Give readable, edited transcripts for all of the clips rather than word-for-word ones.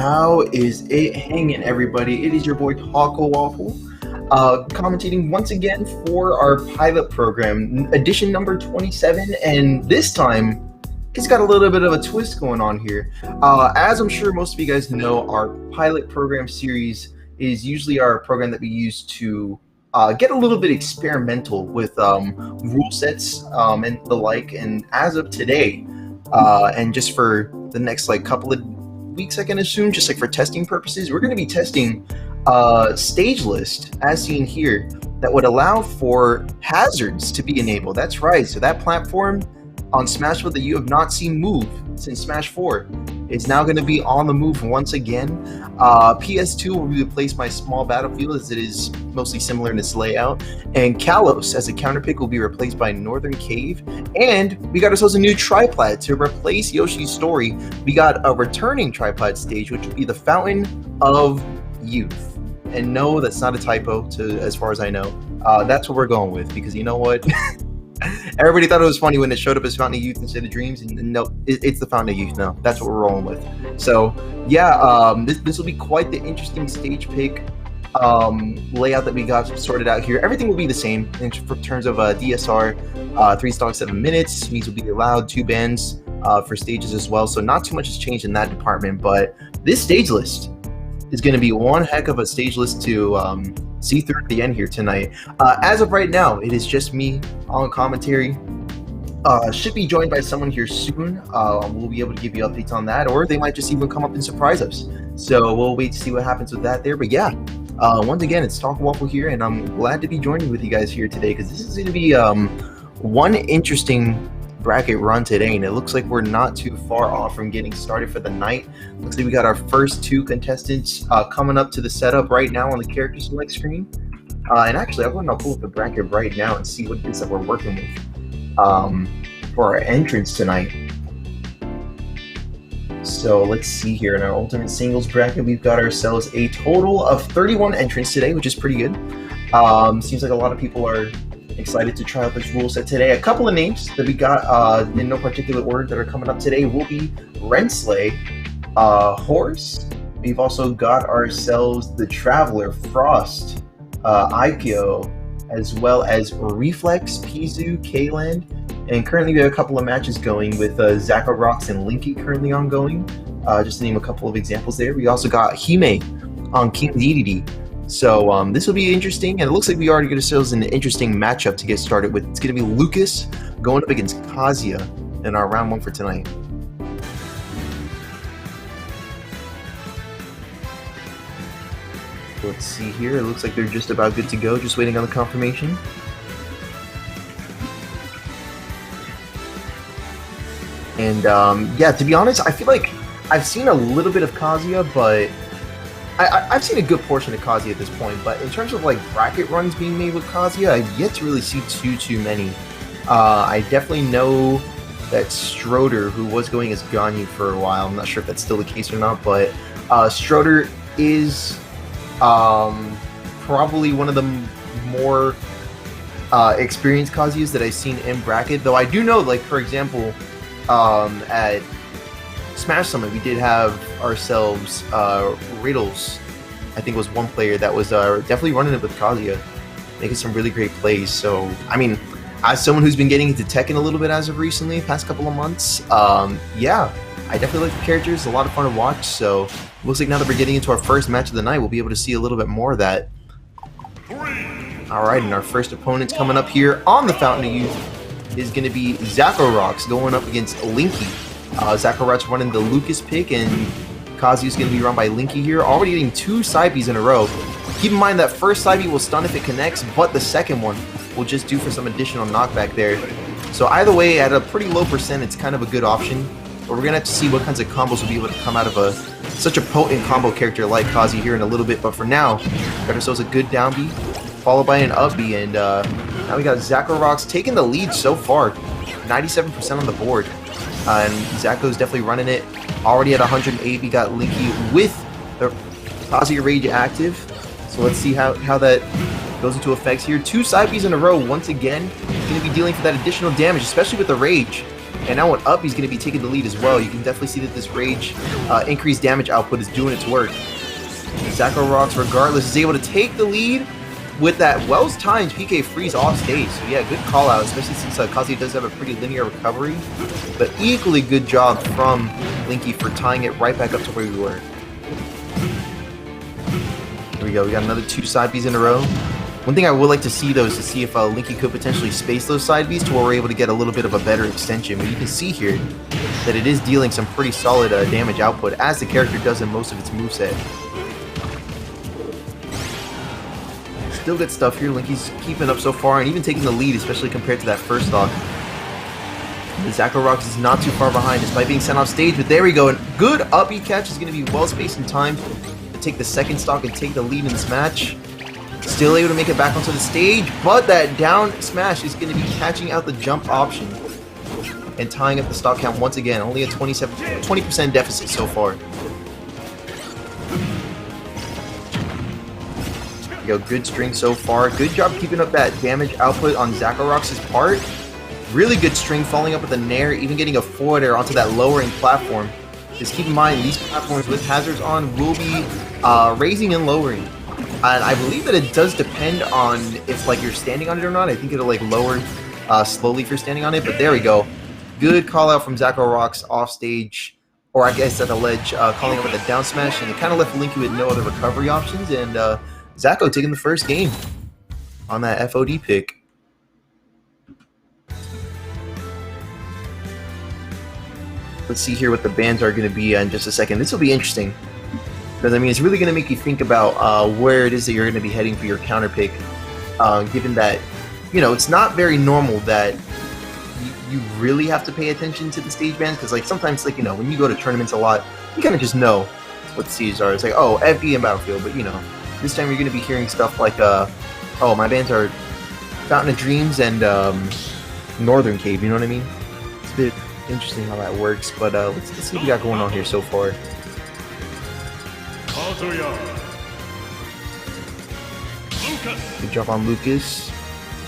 How is it hanging, everybody? It is your boy Taco Waffle, commentating once again for our pilot program, edition number 27, and this time it's got a little bit of a twist going on here. As I'm sure most of you guys know, our pilot program series is usually our program that we use to get a little bit experimental with rule sets and the like. And as of today, and just for the next couple of weeks, I can assume, just for testing purposes, we're going to be testing stage list as seen here that would allow for hazards to be enabled. That's right. So that platform on Smashville that you have not seen move since Smash 4 is now going to be on the move once again. PS2 will be replaced by Small Battlefield, as it is mostly similar in its layout, and Kalos as a counterpick will be replaced by Northern Cave, and we got ourselves a new triplat to replace Yoshi's Story. We got a returning triplat stage, which will be the Fountain of Youth. And no, that's not a typo, as far as I know. That's what we're going with, because you know what? Everybody thought it was funny when it showed up as Fountain of Youth instead of Dreams, and no, it's the Fountain of Youth now. That's what we're rolling with. So yeah, this will be quite the interesting stage pick layout that we got sorted out here. Everything will be the same in terms of DSR, 3 stocks 7 minutes. Means will be allowed 2 bans for stages as well. So not too much has changed in that department, but this stage list is going to be one heck of a stage list to see through at the end here tonight. As of right now, it is just me on commentary. Should be joined by someone here soon. We'll be able to give you updates on that, or they might just even come up and surprise us. So we'll wait to see what happens with that there. But yeah, once again, it's Taco Waffle here, and I'm glad to be joining with you guys here today, because this is going to be one interesting bracket run today, and it looks like we're not too far off from getting started for the night. Looks like we got our first 2 contestants coming up to the setup right now on the character select screen. And actually, I'm going to pull up the bracket right now and see what it is that we're working with for our entrance tonight. So let's see here. In our ultimate singles bracket, we've got ourselves a total of 31 entrants today, which is pretty good. Seems like a lot of people are excited to try out this rule set today. A couple of names that we got in no particular order that are coming up today will be Rensley, Horse. We've also got ourselves the Traveler, Frost, Aikyo, as well as Reflex, Pizu, Kayland, and currently we have a couple of matches going with Zakarox and Linky currently ongoing. Just to name a couple of examples there. We also got Hime on King Dedede. So this will be interesting, and it looks like we already get ourselves an interesting matchup to get started with. It's going to be Lucas going up against Kazuya in our round 1 for tonight. Let's see here. It looks like they're just about good to go, just waiting on the confirmation. And yeah, to be honest, I feel like I've seen a little bit of Kazuya, but I've seen a good portion of Kazuya at this point, but in terms of bracket runs being made with Kazuya, I've yet to really see too many. I definitely know that Stroder, who was going as Ganyu for a while, I'm not sure if that's still the case or not, but Stroder is probably one of the more experienced Kazuyas that I've seen in bracket, though I do know, for example, at Smash Summit, we did have ourselves Riddles, I think was one player that was definitely running it with Kazuya, making some really great plays. So, I mean, as someone who's been getting into Tekken a little bit as of recently, past couple of months, yeah, I definitely like the characters. A lot of fun to watch. So, looks like now that we're getting into our first match of the night, we'll be able to see a little bit more of that. All right, and our first opponent's coming up here on the Fountain of Youth is going to be Zakarox going up against Linky. Zakarox running the Lucas pick, and Kazuya's going to be run by Linky here. Already getting 2 side Bs in a row. Keep in mind that first side B will stun if it connects, but the second one will just do for some additional knockback there. So either way, at a pretty low percent, it's kind of a good option. But we're going to have to see what kinds of combos will be able to come out of such a potent combo character like Kazuya here in a little bit. But for now, got ourselves a good down B, followed by an up B, and now we got Zakarox taking the lead so far, 97% on the board. And Zako's definitely running it. Already at 108, we got Linky with the Kazuya Rage active. So let's see how that goes into effects here. 2 side Bs in a row once again. Going to be dealing for that additional damage, especially with the Rage. And now with up, he's going to be taking the lead as well. You can definitely see that this rage increased damage output is doing its work. ZaKRox, regardless, is able to take the lead with that well-timed PK freeze off stage. So yeah, good call out, especially since Kazuya does have a pretty linear recovery. But equally good job from Linky for tying it right back up to where we were. Here we go, we got another 2 side Bs in a row. One thing I would like to see though is to see if Linky could potentially space those side Bs to where we're able to get a little bit of a better extension. But you can see here that it is dealing some pretty solid damage output as the character does in most of its moveset. Still good stuff here. Linky's keeping up so far and even taking the lead, especially compared to that first stock. The ZaKRox is not too far behind despite being sent off stage, but there we go. A good up B catch is going to be well spaced in time to take the second stock and take the lead in this match. Still able to make it back onto the stage, but that down smash is going to be catching out the jump option and tying up the stock count once again. Only a 20% deficit so far. Yo, good string so far. Good job keeping up that damage output on ZaKRox's part. Really good string, following up with a nair, even getting a forward air onto that lowering platform. Just keep in mind, these platforms with hazards on will be raising and lowering. And I believe that it does depend on if like you're standing on it or not. I think it'll like lower slowly if you're standing on it, but there we go. Good call out from ZaKRox off stage, or I guess at the ledge, calling out with a down smash, and it kind of left Linky with no other recovery options, and Zako taking the first game on that FOD pick. Let's see here what the bans are going to be in just a second. This will be interesting because I mean it's really going to make you think about where it is that you're going to be heading for your counter pick, given that it's not very normal that you really have to pay attention to the stage bans, because like sometimes like when you go to tournaments a lot, you kind of just know what the stages are. It's like, oh, FB and Battlefield, but this time you're going to be hearing stuff like, oh, my bans are Fountain of Dreams and Northern Cave, you know what I mean? It's a bit interesting how that works, but let's see what we got going on here so far. Good job on Lucas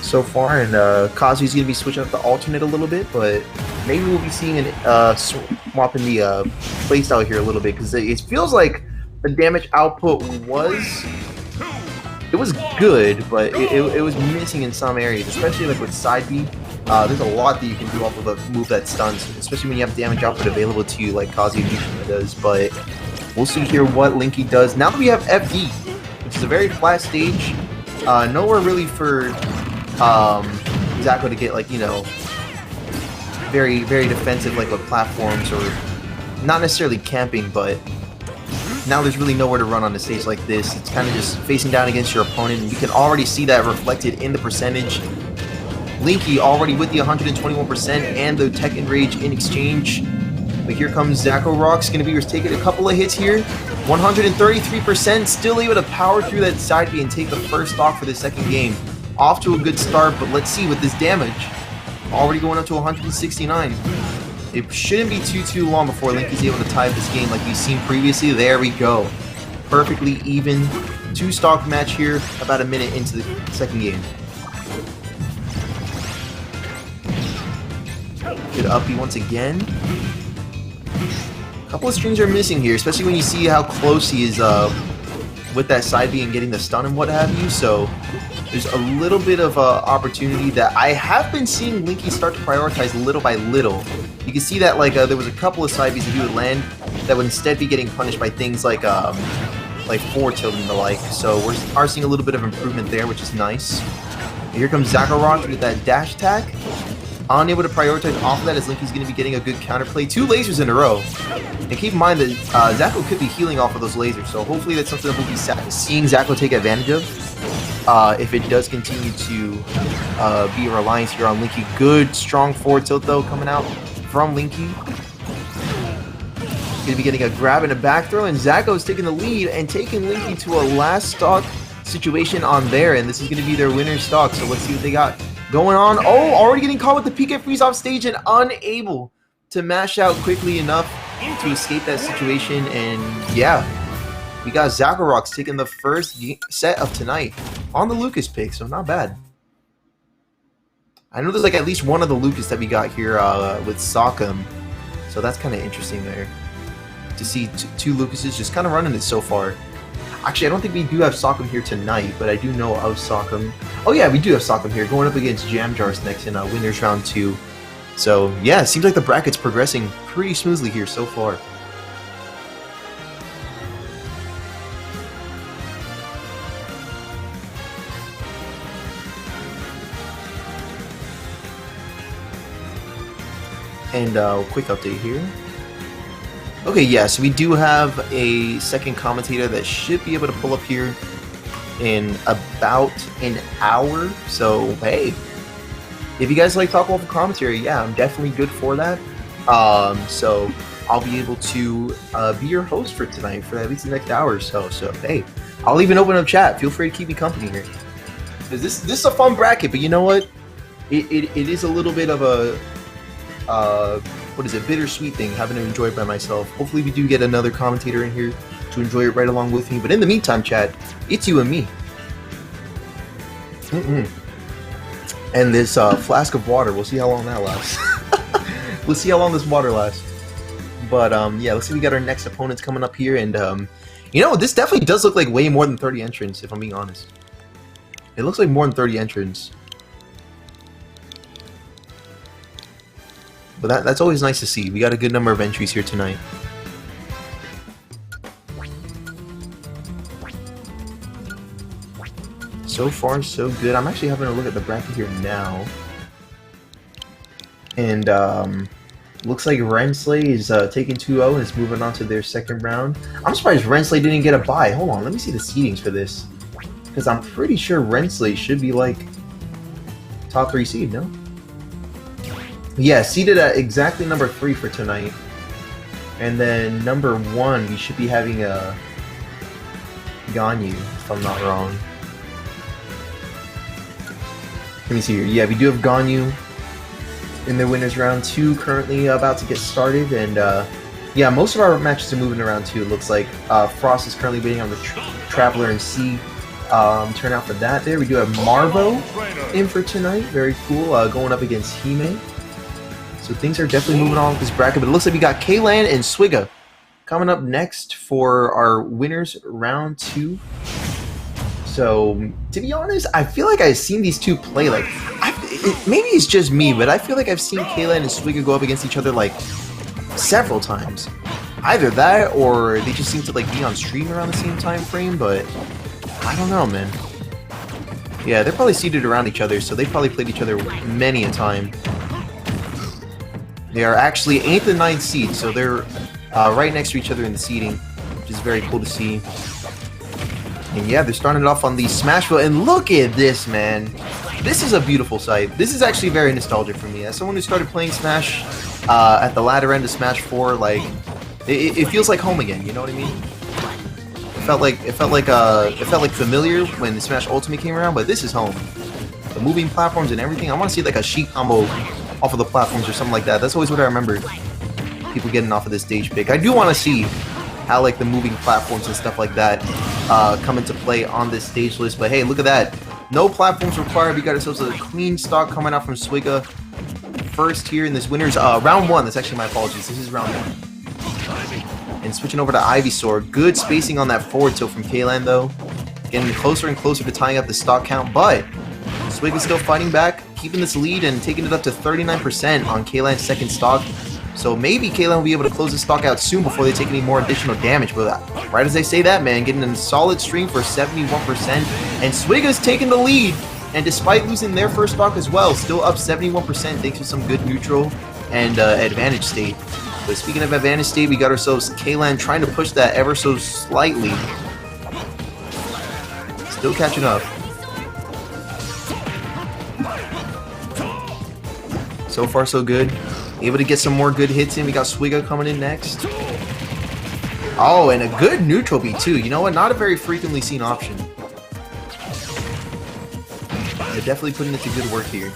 so far, and Kazu's going to be switching up the alternate a little bit, but maybe we'll be seeing an swapping the playstyle here a little bit, because it feels like the damage output was good, but it was missing in some areas, especially like with side B. There's a lot that you can do off of a move that stuns, especially when you have damage output available to you like Kazuya does. But we'll see here what Linky does. Now that we have FD, which is a very flat stage, nowhere really for Zako to get like very defensive like with platforms, or not necessarily camping, but now there's really nowhere to run on a stage like this. It's kind of just facing down against your opponent, and you can already see that reflected in the percentage. Linky already with the 121% and the Tech Enrage in exchange. But here comes ZaKRox, going to be taking a couple of hits here. 133%, still able to power through that side B and take the first stock for the second game. Off to a good start, but let's see with this damage. Already going up to 169. It shouldn't be too long before Linky's able to tie this game like we've seen previously. There we go. Perfectly even 2-stock match here, about a minute into the second game. Good uppy once again. A couple of strings are missing here, especially when you see how close he is with that side B and getting the stun and what have you. So there's a little bit of opportunity that I have been seeing Linky start to prioritize little by little. You can see that like there was a couple of side Bs that he would land that would instead be getting punished by things like forward tilt and the like. So we are seeing a little bit of improvement there, which is nice. And here comes ZaKRox with that dash attack. Unable to prioritize off of that as Linky's going to be getting a good counterplay. 2 lasers in a row. And keep in mind that Zako could be healing off of those lasers, so hopefully that's something that we'll be seeing Zako take advantage of if it does continue to be a reliance here on Linky. Good, strong forward tilt though coming out from Linky. Going to be getting a grab and a back throw, and Zako's taking the lead and taking Linky to a last stock situation on there, and this is going to be their winner stock, so let's see what they got going on. Oh, already getting caught with the PK freeze off stage and unable to mash out quickly enough to escape that situation. And yeah, we got ZaKRox taking the first set of tonight on the Lucas pick, so not bad. I know there's like at least one of the Lucas that we got here with SAK, so that's kind of interesting there to see two Lucases just kind of running it so far. Actually, I don't think we do have SAK here tonight, but I do know of SAK. Oh yeah, we do have SAK here going up against Jam Jars next in winners round 2. So yeah, it seems like the bracket's progressing pretty smoothly here so far. And quick update here. Okay, yeah, so we do have a second commentator that should be able to pull up here in about an hour. So, hey, if you guys like Talk Waffle commentary, yeah, I'm definitely good for that. So I'll be able to be your host for tonight for at least the next hour or so. So, hey, I'll even open up chat. Feel free to keep me company here. Because this is a fun bracket, but you know what? It is a little bit of a what is it, bittersweet thing, having to enjoy it by myself. Hopefully we do get another commentator in here to enjoy it right along with me. But in the meantime, chat, it's you and me. And this flask of water, we'll see how long that lasts. We'll see how long this water lasts. But yeah, let's see, we got our next opponents coming up here. And you know, this definitely does look like way more than 30 entrants, if I'm being honest. It looks like more than 30 entrants. But that's always nice to see. We got a good number of entries here tonight. So far, so good. I'm actually having a look at the bracket here now. And looks like Rensley is taking 2-0 and is moving on to their second round. I'm surprised Rensley didn't get a bye. Hold on, let me see the seedings for this. Because I'm pretty sure Rensley should be like top 3 seed, no? Yeah, seated at exactly number 3 for tonight. And then number 1, we should be having a Ganyu, if I'm not wrong. Let me see here. Yeah, we do have Ganyu in the winners round 2 currently about to get started. And yeah, most of our matches are moving around too. It looks like Frost is currently waiting on the Traveler and C turn out for that there. We do have Marvo in for tonight. Very cool. Going up against Hime. So things are definitely moving on with this bracket, but it looks like we got K-Lan and Swigga coming up next for our winners round 2. So, to be honest, I feel like I've seen these two play, like, maybe it's just me, but I feel like I've seen K-Lan and Swigga go up against each other, like, several times. Either that, or they just seem to, like, be on stream around the same time frame, but I don't know, man. Yeah, they're probably seated around each other, so they probably played each other many a time. They are actually 8th and 9th seeds, so they're right next to each other in the seeding, which is very cool to see. And yeah, they're starting it off on the Smashville, and look at this, man. This is a beautiful sight. This is actually very nostalgic for me. As someone who started playing Smash at the latter end of Smash 4, like, it feels like home again, you know what I mean? It felt like familiar when the Smash Ultimate came around, but this is home. The moving platforms and everything. I want to see like a sheet combo off of the platforms or something like that. That's always what I remember people getting off of this stage pick. I do want to see how like the moving platforms and stuff like that come into play on this stage list. But hey, look at that. No platforms required. We got ourselves a clean stock coming out from Swigga. First here in this winner's round 1. That's actually my apologies. This is round 1. And switching over to Ivysaur. Good spacing on that forward tilt from K-Lan though. Getting closer and closer to tying up the stock count, but Swigga's still fighting back, keeping this lead and taking it up to 39% on K-Lan's second stock. So maybe K-Lan will be able to close the stock out soon before they take any more additional damage. But right as they say that, man, getting a solid stream for 71%. And Swigga's taking the lead. And despite losing their first stock as well, still up 71% thanks to some good neutral and advantage state. But speaking of advantage state, we got ourselves K-Lan trying to push that ever so slightly. Still catching up. So far, so good. Able to get some more good hits in. We got Swigga coming in next. Oh, and a good neutral beat too. You know what? Not a very frequently seen option. They're definitely putting it to good work here.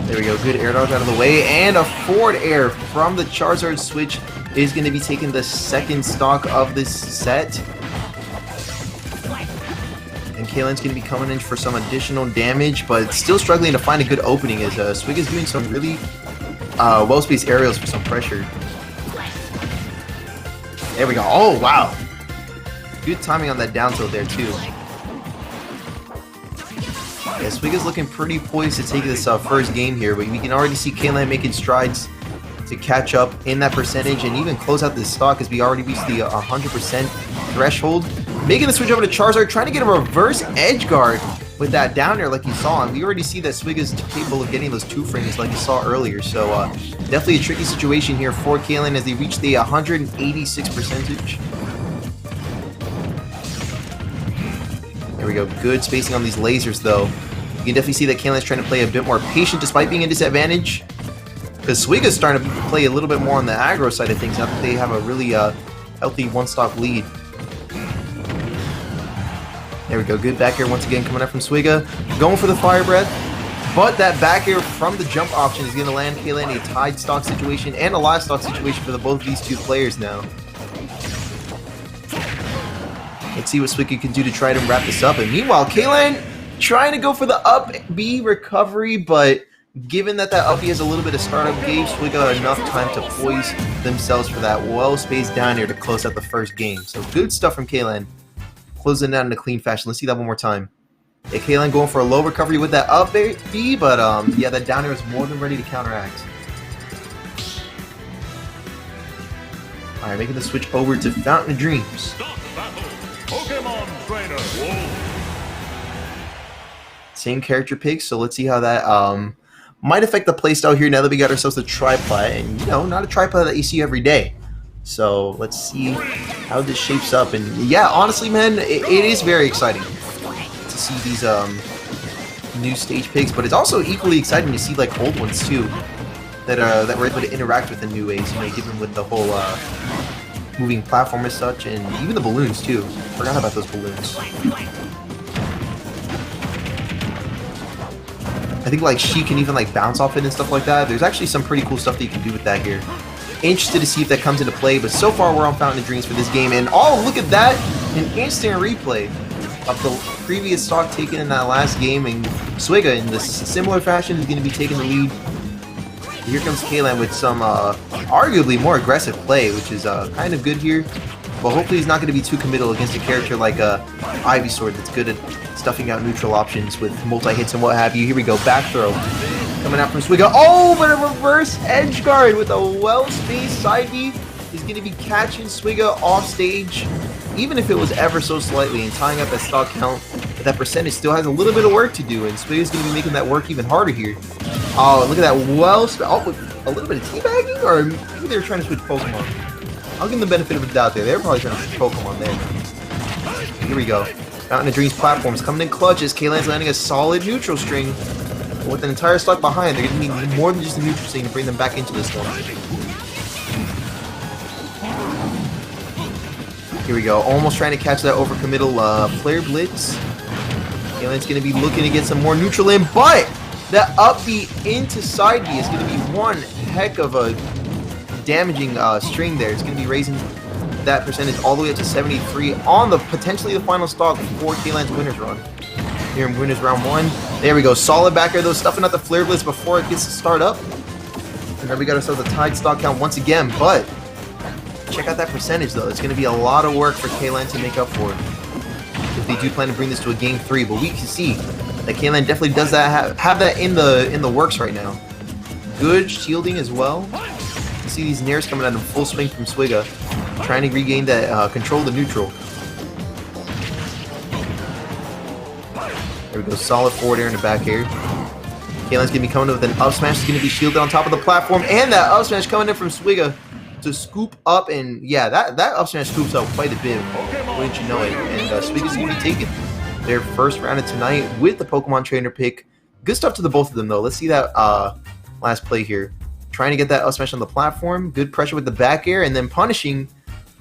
There we go. Good air dodge out of the way. And a forward air from the Charizard switch is going to be taking the second stock of this set. And Kaylan's going to be coming in for some additional damage, but still struggling to find a good opening as Swigga's doing some really well-spaced aerials for some pressure. There we go. Oh, wow. Good timing on that down tilt there, too. Yeah, Swigga's looking pretty poised to take this first game here, but we can already see Kaylan making strides to catch up in that percentage and even close out this stock as we already reached the 100% threshold. Making the switch over to Charizard, trying to get a reverse edge guard with that down air like you saw, and we already see that Swigga's capable of getting those 2 frames like you saw earlier, so definitely a tricky situation here for Kaylan as they reach the 186 percentage. There we go, good spacing on these lasers though. You can definitely see that Kaylan's trying to play a bit more patient despite being a disadvantage, because Swigga's starting to play a little bit more on the aggro side of things now that they have a really healthy one-stock lead. There we go, good back air once again coming up from Swigga. Going for the Fire Breath, but that back air from the jump option is going to land Kaylan a tied stock situation and a live stock situation for both of these two players now. Let's see what Swigga can do to try to wrap this up. And meanwhile, Kaylan trying to go for the up B recovery, but given that up B has a little bit of startup gauge, Swigga enough time to poise themselves for that well-spaced down air to close out the first game. So good stuff from Kaylan. Closing it out in a clean fashion. Let's see that one more time. Yeah, Kaylan going for a low recovery with that up B, but yeah, that down air is more than ready to counteract. Alright, making the switch over to Fountain of Dreams. Pokemon Trainer. Same character pick, so let's see how that might affect the playstyle here now that we got ourselves a tripod, and you know, not a tripod that you see every day. So let's see how this shapes up. And yeah, honestly, man, it is very exciting to see these new stage picks, but it's also equally exciting to see like old ones too that we're able to interact with in new ways. You know, given with the whole moving platform as such, and even the balloons too. Forgot about those balloons. I think like she can even like bounce off it and stuff like that. There's actually some pretty cool stuff that you can do with that here. Interested to see if that comes into play, but so far we're on Fountain of Dreams for this game. And oh, look at that! An instant replay of the previous stock taken in that last game, and Swigga in this similar fashion is going to be taking the lead. Here comes Kaylan with some arguably more aggressive play, which is kind of good here. But hopefully he's not going to be too committal against a character like Ivysaur that's good at stuffing out neutral options with multi-hits and what have you. Here we go, back throw. Coming out from Swigga. Oh, but a reverse edge guard with a well-spaced side B is going to be catching Swigga off stage, even if it was ever so slightly, and tying up that stock count. But that percentage still has a little bit of work to do, and Swigga's going to be making that work even harder here. Oh, look at that with a little bit of teabagging, or maybe they were trying to switch Pokemon. I'll give them the benefit of the doubt there. They were probably trying to switch Pokemon there. Here we go. Fountain of Dreams platforms coming in clutch as Kaylan's landing a solid neutral string. With an entire stock behind, they're going to need more than just a neutral string to bring them back into this one. Here we go. Almost trying to catch that overcommittal Flare Blitz. Kaylan's going to be looking to get some more neutral in, but that up B into side B is going to be one heck of a damaging string there. It's going to be raising that percentage all the way up to 73 on the potentially the final stock for Kaylan's winner's run. Here in winners round 1. There we go. Solid back air though, stuffing out the Flare Blitz before it gets to start up. And then we got ourselves a tied stock count once again, but check out that percentage though. It's going to be a lot of work for Kaylan to make up for if they do plan to bring this to a game 3. But we can see that Kaylan definitely does that, have that in the works right now. Good shielding as well. You see these nairs coming out in full swing from Swigga, trying to regain that control of the neutral. There we go, solid forward air in the back air. Kaylan's going to be coming in with an up smash. It's going to be shielded on top of the platform, and that up smash coming in from Swigga to scoop up, and yeah, that up smash scoops up quite a bit, wouldn't you know it. And Swigga's going to be taking their first round of tonight with the Pokemon Trainer pick. Good stuff to the both of them, though. Let's see that last play here. Trying to get that up smash on the platform. Good pressure with the back air, and then punishing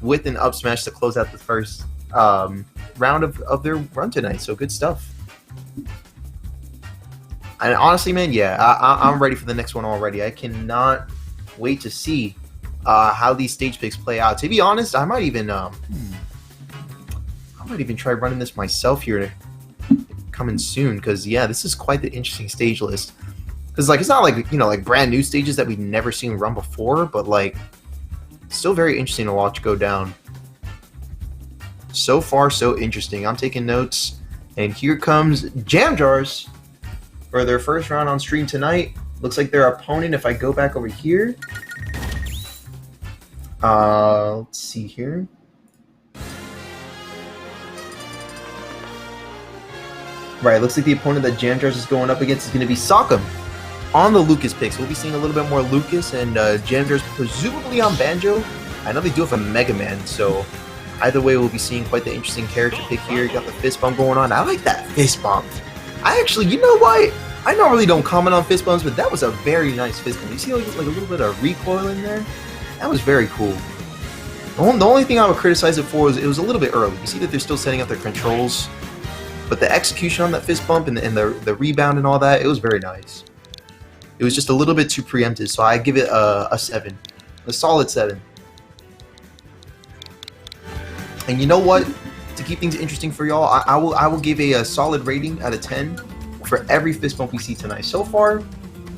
with an up smash to close out the first round of their run tonight. So good stuff. And honestly, man, yeah, I'm ready for the next one already. I cannot wait to see how these stage picks play out. To be honest, I might even try running this myself here coming soon, because yeah, this is quite the interesting stage list. Because like it's not like, you know, like brand new stages that we've never seen run before, but like still very interesting to watch go down. So far, so interesting. I'm taking notes, and here comes Jam Jars for their first round on stream tonight. Looks like their opponent, if I go back over here, let's see here. Right, looks like the opponent that Jam Jars is going up against is going to be SAK on the Lucas picks. We'll be seeing a little bit more Lucas, and Jam Jars presumably on Banjo. I know they do have a Mega Man, so either way we'll be seeing quite the interesting character pick here. You got the fist bump going on. I like that fist bump. I actually, you know what? I normally don't comment on fist bumps, but that was a very nice fist bump. You see like a little bit of recoil in there? That was very cool. The only thing I would criticize it for is it was a little bit early. You see that they're still setting up their controls, but the execution on that fist bump and the rebound and all that, it was very nice. It was just a little bit too preemptive, so I give it a 7. A solid 7. And you know what? To keep things interesting for y'all, I will give a solid rating out of 10 for every fist bump we see tonight. So far,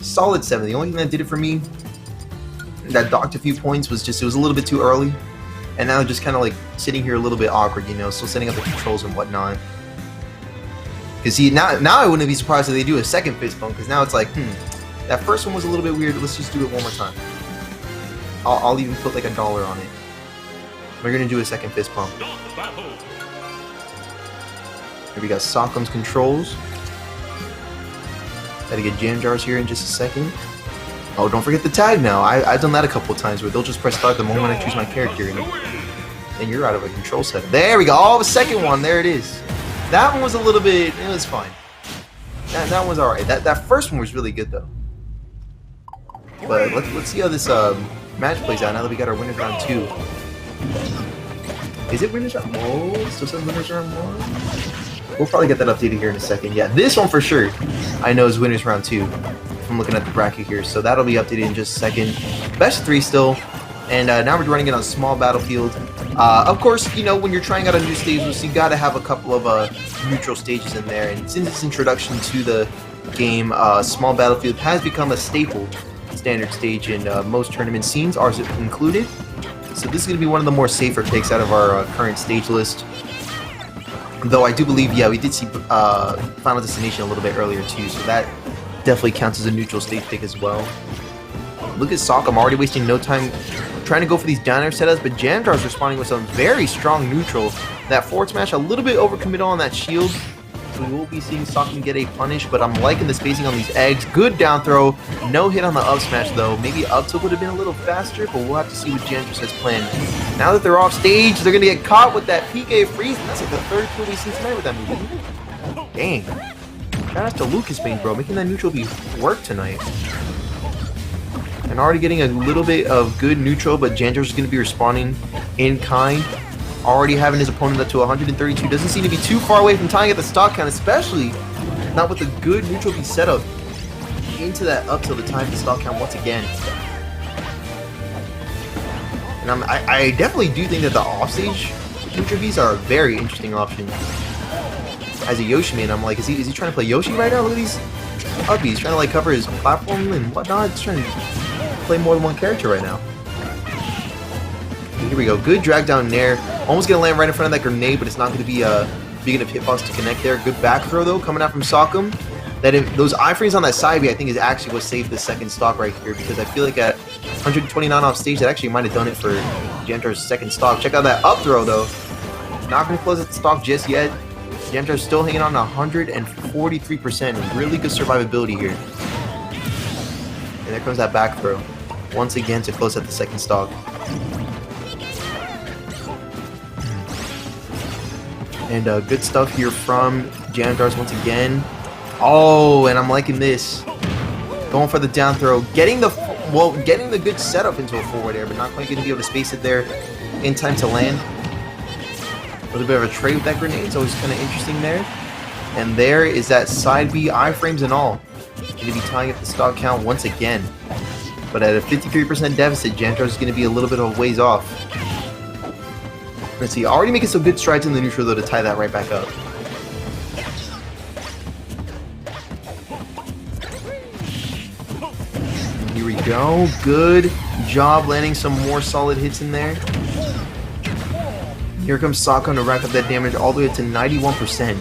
solid 7. The only thing that did it for me, that docked a few points, was just it was a little bit too early. And now just kind of like sitting here a little bit awkward, you know, still setting up the controls and whatnot. Because see, now I wouldn't be surprised if they do a second fist bump, because now it's like, that first one was a little bit weird. Let's just do it one more time. I'll even put like $1 on it. We're gonna do a second fist bump. Here we got SAK's controls. Gotta get Jam Jars here in just a second. Oh, don't forget the tag now. I've done that a couple of times where they'll just press start the moment I choose my character, and you're out of a control set. There we go. Oh, the second one. There it is. That one was a little bit. It was fine. That one's alright. That first one was really good though. But let's see how this match plays out now that we got our winners round 2. Is it winners round? Oh, still says winners round 1. We'll probably get that updated here in a second. Yeah, this one for sure I know is winners round 2. I'm looking at the bracket here, so that'll be updated in just a second. Best of 3 still, and now we're running it on small battlefield. Of course, you know, when you're trying out a new stage, you gotta have a couple of neutral stages in there, and since its introduction to the game, small battlefield has become a staple standard stage in most tournament scenes, ours included. So this is going to be one of the more safer picks out of our current stage list. Though I do believe, yeah, we did see Final Destination a little bit earlier too, so that definitely counts as a neutral stage pick as well. Look at SAK, I'm already wasting no time trying to go for these down air setups, but Jam Jar's responding with some very strong neutral. That forward smash, a little bit overcommittal on that shield. We will be seeing SAK get a punish, but I'm liking the spacing on these eggs. Good down throw, no hit on the up smash though. Maybe up tilt would have been a little faster, but we'll have to see what Jam Jar has planned. Now that they're off stage, they're gonna get caught with that PK freeze. And that's like the third kill we've seen tonight with that move, isn't it? Dang. Shout out to Lucas Bane, bro, making that neutral be work tonight. And already getting a little bit of good neutral, but Jam Jar's gonna be responding in kind. Already having his opponent up to 132. Doesn't seem to be too far away from tying at the stock count, especially not with a good neutral B setup into that up till the time the stock count once again. And I definitely do think that the offstage neutral Bs are a very interesting option. As a Yoshi man, I'm like, is he trying to play Yoshi right now? Look at these up Bs, trying to like cover his platform and whatnot. He's trying to play more than one character right now. Here we go. Good drag down Nair. Almost going to land right in front of that grenade, but it's not going to be big enough hitbox to connect there. Good back throw, though, coming out from SAK. Those iframes on that side B, I think, is actually what saved the second stock right here, because I feel like at 129 off stage, that actually might have done it for Jam Jar's second stock. Check out that up throw, though. Not going to close at the stock just yet. Jam Jar's still hanging on 143%. Really good survivability here. And there comes that back throw. Once again to close at the second stock. And good stuff here from Jam Jars once again. Oh, and I'm liking this. Going for the down throw. Getting the good setup into a forward air, but not quite going to be able to space it there in time to land. A little bit of a trade with that grenade. It's always kind of interesting there. And there is that side B, iframes and all. Going to be tying up the stock count once again. But at a 53% deficit, Jam Jars is going to be a little bit of a ways off. Let's see, already making some good strides in the neutral though to tie that right back up. Here we go. Good job landing some more solid hits in there. Here comes Sokka to rack up that damage all the way up to 91%.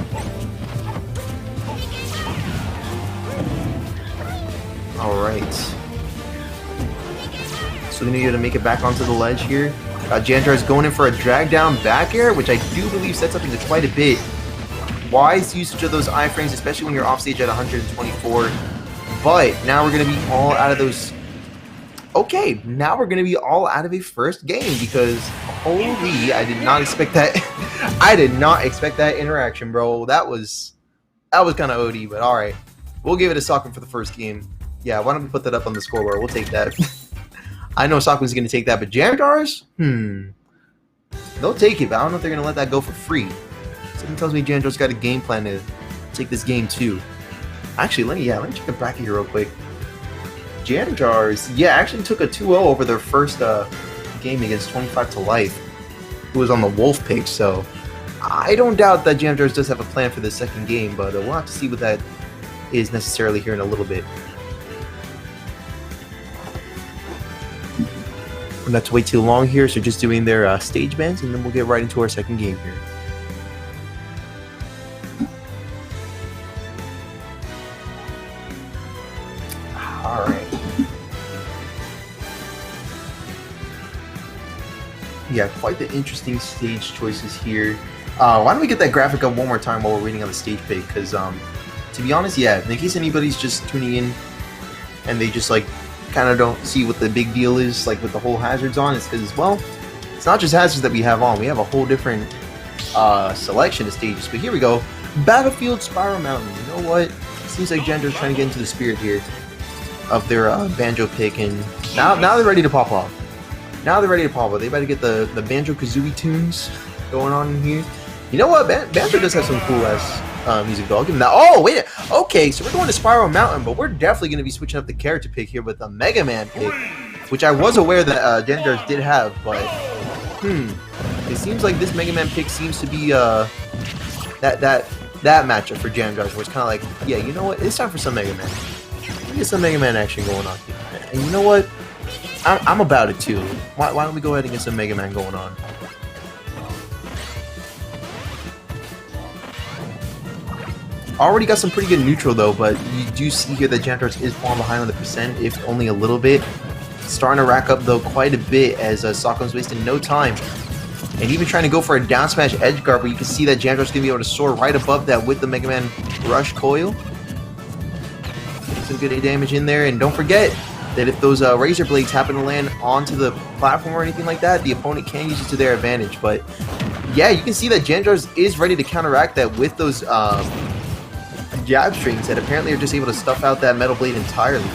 Alright. So we need to make it back onto the ledge here. Jantar is going in for a drag down back air, which I do believe sets up into quite a bit. Wise usage of those iframes, especially when you're offstage at 124. But now we're going to be all out of those. Okay, now we're going to be all out of a first game because holy, I did not expect that. I did not expect that interaction, bro. That was kind of OD, but all right. We'll give it a Sokka for the first game. Yeah, why don't we put that up on the scoreboard? We'll take that. I know Sokka's going to take that, but Jamdars? They'll take it, but I don't know if they're going to let that go for free. Something tells me Jandar's got a game plan to take this game too. Actually, let me check the bracket here real quick. Jandars, actually took a 2-0 over their first game against 25 to Life, who was on the Wolf pick, so I don't doubt that Jandars does have a plan for this second game, but we'll have to see what that is necessarily here in a little bit. We're not to wait too long here, so just doing their stage bans, and then we'll get right into our second game here. Alright. Yeah, quite the interesting stage choices here. Why don't we get that graphic up one more time while we're waiting on the stage pick? Because, to be honest, in case anybody's just tuning in and they just, kind of don't see what the big deal is, with the whole hazards on, it's because, well, it's not just hazards that we have on. We have a whole different selection of stages. But here we go. Battlefield Spiral Mountain. You know what? Seems like Gender's trying to get into the spirit here of their banjo pick, and now they're ready to pop off. Now they're ready to pop off. They better get the Banjo-Kazooie tunes going on in here. You know what? Banjo does have some cool ass music, though. I'll give them that. Oh, wait. Okay, so we're going to Spiral Mountain, but we're definitely going to be switching up the character pick here with the Mega Man pick, which I was aware that Genders did have, but it seems like this Mega Man pick seems to be that matchup for Genders, where it's kind of like, yeah, you know what? It's time for some Mega Man. Get some Mega Man action going on here. And you know what? I'm about it too. Why don't we go ahead and get some Mega Man going on? Already got some pretty good neutral though, but you do see here that Jantars is falling behind on the percent, if only a little bit. Starting to rack up though quite a bit as Sokka's wasting no time. And even trying to go for a down smash edge guard, but you can see that Jantar's going to be able to soar right above that with the Mega Man Rush Coil. Some good damage in there, and don't forget that if those razor blades happen to land onto the platform or anything like that, the opponent can use it to their advantage. But yeah, you can see that Jandars is ready to counteract that with those jab strings that apparently are just able to stuff out that metal blade entirely.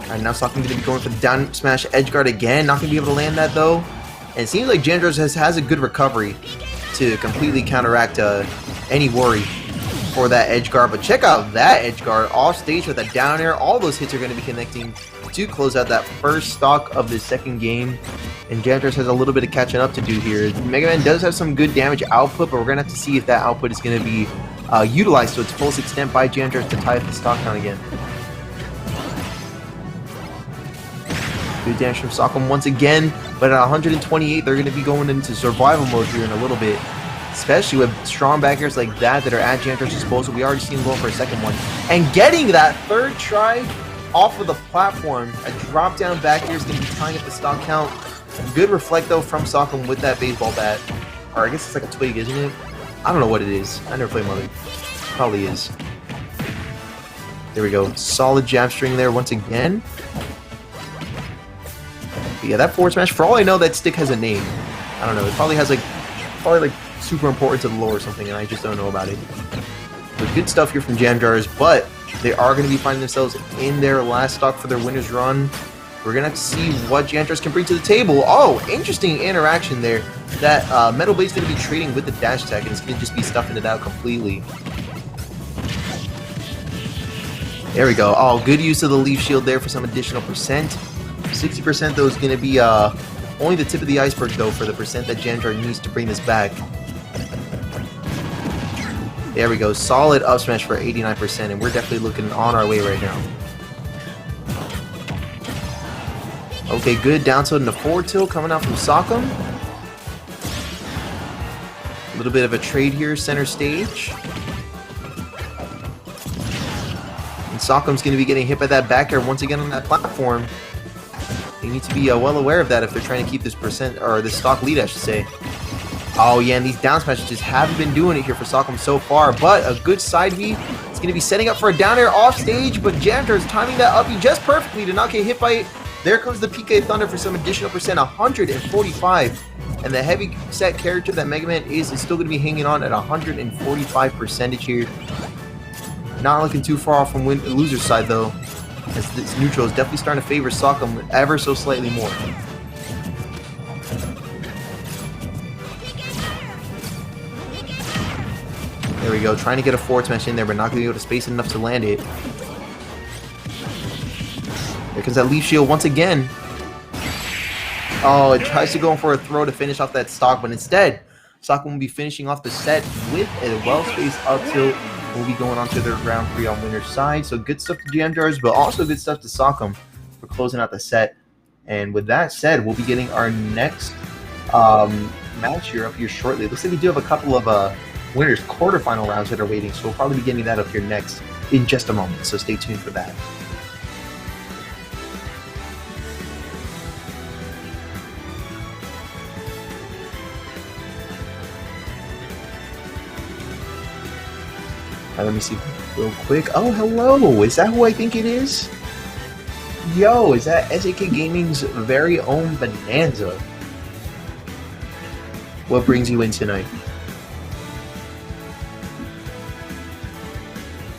Alright, now Sokka going to be going for the down smash edge guard again. Not going to be able to land that though. And it seems like Jandars has a good recovery to completely counteract any worry for that edge guard. But check out that edge guard off stage with a down air. All those hits are going to be connecting to close out that first stock of the second game. And Jantars has a little bit of catching up to do here. Mega Man does have some good damage output, but we're going to have to see if that output is going to be utilized to its fullest extent by Jantars to tie up the stock count again. Good damage from Sokka once again, but at 128, they're going to be going into survival mode here in a little bit. Especially with strong back airs like that are at Jantars' disposal. We already seen him going for a second one. And getting that third try off of the platform. A drop down back air is going to be tying up the stock count. Good reflect though from Sokka with that baseball bat. Or I guess it's like a twig, isn't it? I don't know what it is. I never played Mother. Probably is. There we go. Solid jab string there once again. But yeah, that forward smash, for all I know, that stick has a name. I don't know. It probably has probably super important to the lore or something, and I just don't know about it. But good stuff here from Jandars, but they are going to be finding themselves in their last stock for their winner's run. We're going to have to see what Jantars can bring to the table. Oh, interesting interaction there. That Metal Blade's going to be trading with the dash attack, and it's going to just be stuffing it out completely. There we go. Oh, good use of the Leaf Shield there for some additional percent. 60% though is going to be only the tip of the iceberg though for the percent that Jantar needs to bring this back. There we go. Solid up smash for 89%, and we're definitely looking on our way right now. Okay, good down tilt into forward tilt coming out from Sakam. A little bit of a trade here, center stage. And Sakam's going to be getting hit by that back air once again on that platform. They need to be well aware of that if they're trying to keep this this stock lead, I should say. Oh yeah, and these down smashes just haven't been doing it here for Sakam so far, but a good side V. It's going to be setting up for a down air off stage, but Janitor is timing that up just perfectly to not get hit by it. There comes the PK Thunder for some additional percent, 145. And the heavy set character that Mega Man is still going to be hanging on at 145% here. Not looking too far off from loser's side though, as this neutral is definitely starting to favor Sakam ever so slightly more. There we go, trying to get a forward smash in there, but not going to be able to space it enough to land it. There comes that leaf shield once again. Oh, it tries to go in for a throw to finish off that stock, but instead, Sakam will be finishing off the set with a well-spaced up tilt. We'll be going on to their round 3 on winner's side. So good stuff to GM Jars, but also good stuff to Sakam for closing out the set. And with that said, we'll be getting our next match here up here shortly. It looks like we do have a couple of winners quarterfinal rounds that are waiting, so we'll probably be getting that up here next in just a moment. So stay tuned for that. Let me see real quick. Oh, hello! Is that who I think it is? Yo, is that SAK Gaming's very own Bonanza? What brings you in tonight?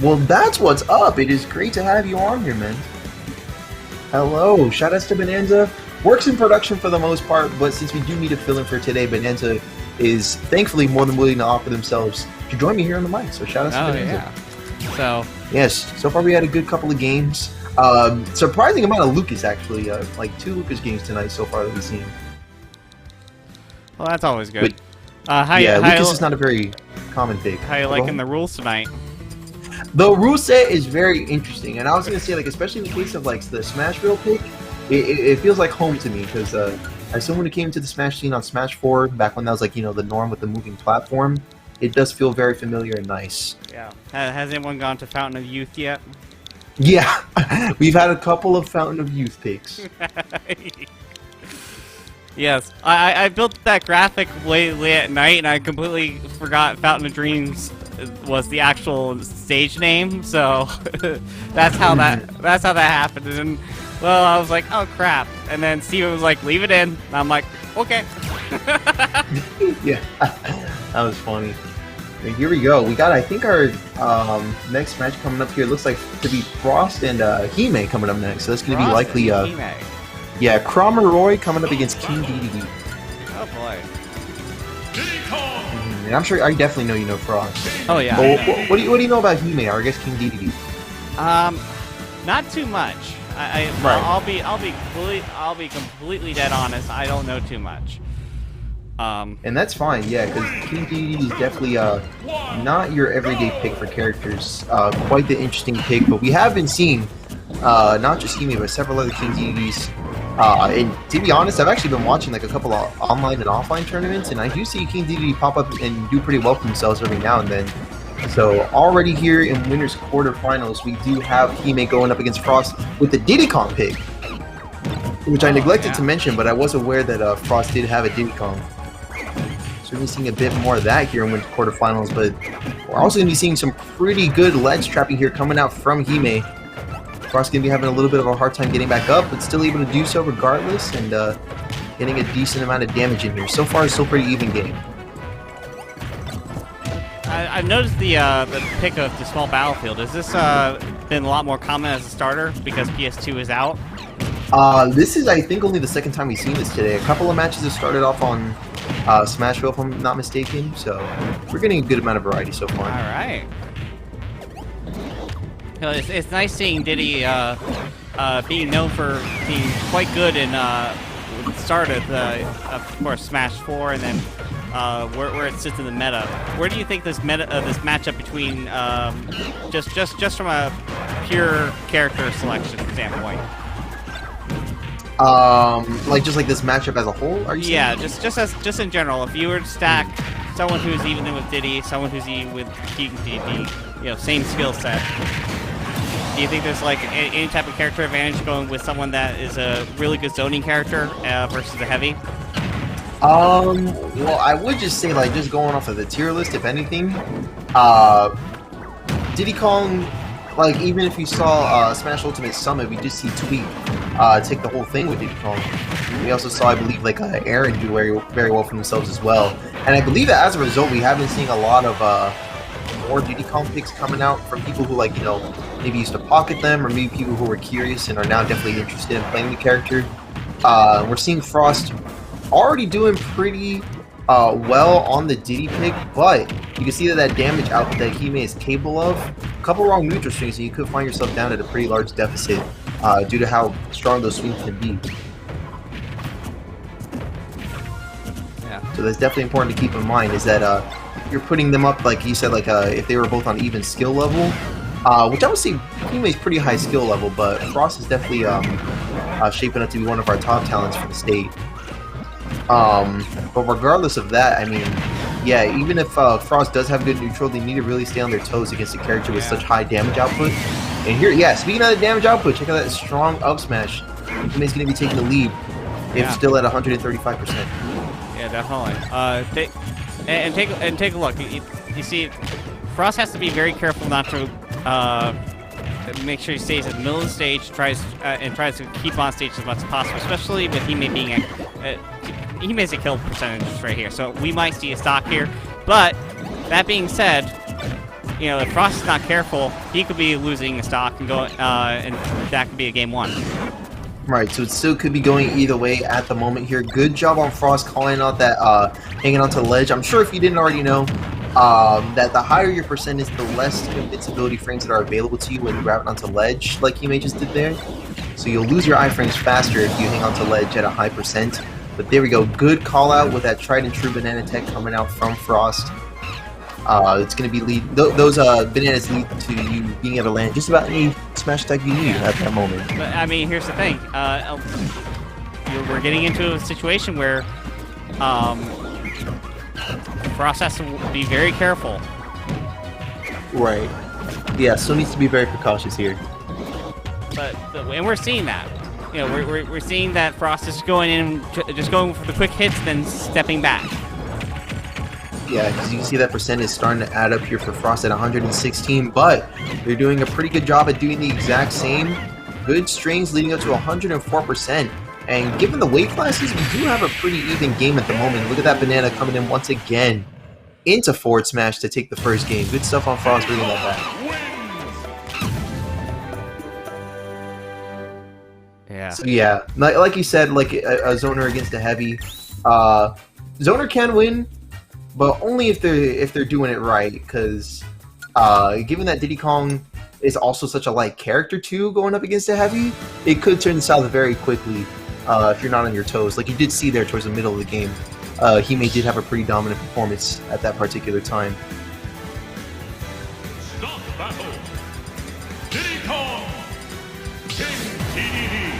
Well, that's what's up. It is great to have you on here, man. Hello, shout outs to Bonanza. Works in production for the most part, but since we do need a fill-in for today, Bonanza is thankfully more than willing to offer themselves to join me here on the mic. So shout out to Bonanza. Yeah. So yes, so far we had a good couple of games. Surprising amount of Lucas actually, like 2 Lucas games tonight so far that we've seen. Well, that's always good. But, Lucas is not a very common pick. How you liking the rules tonight? The rule set is very interesting, and I was gonna say, like, especially in the case of like the Smashville pick, it feels like home to me because as someone who came to the Smash scene on Smash 4 back when that was like, you know, the norm with the moving platform, it does feel very familiar and nice. Yeah. Has anyone gone to Fountain of Youth yet? Yeah, we've had a couple of Fountain of Youth picks. Yes, I built that graphic late at night, and I completely forgot Fountain of Dreams was the actual stage name. So that's how that happened. And well, I was like, oh crap, and then Steven was like, leave it in. And I'm like, okay. Yeah, that was funny. And here we go. We got, I think, our next match coming up here looks like to be Frost and Hime coming up next. So that's going to be likely, yeah, Cromer Roy coming up against King DDD. Oh boy. And I'm sure, I definitely know you know Frost. Oh yeah. But what do you know about Hime, or I guess King DDD? Not too much. Right. I'll be completely dead honest. I don't know too much. And that's fine, yeah, because King DDD is definitely not your everyday pick for characters. Quite the interesting pick, but we have been seeing not just Hime, but several other King DDDs. And to be honest, I've actually been watching like a couple of online and offline tournaments, and I do see King DDD pop up and do pretty well for themselves every now and then. So already here in winners quarterfinals, we do have Hime going up against Frost with the Diddy Kong pick, which I neglected to mention, but I was aware that Frost did have a Diddy Kong. So we're seeing a bit more of that here in winners quarterfinals, but we're also going to be seeing some pretty good ledge trapping here coming out from Hime. Frost going to be having a little bit of a hard time getting back up, but still able to do so regardless, and getting a decent amount of damage in here. So far, it's still pretty even game. I've noticed the pick of the small battlefield. Has this been a lot more common as a starter because PS2 is out? This is, I think, only the second time we've seen this today. A couple of matches have started off on Smashville, if I'm not mistaken, so we're getting a good amount of variety so far. All right. It's nice seeing Diddy being known for being quite good in started, of course, Smash 4, and then where it sits in the meta. Where do you think this this matchup between just from a pure character selection standpoint? Like just like this matchup as a whole, are you saying? Yeah, just in general. If you were to stack someone who's even with Diddy, someone who's even with King DD, you know, same skill set. Do you think there's like any type of character advantage going with someone that is a really good zoning character versus a heavy? Well, I would just say, like, just going off of the tier list, if anything, Diddy Kong, like, even if you saw Smash Ultimate Summit, we did see Tweet take the whole thing with Diddy Kong. We also saw, I believe, like, Aaron do very well for themselves as well. And I believe that as a result, we have been seeing a lot of more Diddy Kong picks coming out from people who, like, you know, maybe used to pocket them, or maybe people who were curious and are now definitely interested in playing the character. We're seeing Frost already doing pretty well on the Diddy pick, but you can see that damage output that Hime is capable of. A couple wrong neutral strings, and you could find yourself down at a pretty large deficit due to how strong those swings can be. Yeah. So that's definitely important to keep in mind, is that you're putting them up, like you said, like if they were both on even skill level, which I would say Hime's pretty high skill level, but Frost is definitely shaping up to be one of our top talents for the state. But regardless of that, I mean, yeah, even if Frost does have good neutral, they need to really stay on their toes against a character with such high damage output. And here, yeah, speaking of the damage output, check out that strong up smash. Hime's going to be taking the lead if still at 135%. Yeah, definitely. Take a look. You see, Frost has to be very careful not to make sure he stays at the middle of the stage, tries to keep on stage as much as possible, especially with Hime being he makes a kill percentage right here, so we might see a stock here. But that being said, you know, if Frost is not careful, he could be losing a stock and and that could be a game 1. Right, so it still could be going either way at the moment here. Good job on Frost calling out that hanging onto the ledge. I'm sure if you didn't already know, that the higher your percent is, the less invincibility frames that are available to you when you grab it onto ledge, like Hime just did there. So you'll lose your iframes faster if you hang onto ledge at a high percent. But there we go, good call out with that tried and true banana tech coming out from Frost. It's going to be those bananas lead to you being able to land just about any smash attack you need at that moment. But I mean, here's the thing: we're getting into a situation where Frost has to be very careful. Right. Yeah, still needs to be very precautious here. And we're seeing that. You know, we're seeing that Frost is going in, just going for the quick hits, then stepping back. Yeah, because you can see that percent is starting to add up here for Frost at 116, but they're doing a pretty good job at doing the exact same. Good strings leading up to 104%. And given the weight classes, we do have a pretty even game at the moment. Look at that banana coming in once again into forward smash to take the first game. Good stuff on Frost bringing that back. Yeah. So yeah, like you said, like a zoner against a heavy. Zoner can win, but only if they're doing it right. Because given that Diddy Kong is also such a light character too, going up against a heavy, it could turn south very quickly if you're not on your toes. Like you did see there towards the middle of the game, Hime did have a pretty dominant performance at that particular time. Stop battle. Diddy Kong. King TDD.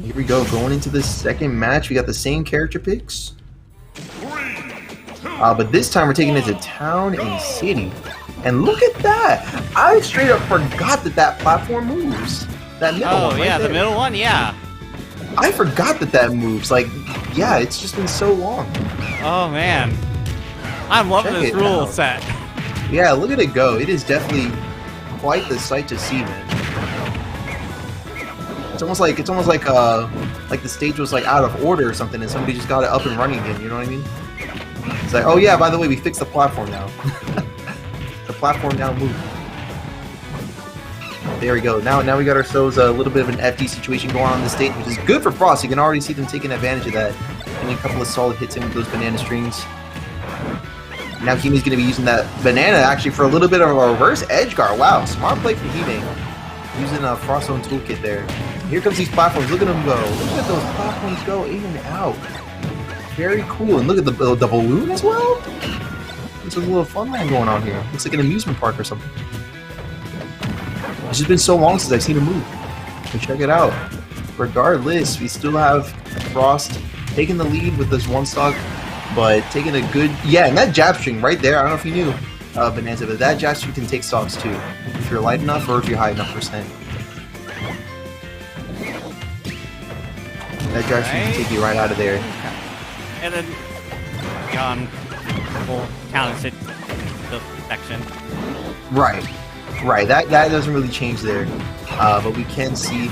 Here we go, going into the second match. We got the same character picks. 3, 2, But this time we're taking it to town and city. And look at that! I straight up forgot that platform moves. That middle one right yeah, there. the middle one, yeah. I forgot that moves. Like, yeah, it's just been so long. Oh man, I'm loving Check this it rule out. set. Yeah, look at it go. It is definitely quite the sight to see, man. It's almost like the stage was like out of order or something, and somebody just got it up and running again. You know what I mean? It's like, oh yeah, by the way, we fixed the platform now. The platform now moved. There we go. Now we got ourselves a little bit of an FD situation going on in the stage, which is good for Frost. You can already see them taking advantage of that, getting a couple of solid hits in with those banana strings. Now Hime's going to be using that banana actually for a little bit of a reverse edge guard. Wow, smart play from Hime. Using a Frost Zone toolkit there. Here comes these platforms. Look at them go. Look at those platforms go in and out. Very cool. And look at the balloon as well. There's a little fun land going on here. Looks like an amusement park or something. It's just been so long since I've seen him move. So check it out. Regardless, we still have Frost taking the lead with this one stock, but taking a good... Yeah, and that jab string right there, I don't know if you knew, Bonanza, but that jab string can take stocks too. If you're light enough or if you're high enough percent. That jab string can take you right out of there. And then Yon will count it the section. Right. Right. That doesn't really change there. But we can see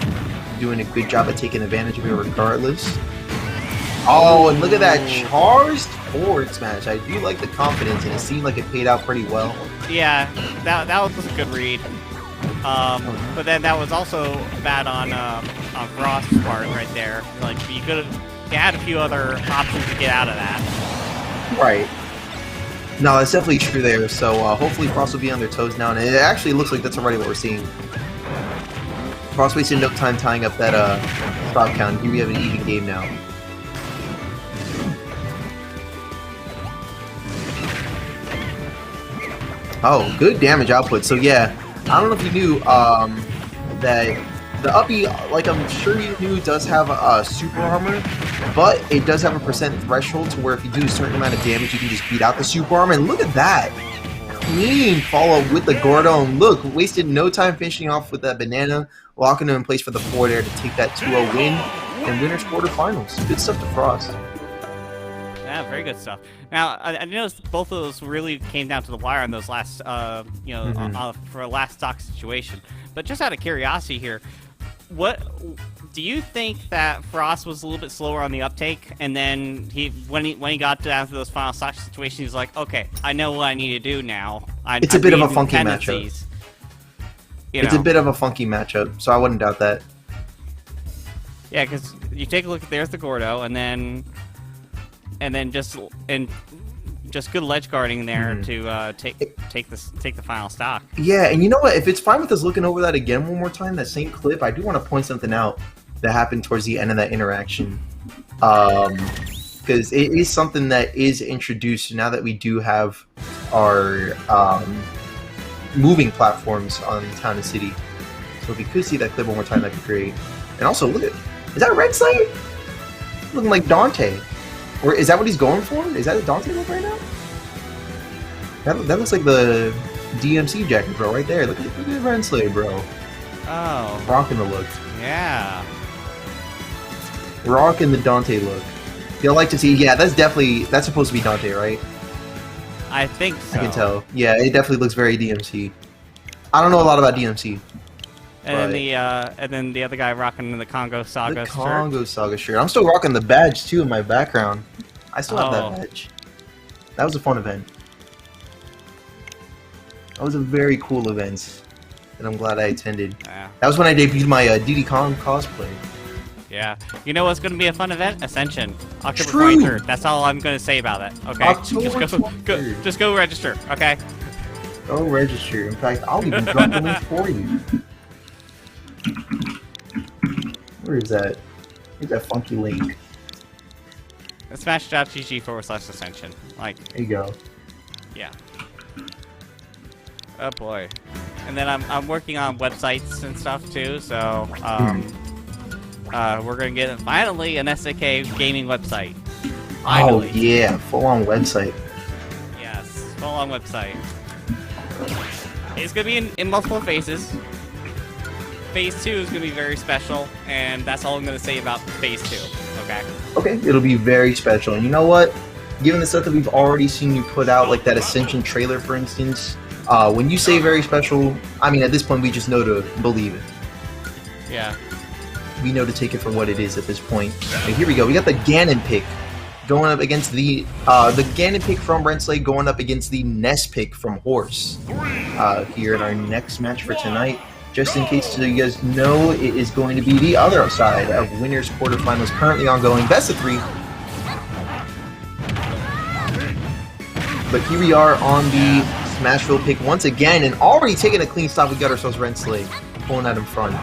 doing a good job at taking advantage of it regardless. Oh, and look at that charged forward smash. I do like the confidence, and it seemed like it paid out pretty well. Yeah, that was a good read. But then that was also bad on Frost's part right there. Like, you could have had a few other options to get out of that. Right. No, that's definitely true there. So hopefully Frost will be on their toes now, and it actually looks like that's already what we're seeing. Frost wasted no time tying up that stop count. Here we have an even game now. Oh, good damage output. So yeah, I don't know if you knew that the Uppy, like I'm sure you knew, does have a super armor, but it does have a percent threshold to where if you do a certain amount of damage, you can just beat out the super armor. And look at that! Clean follow with the Gordo, and look, wasted no time finishing off with that banana, locking him in place for the forward air to take that 2-0 win, and winners quarterfinals. Good stuff to Frost. Yeah, very good stuff. Now, I noticed both of those really came down to the wire on those last, for a last stock situation. But just out of curiosity here, what do you think that Frost was a little bit slower on the uptake, and then when he got down to those final stock situations, he's like, okay, I know what I need to do now. It's a bit of a funky matchup. It's a bit of a funky matchup, so I wouldn't doubt that. Yeah, because you take a look at there's the Gordo, and then just good ledge guarding there to take the final stock. Yeah, and you know what? If it's fine with us looking over that again one more time, that same clip, I do want to point something out that happened towards the end of that interaction, because it is something that is introduced now that we do have our moving platforms on Town and City. So if we could see that clip one more time, that'd be great. And also, look at, is that Red Slate? Looking like Dante. Or is that what he's going for? Is that a Dante look right now? That looks like the DMC jacket, bro, right there. Look at Rensley, bro. Oh. Rocking the look. Yeah. Rocking the Dante look. You'll like to see, yeah, that's supposed to be Dante, right? I think so. I can tell. Yeah, it definitely looks very DMC. I don't know a lot about DMC. And then the other guy rocking the Congo Saga shirt. The Congo Saga shirt. I'm still rocking the badge too in my background. I still have that badge. That was a fun event. That was a very cool event, and I'm glad I attended. Yeah. That was when I debuted my Diddy Kong cosplay. Yeah. You know what's going to be a fun event? Ascension. October True. 23rd. That's all I'm going to say about it. Okay. Just go register. Okay. Go register. In fact, I'll even drop the link for you. Where is that? Where's that funky link? SmashGG/Ascension. Like. There you go. Yeah. Oh boy. And then I'm working on websites and stuff too. So we're gonna get finally an SAK Gaming website. Finally. Oh yeah, full-on website. Yes, full-on website. It's gonna be in multiple phases. Phase 2 is going to be very special, and that's all I'm going to say about Phase 2, okay? Okay, it'll be very special. And you know what? Given the stuff that we've already seen you put out, like that Ascension trailer, for instance, when you say very special, I mean, at this point, we just know to believe it. Yeah. We know to take it for what it is at this point. And here we go. We got the Ganon pick going up against the Ganon pick from Rensley going up against the Ness pick from Horse here in our next match for tonight. Just in case so you guys know, it is going to be the other side of winners quarterfinals currently ongoing, best of 3. But here we are on the Smashville pick once again, and already taking a clean stop. We got ourselves Rensley pulling out in front.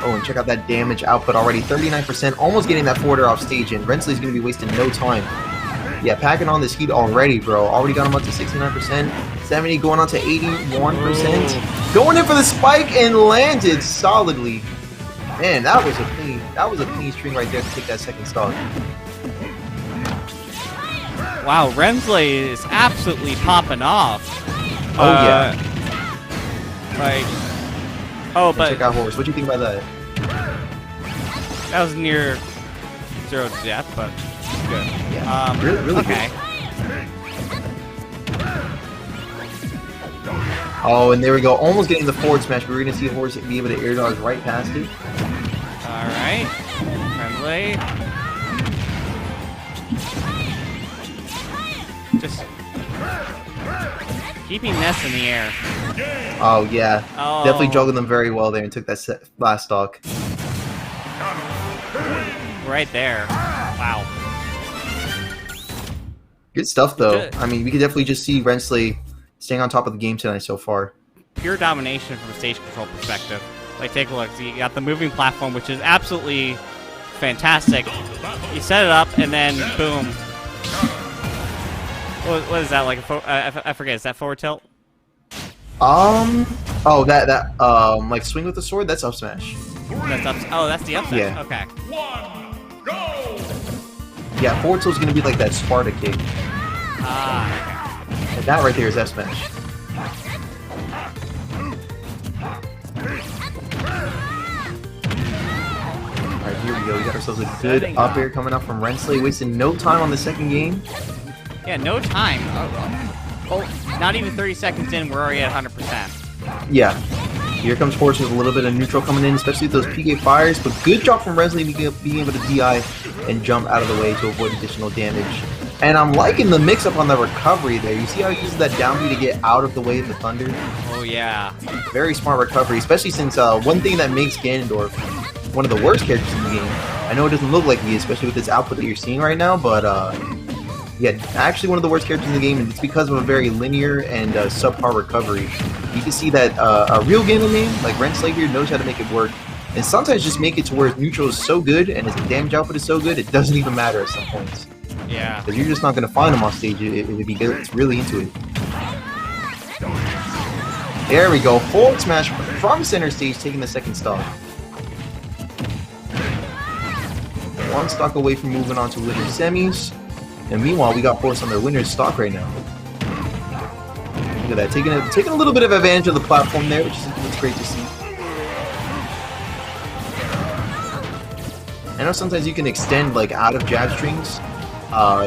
Oh, and check out that damage output already. 39%, almost getting that forwarder off stage, and Rensley's going to be wasting no time. Yeah, packing on this heat already, bro. Already got him up to 69%. 70 going on to 81%. Going in for the spike and landed solidly. Man, that was a clean string right there to take that second stock. Wow, Rensley is absolutely popping off. Oh yeah. Like, oh, but check out Horse. What do you think about that? That was near 0 to death, but good. Yeah. Really okay. Good. Oh, and there we go. Almost getting the forward smash, but we're going to see Horse be able to air dodge right past it. Alright. Friendly. Just keeping Ness in the air. Oh, yeah. Oh. Definitely juggled them very well there and took that last stock. Right there. Wow. Good stuff, though. Good. I mean, we could definitely just see Rensley staying on top of the game tonight so far. Pure domination from a stage control perspective. Like, take a look. So you got the moving platform, which is absolutely fantastic. You set it up, and then boom. What is that, like I forget, is that forward tilt? Oh, that like swing with the sword, that's up smash. That's up, oh, that's the up smash? Yeah. Okay. 1, go! Yeah, forward tilt's gonna be like that Sparta kick. Ah, okay. And that right there is F smash. Alright, here we go. We got ourselves a good up air coming up from Rensley, wasting no time on the second game. Yeah, no time. Oh, not even 30 seconds in, we're already at 100%. Yeah. Here comes Horse with a little bit of neutral coming in, especially with those PK fires, but good job from Rensley being able to DI and jump out of the way to avoid additional damage. And I'm liking the mix-up on the recovery there. You see how he uses that down B to get out of the way of the Thunder? Oh, yeah. Very smart recovery, especially since one thing that makes Ganondorf one of the worst characters in the game. I know it doesn't look like he is, especially with this output that you're seeing right now, but yeah, actually one of the worst characters in the game, and it's because of a very linear and subpar recovery. You can see that a real gamer main, like Rensley here, knows how to make it work, and sometimes just make it to where his neutral is so good and his damage output is so good, it doesn't even matter at some points. Yeah. Because you're just not going to find him on stage if he gets really into it. There we go, forward smash from center stage, taking the second stock. One stock away from moving on to winner's semis. And meanwhile, we got Horse on their winner's stock right now. Look at that, taking a little bit of advantage of the platform there, which is great to see. I know sometimes you can extend like out of jab strings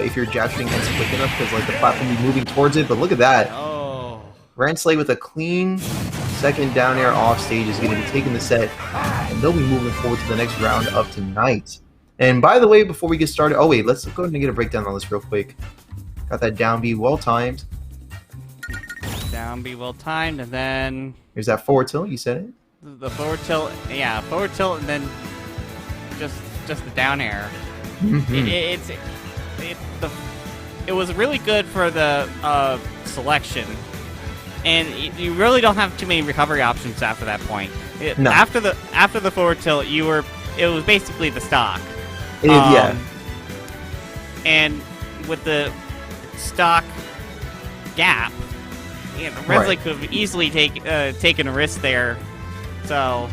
if your jab string ends quick enough because like the platform be moving towards it. But look at that, Oh. Rensley with a clean second down air off stage is going to be taking the set, and they'll be moving forward to the next round of tonight. And by the way, before we get started, oh wait, let's go ahead and get a breakdown on this real quick. Got that down B well timed. Down B well timed, and then Here's that forward tilt, you said it? the forward tilt, yeah, forward tilt, and then just the down air. It was really good for the selection, and you really don't have too many recovery options after that point. No. After the forward tilt, it was basically the stock. Yeah. And with the stock gap, Rensley could have easily taken a risk there. So,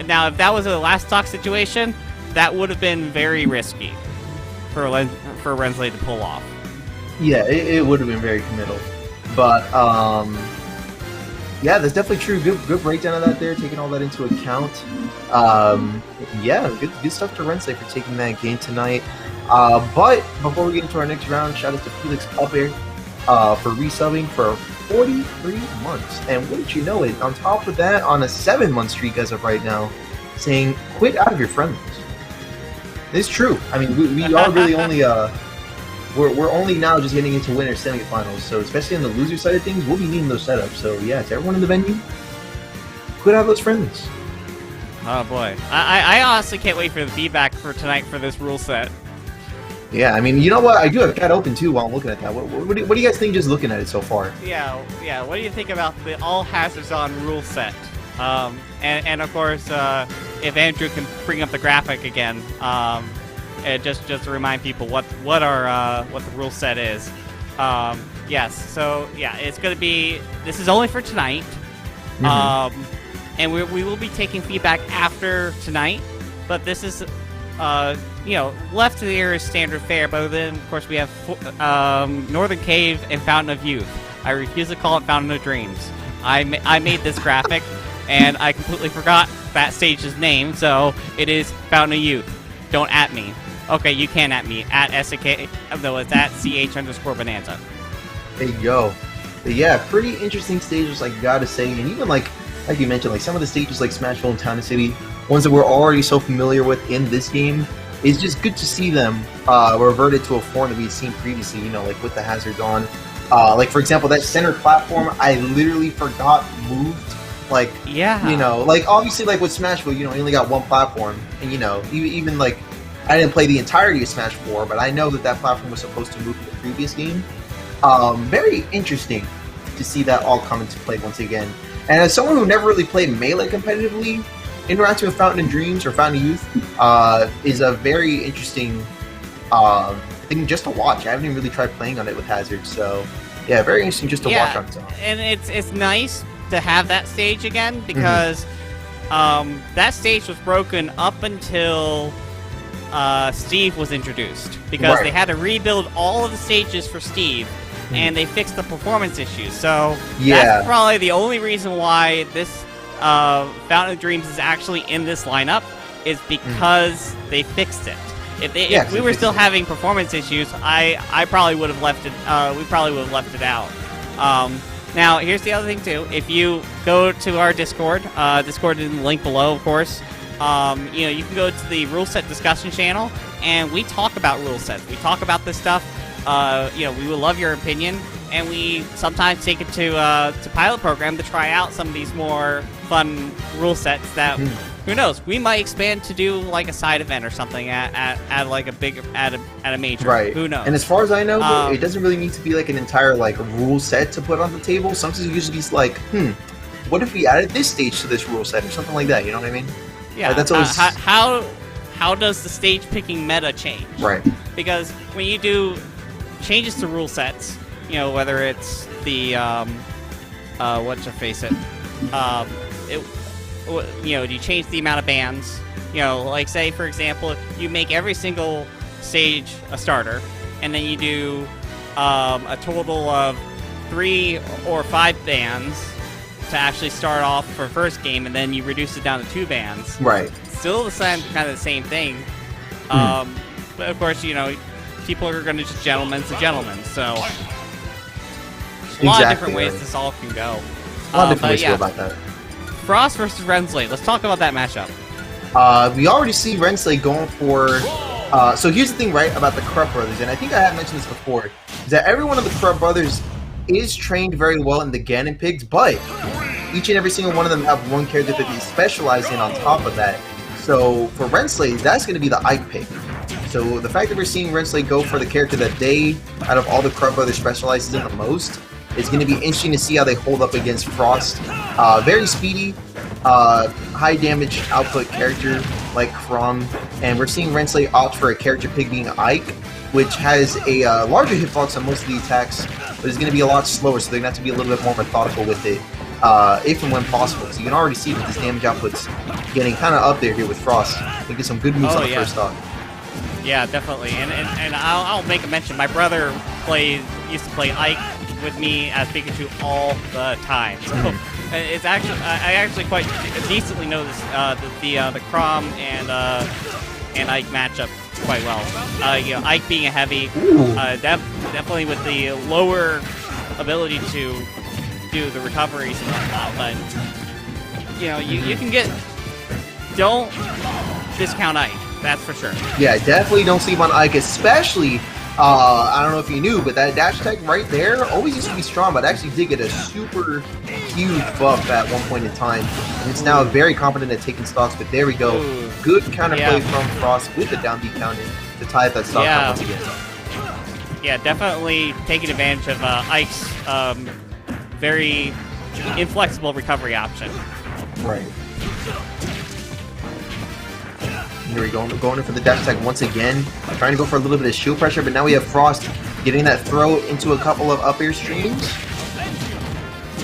now if that was a last stock situation, that would have been very risky for Rensley to pull off. Yeah, it would have been very committal. But, yeah, that's definitely true. Good breakdown of that there, taking all that into account. Yeah, good stuff to Rensley for taking that game tonight. But before we get into our next round, shout out to Felix Upper for resubbing for 43 months. And wouldn't you know it, on top of that, on a 7-month streak as of right now, saying, quit out of your friendlies. It's true. I mean, we are really only... We're only now just getting into winner semifinals, so especially on the loser side of things, we'll be needing those setups. So yeah, to everyone in the venue, quit out those friendlies. Oh boy, I honestly can't wait for the feedback for tonight for this rule set. Yeah, I mean, you know what? I do have chat open too while I'm looking at that. What do you guys think just looking at it so far? Yeah. What do you think about the all hazards on rule set? And of course, if Andrew can bring up the graphic again, just to remind people what the rule set is. Yes, so yeah, it's gonna be. This is only for tonight, and we will be taking feedback after tonight. But this is, left to the air is standard fare. But then, of course, we have Northern Cave and Fountain of Youth. I refuse to call it Fountain of Dreams. I made this graphic, and I completely forgot that stage's name, so it is Fountain of Youth. Don't at me. Okay, you can at me. At SAK, though it's at CH_Bonanza. There you go. But yeah, pretty interesting stages, like, gotta say. And even, like you mentioned, like, some of the stages like Smashville and Town and City, ones that we're already so familiar with in this game, it's just good to see them reverted to a form that we've seen previously, like with the hazards on. Like, for example, that center platform, I literally forgot moved. Like, like, obviously, like, with Smashville, you only got one platform. And, even, like, I didn't play the entirety of Smash 4, but I know that platform was supposed to move in the previous game. Very interesting to see that all come into play once again. And as someone who never really played Melee competitively, interacting with Fountain of Dreams or Fountain of Youth is a very interesting thing just to watch. I haven't even really tried playing on it with Hazard, so yeah, very interesting just to watch on its own. And it's nice to have that stage again because that stage was broken up until Steve was introduced, because they had to rebuild all of the stages for Steve, and they fixed the performance issues. So that's probably the only reason why this Fountain of Dreams is actually in this lineup, is because they fixed it. If we were still having performance issues, I probably would have left it. We probably would have left it out. Now, here's the other thing too. If you go to our Discord, Discord is in the link below, of course. You can go to the rule set discussion channel, and we talk about rule sets. We talk about this stuff. We would love your opinion, and we sometimes take it to pilot program to try out some of these more fun rule sets that, who knows, we might expand to do like a side event or something at like a big at a major. Right. Who knows? And as far as I know, it doesn't really need to be like an entire like rule set to put on the table. Sometimes it usually is like, what if we added this stage to this rule set or something like that? You know what I mean? Yeah. That's always... how does the stage picking meta change? Right. Because when you do changes to rule sets, whether it's the you change the amount of bands. Like, say for example, you make every single stage a starter, and then you do a total of 3 or 5 bands to actually start off for first game, and then you reduce it down to 2 bands. Right. Still the same, kind of the same thing. But of course, people are going to just gentlemen's a gentleman, so a lot of different ways this all can go. A lot of different ways to go about that. Frost versus Rensley. Let's talk about that matchup. We already see Rensley going for... so here's the thing, right, about the Krupp brothers, and I think I have mentioned this before, is that every one of the Krupp brothers is trained very well in the Ganon pigs, but each and every single one of them have one character that they specialize in on top of that. So for Rensley, that's going to be the Ike pick. So the fact that we're seeing Rensley go for the character that they, out of all the Krupp brothers, specializes in the most, is going to be interesting to see how they hold up against Frost. Very speedy, high damage output character like Krum, and we're seeing Rensley opt for a character pick being Ike, which has a larger hitbox on most of the attacks, but is going to be a lot slower, so they're going to have to be a little bit more methodical with it, if and when possible. So you can already see that this damage output's getting kind of up there here with Frost. They get some good moves on the first off. Yeah, definitely. And I'll make a mention. My brother used to play Ike with me as Pikachu all the time. So it's actually I actually quite decently know this the Krum and Ike matchup quite well. Ike being a heavy, definitely with the lower ability to do the recoveries and whatnot, but you can get, don't discount Ike, that's for sure. Yeah, definitely don't sleep on Ike, especially I don't know if you knew, but that dash attack right there always used to be strong, but actually did get a super huge buff at one point in time. And it's now very competent at taking stocks, but there we go. Ooh. Good counterplay from Frost with the down B counter to tie up that stock once again. Yeah, definitely taking advantage of Ike's very inflexible recovery option. Right. Here we go, going in for the dash attack once again. Trying to go for a little bit of shield pressure, but now we have Frost getting that throw into a couple of up air streams.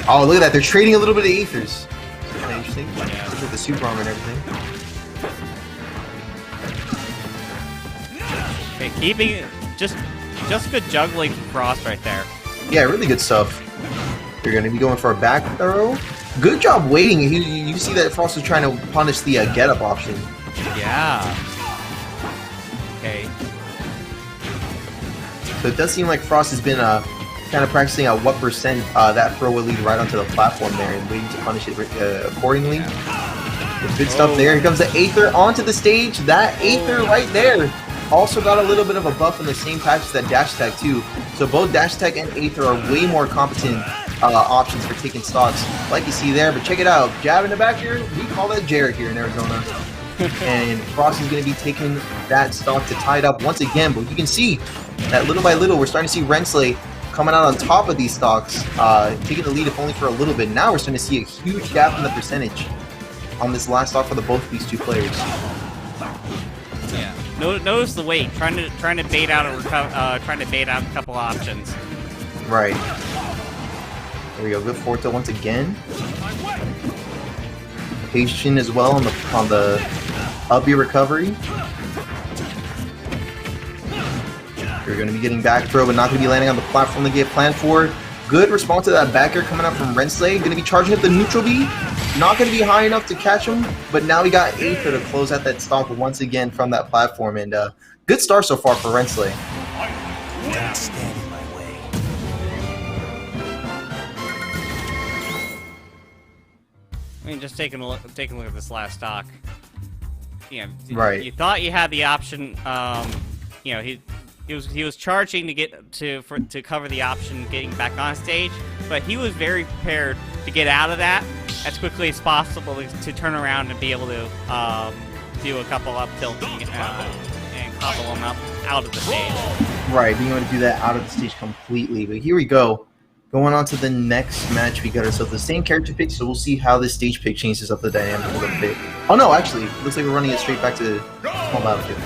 Oh, look at that. They're trading a little bit of ethers. It's kind of interesting. Look at the super armor and everything. Okay, keeping just good juggling from Frost right there. Yeah, really good stuff. They're going to be going for a back throw. Good job waiting. You see that Frost was trying to punish the get up option. Yeah. Okay. So it does seem like Frost has been kind of practicing at what percent that throw will lead right onto the platform there and waiting to punish it accordingly. Good stuff there. Here comes the Aether onto the stage. That Aether right there also got a little bit of a buff in the same patch as that dash attack too. So both dash attack and Aether are way more competent options for taking stocks, like you see there. But check it out, jab in the back here. We call that Jared here in Arizona. And Frost is going to be taking that stock to tie it up once again. But you can see that little by little, we're starting to see Rensley coming out on top of these stocks, taking the lead if only for a little bit. Now we're starting to see a huge gap in the percentage on this last stock for both of these two players. Yeah. Notice the wait, trying to bait out a couple options. Right. There we go. Good forward tilt once again. Patient as well on the up B recovery. You're going to be getting back throw, but not going to be landing on the platform they get planned for. Good response to that back air coming out from Rensley. Going to be charging at the neutral B. Not going to be high enough to catch him, but now we got Aether to close out that stomp once again from that platform. And good start so far for Rensley. Don't stand in my way. I mean, just taking a look at this last stock. Yeah, Right. You thought you had the option. You know, he was charging to get to cover the option getting back on stage, but he was very prepared to get out of that as quickly as possible to turn around and be able to do a couple up tilts and cobble him up out of the stage. Right, being able to do that out of the stage completely. But here we go. Going on to the next match, we got ourselves the same character pick, so we'll see how this stage pick changes up the dynamic a little bit. Oh no, actually, looks like we're running it straight back to small battlefield.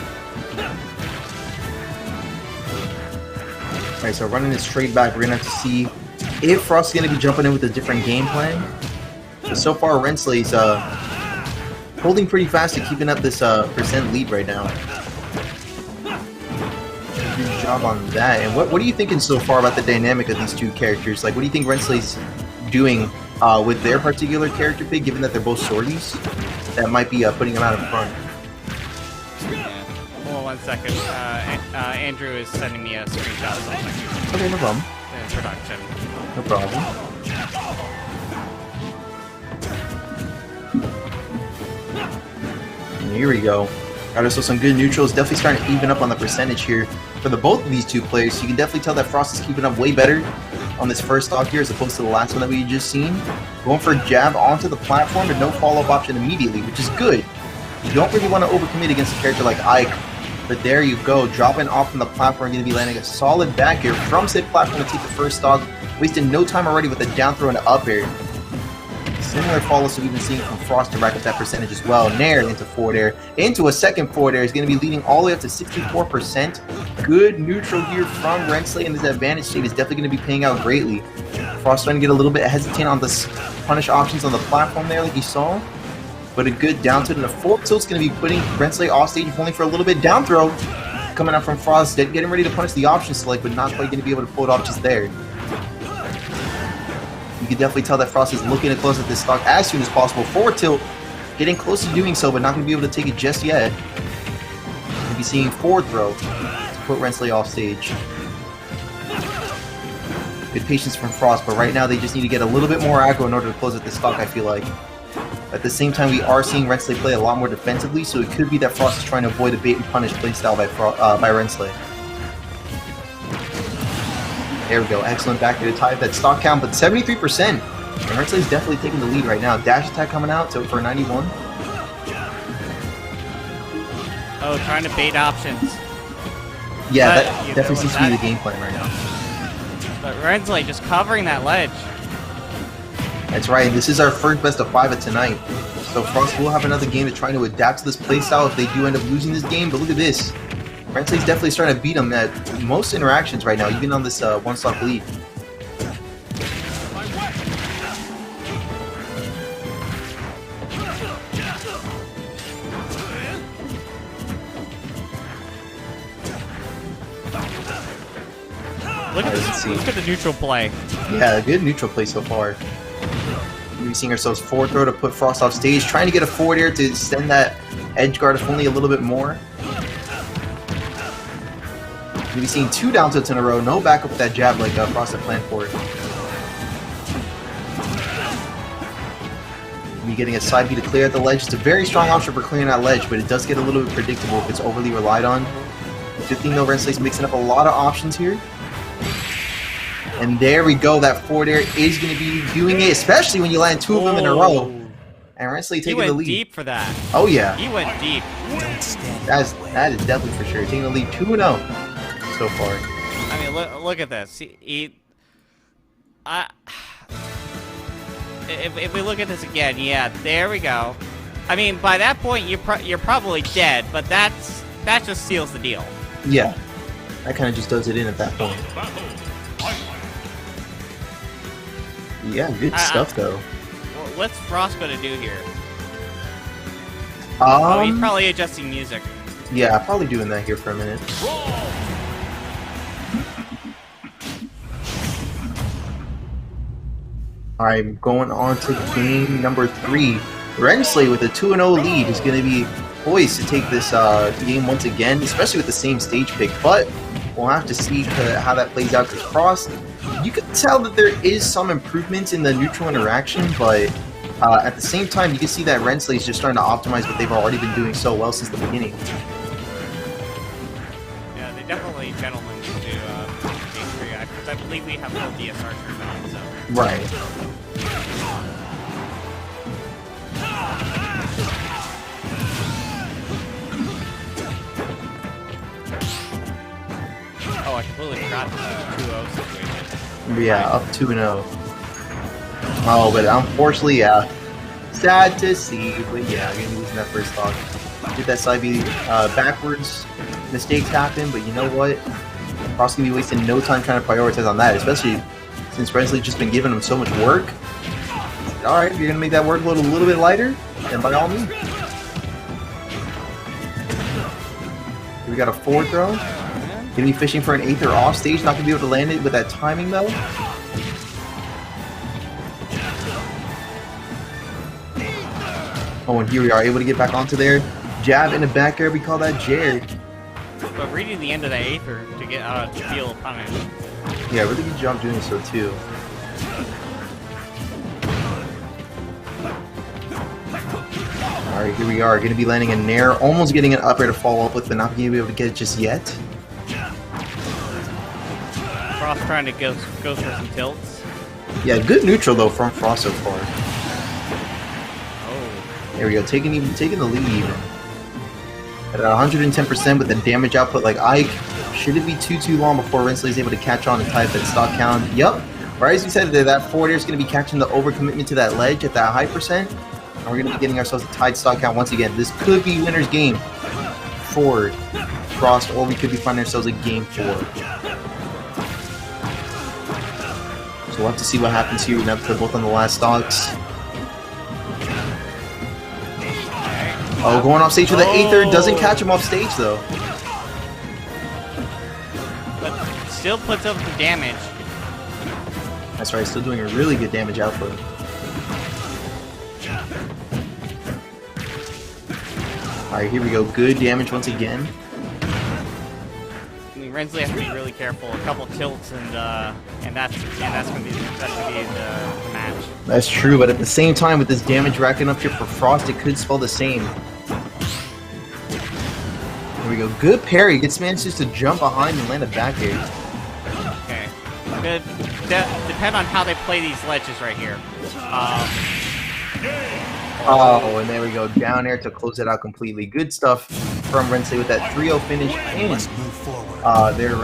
Alright, so running it straight back, we're going to have to see if Frost's going to be jumping in with a different game plan. But so far, Rensley's holding pretty fast and keeping up this percent lead right now. Good job on that. And what are you thinking so far about the dynamic of these two characters? Like, what do you think Rensley's doing with their particular character pick, given that they're both swordies? That might be putting them out in front. Hold on 1 second. Andrew is sending me a screenshot of something. Okay, no problem. In production. No problem. And here we go. Got ourselves some good neutrals. Definitely starting to even up on the percentage here for both of these two players. You can definitely tell that Frost is keeping up way better on this first stock here as opposed to the last one that we just seen. Going for a jab onto the platform and no follow-up option immediately, which is good. You don't really want to overcommit against a character like Ike. But there you go, dropping off from the platform, going to be landing a solid back air from said platform to take the first stock. Wasting no time already with a down throw and up air. Similar follows to we've been seeing from Frost to rack up that percentage as well. Nair into forward air, into a second forward air. Is going to be leading all the way up to 64%. Good neutral here from Rensley, and this advantage state is definitely going to be paying out greatly. Frost starting to get a little bit hesitant on the punish options on the platform there, like you saw. But a good down tilt and a forward tilt is going to be putting Rensley off stage only for a little bit. Down throw coming out from Frost, getting ready to punish the option select, but not quite going to be able to pull it off just there. You can definitely tell that Frost is looking to close at this stock as soon as possible. Forward tilt, getting close to doing so, but not going to be able to take it just yet. We'll be seeing forward throw to put Rensley off stage. Good patience from Frost, but right now they just need to get a little bit more aggro in order to close at this stock, I feel like. At the same time, we are seeing Rensley play a lot more defensively, so it could be that Frost is trying to avoid a bait and punish playstyle by Rensley. There we go, excellent back there to tie that stock count, but 73%. And Rensley's definitely taking the lead right now. Dash attack coming out for 91. Oh, trying to bait options. Yeah, that definitely seems to be the game plan right now. But Rensley just covering that ledge. That's right. This is our first best of 5 of tonight. So Frost will have another game to try to adapt to this playstyle if they do end up losing this game. But look at this. Renslay's definitely starting to beat him at most interactions right now, even on this one-stock lead. Look at this. Look at the neutral play. Yeah, good neutral play so far. We're seeing ourselves forward throw to put Frost off stage, trying to get a forward air to extend that edge guard if only a little bit more. We'll be seeing 2 down tilts in a row, no backup with that jab like Frost had planned for. We'll be getting a side B to clear at the ledge. It's a very strong option for clearing that ledge, but it does get a little bit predictable if it's overly relied on. Good thing though, Renslay's mixing up a lot of options here. And there we go, that forward air is going to be doing it, especially when you land 2 of them in a row. And Rensley taking the lead. He went deep for that. Oh yeah. He went deep. That is definitely for sure. Taking the lead 2-0 so far. I mean, look at this. If we look at this again, yeah, there we go. I mean, by that point, you're probably dead, but that just seals the deal. Yeah, that kind of just does it in at that point. Yeah, good stuff though. What's Frost gonna do here? Oh, he's probably adjusting music. Yeah, probably doing that here for a minute. Alright, going on to game number 3. Rensley with a 2-0 lead is going to be poised to take this game once again, especially with the same stage pick, but we'll have to see how that plays out because Frost, you can tell that there is some improvement in the neutral interaction, but at the same time, you can see that Rensley is just starting to optimize what they've already been doing so well since the beginning. Yeah, they definitely gentlemen to stage 3 because I believe we have full DSR turned on, so. Right. Oh, I completely forgot the 2-0 situation. Yeah, up 2-0. Oh, but unfortunately, yeah. Sad to see, but yeah, gonna be losing that first stock. Get that side B backwards. Mistakes happen, but you know what? Frost gonna be wasting no time trying to prioritize on that, especially since Rensley's just been giving him so much work. Alright, if you're gonna make that workload a little bit lighter, then by all means. We got a forward throw. Gonna be fishing for an Aether off stage, not gonna be able to land it with that timing though. Oh, and here we are, able to get back onto there. Jab in the back air, we call that Jared. But reading the end of the Aether to get to feel punish. Yeah, really good job doing so too. Alright, here we are, gonna be landing a Nair, almost getting an up air to follow up with, but not being able to get it just yet. Frost trying to go for some tilts. Yeah, good neutral though from Frost so far. Oh. There we go, taking the lead even. At 110% with the damage output like Ike. Should it be too long before Rensley is able to catch on and tie up that stock count? Yup. Right as you said, that forward air is going to be catching the overcommitment to that ledge at that high percent. And we're going to be getting ourselves a tied stock count once again. This could be winner's game for Frost, or we could be finding ourselves a game 4. So we'll have to see what happens here. We're going to have to put both on the last stocks. Oh, going off stage with the Aether. Doesn't catch him off stage though. But still puts up the damage. That's right, still doing a really good damage output. Alright, here we go. Good damage once again. I mean, Rensley has to be really careful. A couple tilts and that's gonna be the match. That's true, but at the same time, with this damage racking up here for Frost, it could spell the same. Here we go. Good parry. Gets manages to jump behind and land a back air. Okay. Good. Depend on how they play these ledges right here. Oh, and there we go. Down air to close it out completely. Good stuff from Rensley with that 3-0 finish in their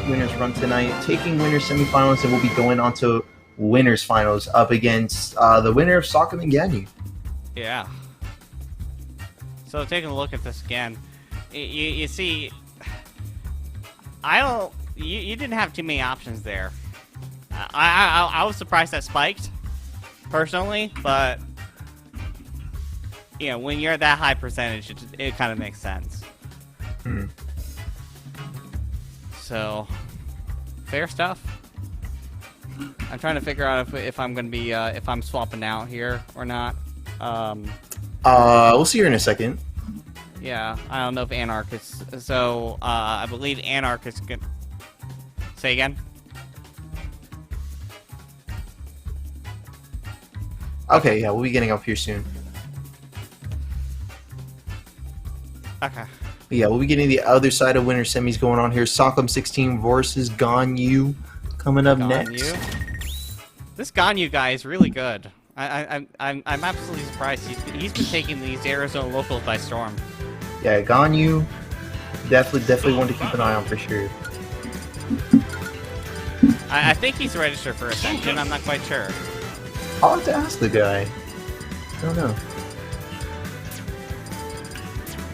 winners run tonight. Taking winners semifinals, and we'll be going on to winners finals up against the winner of SAK and Ganyu. Yeah. So taking a look at this again, you see, you didn't have too many options there. I was surprised that spiked, personally, but you know, when you're at that high percentage, it kind of makes sense. So, fair stuff. I'm trying to figure out if I'm gonna be if I'm swapping out here or not. We'll see here in a second. Yeah, I don't know if Anarchist. So, I believe Anarchist can. Say again. Okay, yeah, we'll be getting up here soon. Okay. Yeah, we'll be getting the other side of winter semis going on here. SAK 16 versus Ganyu coming up next. This Ganyu guy is really good. I'm absolutely surprised. He's been taking these Arizona locals by storm. Yeah, Ganyu, definitely one to keep an eye on for sure. I think he's registered for Ascension. I'm not quite sure. I'll have to ask the guy. I don't know.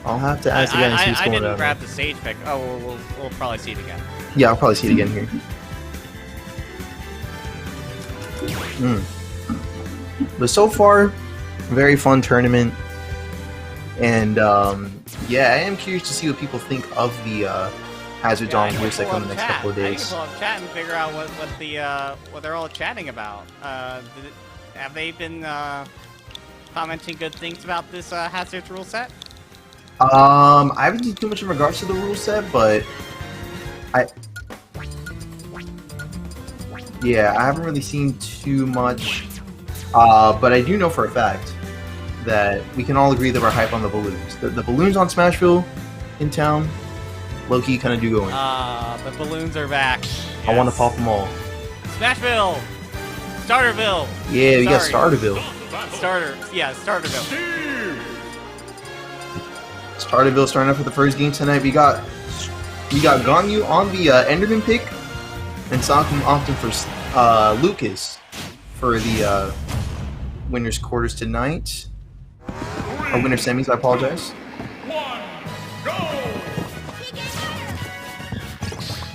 I'll have to ask the guy and see what's going on. I didn't grab the stage pick. Oh, we'll probably see it again. Yeah, I'll probably see it again here. But so far, very fun tournament. And yeah, I am curious to see what people think of the Hazard Dawn moves that come in the next couple of days. I can pull up chat and figure out what they're all chatting about. Have they been commenting good things about this Hazard rule set? I haven't seen too much in regards to the rule set, but I haven't really seen too much. But I do know for a fact that we can all agree that we're hype on the balloons. The balloons on Smashville in town, low-key kind of do go in. The balloons are back. Yes. I want to pop them all. Smashville! Starterville! Yeah, we got Starterville. Starterville. Starterville starting up for the first game tonight. We got Ganyu on the Enderman pick, and Sakum opting for Lucas for the winners quarters tonight. Or winner semis, I apologize.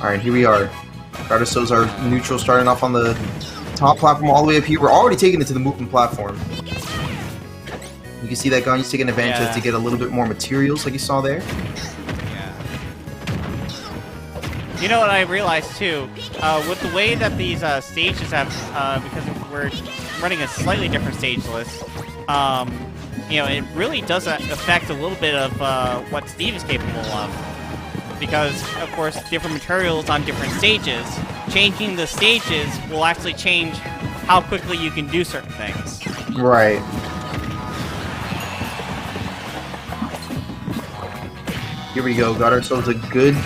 Alright, here we are. Gardasos are neutral, starting off on the top platform all the way up here. We're already taking it to the movement platform. You can see that Ganyu's taking advantage of it to get a little bit more materials, like you saw there. Yeah. You know what I realized too? With the way that these stages have, because we're running a slightly different stage list, you know, it really does affect a little bit of what Steve is capable of. Because, of course, different materials on different stages. Changing the stages will actually change how quickly you can do certain things. Right. Here we go. Got ourselves a good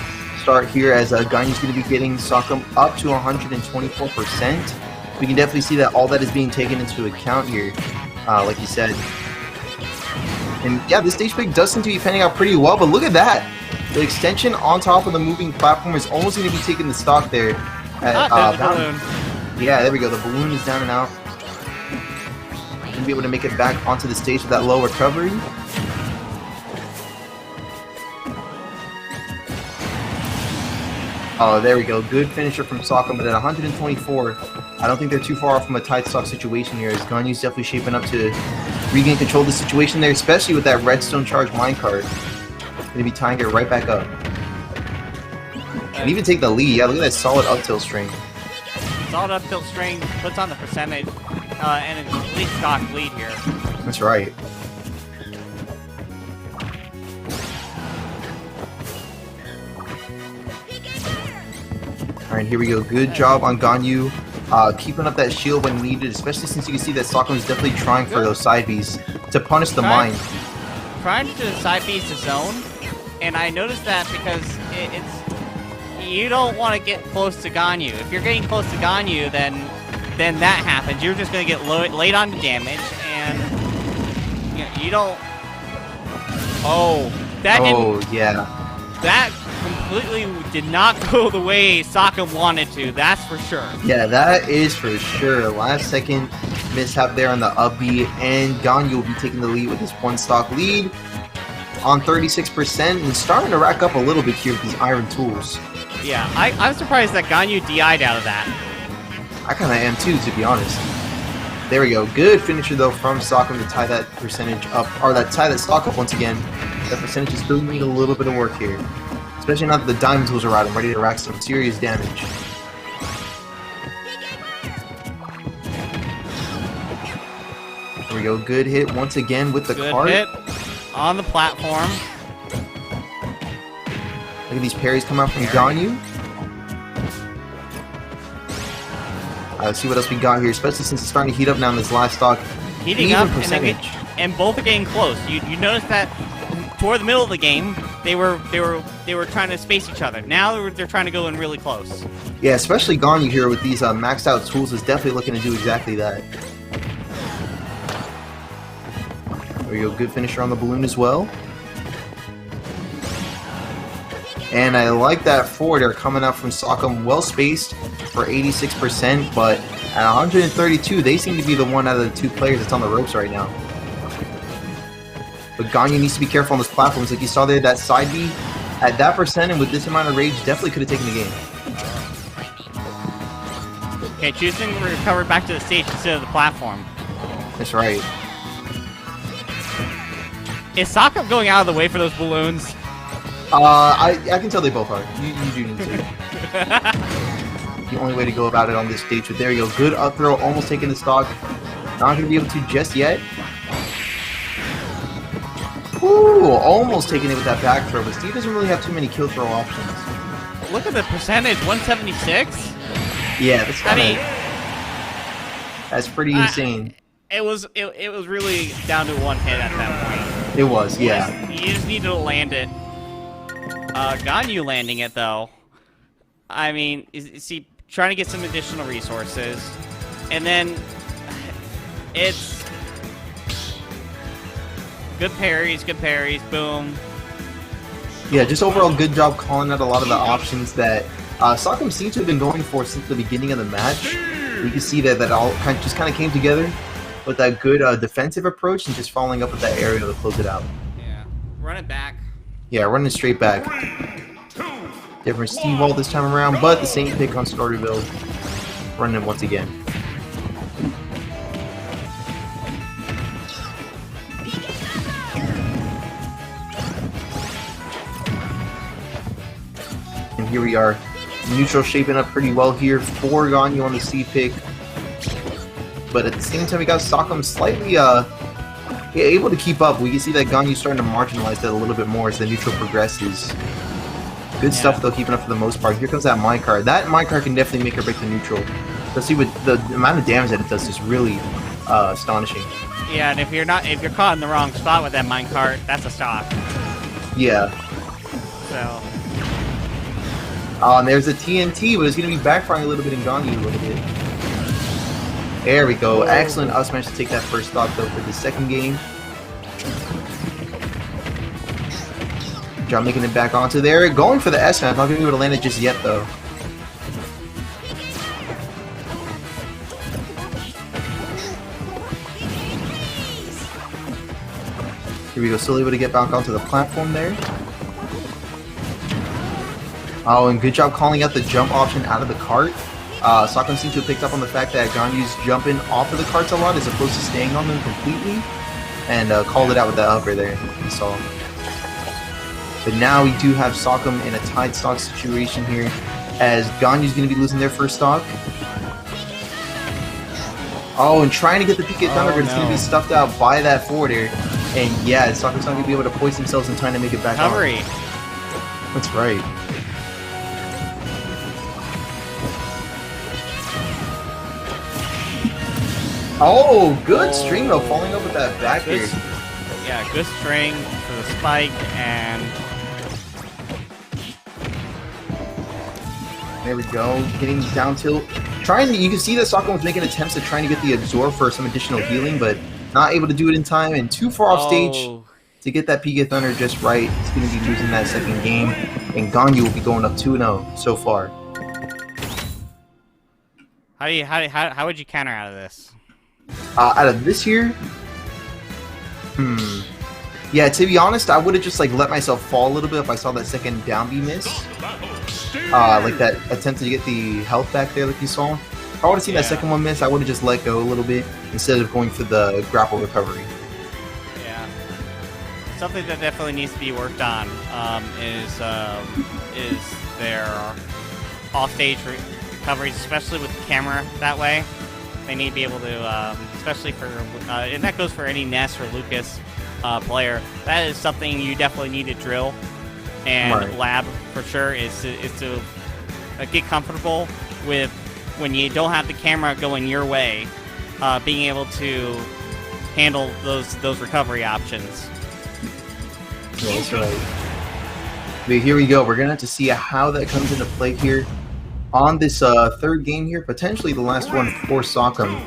start here as Ganyu's going to be getting Sakum up to 124%. We can definitely see that all that is being taken into account here, like you said. And yeah, this stage pick does seem to be panning out pretty well, but look at that! The extension on top of the moving platform is almost going to be taking the stock there. At, balloon. Yeah, there we go. The balloon is down and out. Going to be able to make it back onto the stage with that low recovery. Oh, there we go. Good finisher from Sakum, but at 124, I don't think they're too far off from a tight stock situation here, as Ganyu's definitely shaping up to regain control of the situation there, especially with that redstone charge minecart. Going to be tying it right back up. And even take the lead. Yeah, look at that solid up tilt string. Solid up tilt string puts on the percentage, and a complete stock lead here. That's right. Alright, here we go. Good job on Ganyu. Keeping up that shield when needed, especially since you can see that Sakum is definitely trying for those side Bs to punish the mine. Trying to do the side Bs to zone, and I noticed that because you don't want to get close to Ganyu. If you're getting close to Ganyu, then that happens. You're just going to get laid on damage, and you don't. Oh, that didn't. Oh yeah. That completely did not go the way Sokka wanted to, that's for sure. Yeah, that is for sure. Last second mishap there on the up B, and Ganyu will be taking the lead with his one stock lead on 36% and starting to rack up a little bit here with these iron tools. Yeah, I'm surprised that Ganyu DI'd out of that. I kind of am too, to be honest. There we go. Good finisher though from Sokka to tie that percentage up, or tie that stock up once again. That percentage is still need a little bit of work here. Especially now that the diamond tools are out and ready to rack some serious damage. There we go. Good hit once again with the cart. Good hit on the platform. Look at these parries come out from Ganyu. Let's see what else we got here, especially since it's starting to heat up now in this last stock. Heating up, and both are getting close. You notice that toward the middle of the game, they were trying to space each other. Now they're trying to go in really close. Yeah, especially Ganyu here with these maxed out tools is definitely looking to do exactly that. There we go, good finisher on the balloon as well. And I like that forward air coming out from Sokka, well spaced for 86%, but at 132, they seem to be the one out of the two players that's on the ropes right now. But Ganyu needs to be careful on those platforms. Like you saw there, that side B, at that percent and with this amount of rage, definitely could have taken the game. Okay, choosing to recover back to the stage instead of the platform. That's right. Is Sokka going out of the way for those balloons? I can tell they both are. You do need to. The only way to go about it on this stage. But there you go. Good up throw, almost taking the stock. Not going to be able to just yet. Ooh, almost taking it with that back throw. But Steve doesn't really have too many kill throw options. Look at the percentage, 176. Yeah, that's I mean, that's pretty insane. It was really down to one hit at that point. It was, yeah. You just needed to land it. Ganyu landing it though. I mean, is he trying to get some additional resources? And then it's good parries, boom. Yeah, just overall good job calling out a lot of the options that Sokka seems to have been going for since the beginning of the match. You can see that all kind of came together with that good defensive approach and just following up with that aerial to close it out. Yeah, run it back. Yeah, running straight back. Different Steve Wall this time around, but the same pick on starter build. Running it once again. And here we are. Neutral shaping up pretty well here for Ganyu on the C pick. But at the same time, we got Sokka slightly able to keep up. We can see that Ganyu's starting to marginalize that a little bit more as the neutral progresses. Good stuff though, keeping up for the most part. Here comes that minecart. That minecart can definitely make or break the neutral. Let's see what the amount of damage that it does is really astonishing. Yeah, and if you're caught in the wrong spot with that minecart, that's a stock. Yeah. So. And there's a TNT, but it's going to be backfiring a little bit in Ganyu a little bit. There we go. Excellent up smash to take that first stock though for the second game. Good job making it back onto there. Going for the S smash. Not going to be able to land it just yet though. Here we go. Still able to get back onto the platform there. Oh, and good job calling out the jump option out of the cart. Sokka seems to have picked up on the fact that Ganyu's jumping off of the carts a lot as opposed to staying on them completely, and called it out with that upper there. You saw. But now we do have Sokka in a tied stock situation here, as Ganyu's going to be losing their first stock. Oh, and trying to get the PK Thunder, but it's going to be stuffed out by that forward air. And yeah, Sokka's not going to be able to poise themselves in time to make it back on. That's right. Oh, good string though, falling over that back here. Yeah, good string for the spike, and there we go. Getting down tilt. You can see that Sokka was making attempts at trying to get the absorb for some additional healing, but not able to do it in time, and too far off stage to get that PK Thunder just right. He's going to be losing that second game. and Ganyu will be going up 2-0 so far. How would you counter out of this? Out of this here, yeah, to be honest, I would have just like let myself fall a little bit if I saw that second down B miss. Like that attempt to get the health back there like you saw. If I would have seen that second one miss, I would have just let go a little bit instead of going for the grapple recovery. Yeah. Something that definitely needs to be worked on is their offstage recoveries, especially with the camera that way. They need to be able to, especially for, and that goes for any Ness or Lucas player. That is something you definitely need to drill and lab for sure. Is to get comfortable with when you don't have the camera going your way, being able to handle those recovery options. Yeah, that's right. But here we go. We're gonna have to see how that comes into play here on this third game here, potentially the last one for Sockum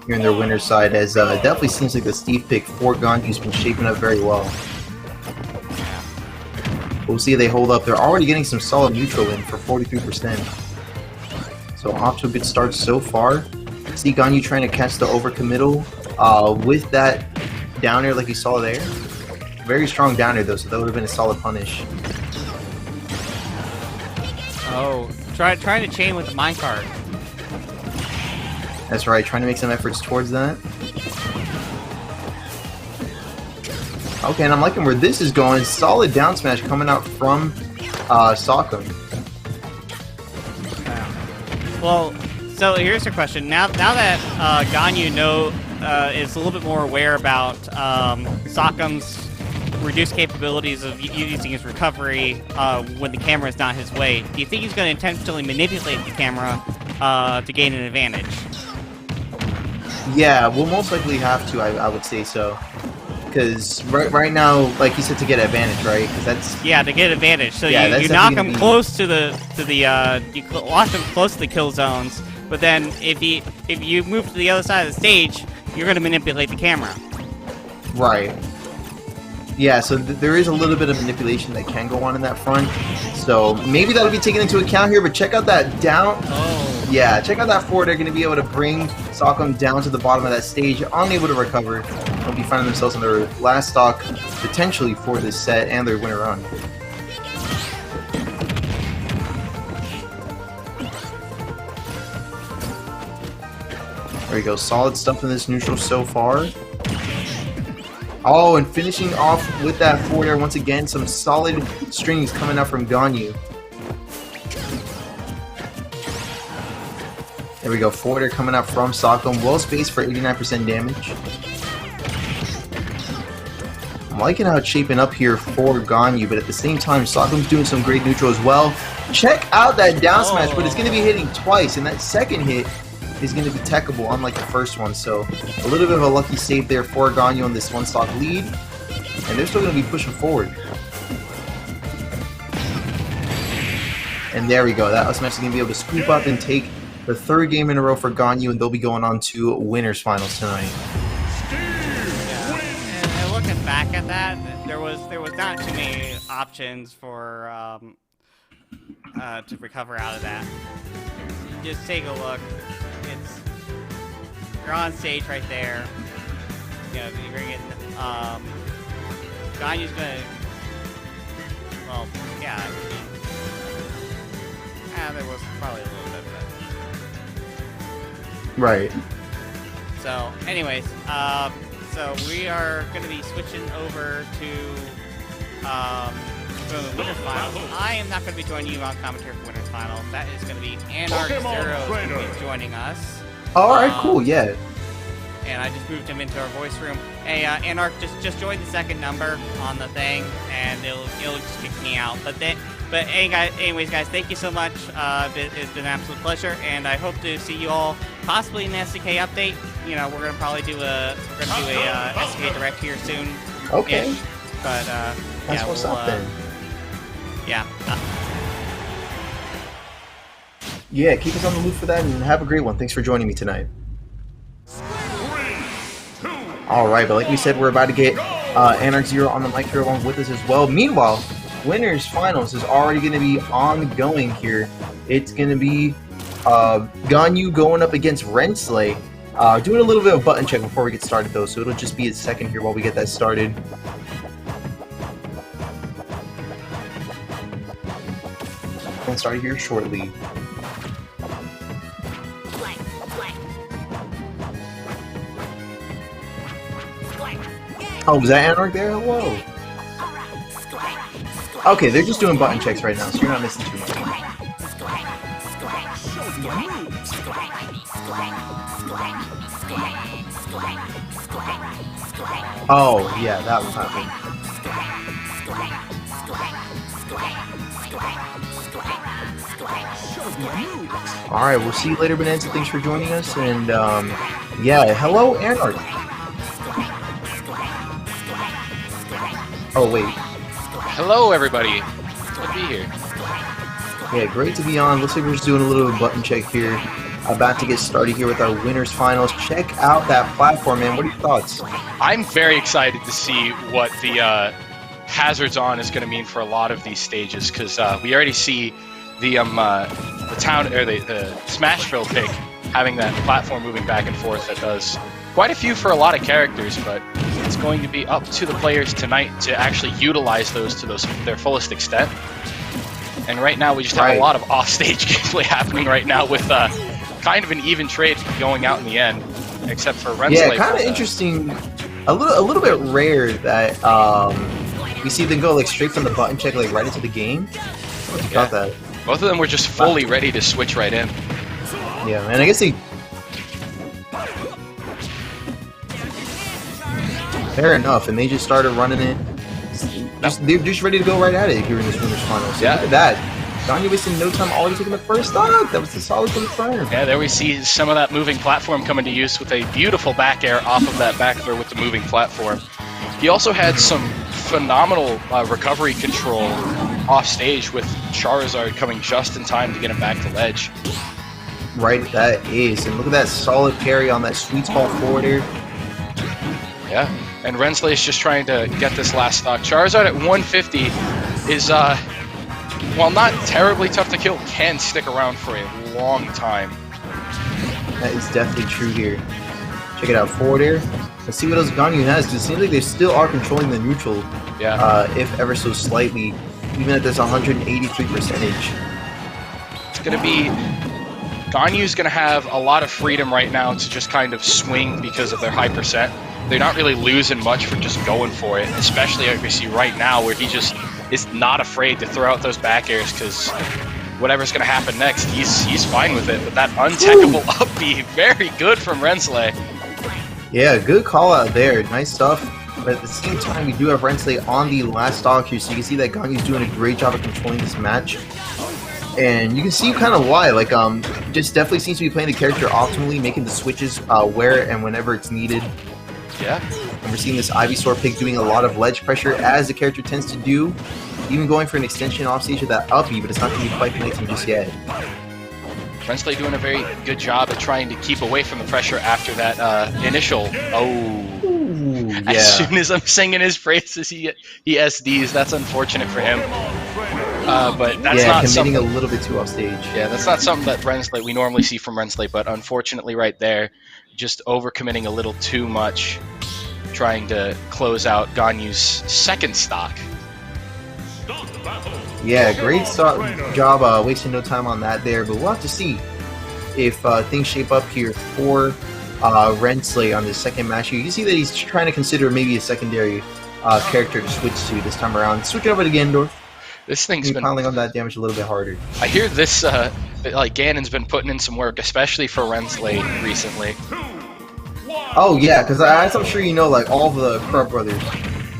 here in their winner's side, as it definitely seems like the Steve pick for Ganyu's been shaping up very well. We'll see if they hold up. They're already getting some solid neutral in for 43%. So off to a good start so far. See Ganyu trying to catch the overcommittal with that down air like you saw there. Very strong down air though, so that would have been a solid punish. Oh, trying to chain with the minecart. That's right, trying to make some efforts towards that. Okay, and I'm liking where this is going. Solid down smash coming out from Sockum. Well, so here's the question. Now that Ganyu is a little bit more aware about Sockum's reduced capabilities of using his recovery when the camera is not his way, do you think he's going to intentionally manipulate the camera to gain an advantage? Yeah, we'll most likely have to, I would say so. Because right now, like you said, to get advantage, right? Because that's to get advantage. So yeah, you knock him close to you lock him close to the kill zones. But then if you move to the other side of the stage, you're going to manipulate the camera. Right. Yeah, so there is a little bit of manipulation that can go on in that front. So maybe that'll be taken into account here. But check out that down. Oh. Yeah, check out that forward. They're going to be able to bring Sockum down to the bottom of that stage, unable to recover. They'll be finding themselves on their last stock, potentially for this set and their winner run. There we go. Solid stuff in this neutral so far. Oh, and finishing off with that forward air once again. Some solid strings coming out from Ganyu. There we go, forward air coming out from Sockum. Well spaced for 89% damage. I'm liking how it's shaping up here for Ganyu, but at the same time, Sockum's doing some great neutral as well. Check out that down smash, but it's going to be hitting twice, and that second hit is going to be techable, unlike the first one. So a little bit of a lucky save there for Ganyu on this one stock lead, and they're still going to be pushing forward. And there we go. That smash is going to be able to scoop up and take the third game in a row for Ganyu, and they'll be going on to winners finals tonight. Yeah. And looking back at that, there was not too many options for to recover out of that. Just take a look. You're on stage right there. You know, you're getting Ganyu's gonna. Well, yeah. There was probably a little bit of that. Right. So, anyways, so we are going to be switching over to the Winners Finals. I am not going to be joining you on commentary for Winners Finals. That is going to be Anarch Zero going to be joining us. Alright, cool, yeah. And I just moved him into our voice room. Hey, Anarch, just join the second number on the thing, and it'll just kick me out. But anyways, guys, thank you so much. It's been an absolute pleasure, and I hope to see you all possibly in the SAK update. You know, we're gonna probably do a SAK direct here soon. Okay. But that's what's up then. Yeah. Yeah, keep us on the loop for that, and have a great one. Thanks for joining me tonight. All right, but like we said, we're about to get Anarch Zero on the mic here along with us as well. Meanwhile, winners finals is already going to be ongoing here. It's going to be Ganyu going up against Rensley. Doing a little bit of button check before we get started though, so it'll just be a second here while we get that started. We'll start here shortly. Oh, was that Anarch there? Hello. Okay, they're just doing button checks right now, so you're not missing too much. Oh, yeah, that was happening. Alright, we'll see you later, Bonanza. Thanks for joining us, and, yeah, hello, Anarch. Oh, wait. Hello, everybody. Good to be here. Yeah, great to be on. Looks like we're just doing a little button check here. About to get started here with our winners finals. Check out that platform, man. What are your thoughts? I'm very excited to see what the hazards on is going to mean for a lot of these stages, because we already see the town or the Smashville pick having that platform moving back and forth that does quite a few for a lot of characters, but it's going to be up to the players tonight to actually utilize those to their fullest extent. And right now we just have a lot of offstage gameplay happening right now with kind of an even trade going out in the end, except for Rensley. Yeah, kind of interesting. A little bit rare that we see them go like straight from the button check like right into the game. What about that? Both of them were just fully ready to switch right in. Yeah, man. I guess they. Fair enough, and they just started running it. They're just ready to go right at it here in this winners finals. So look at that. Ganyu wasting no time, already taking the first stock. That was the solid confirm. Yeah, there we see some of that moving platform coming to use with a beautiful back air off of that back throw with the moving platform. He also had some phenomenal recovery control off stage with Charizard coming just in time to get him back to ledge. Right, that is. And look at that solid parry on that sweet spot forwarder. Yeah, and Rensley is just trying to get this last stock. Charizard at 150 is, while not terribly tough to kill, can stick around for a long time. That is definitely true here. Check it out, forward air. Let's see what else Ganyu has, because it seems like they still are controlling the neutral, if ever so slightly, even at this 183 percentage. It's going to be... Ganyu's going to have a lot of freedom right now to just kind of swing because of their high percent. They're not really losing much for just going for it, especially like we see right now where he just is not afraid to throw out those back airs because whatever's going to happen next, he's fine with it. But that untechable up B, very good from Rensley. Yeah, good call out there. Nice stuff. But at the same time, we do have Rensley on the last stock here, so you can see that Ganyu's doing a great job of controlling this match. And you can see kind of why. Like, just definitely seems to be playing the character optimally, making the switches where and whenever it's needed. Yeah. And we're seeing this Ivysaur pick doing a lot of ledge pressure, as the character tends to do. Even going for an extension off stage of that up B, but it's not going to be quite connecting just yet. Rensley doing a very good job at trying to keep away from the pressure after that initial. As soon as I'm singing his praises, he SDs. That's unfortunate for him. But that's not committing something, a little bit too off stage. Yeah, that's not something that Rensley we normally see from Rensley, but unfortunately, right there, just overcommitting a little too much, trying to close out Ganyu's second stock. Yeah, great job wasting no time on that there, but we'll have to see if things shape up here for Rensley on this second match here. You can see that he's trying to consider maybe a secondary character to switch to this time around. Switch over to Ganondorf. This thing's been piling on that damage a little bit harder. I hear this, like Ganon's been putting in some work, especially for Rensley recently. Oh yeah, because as I'm sure you know, like all the Krub brothers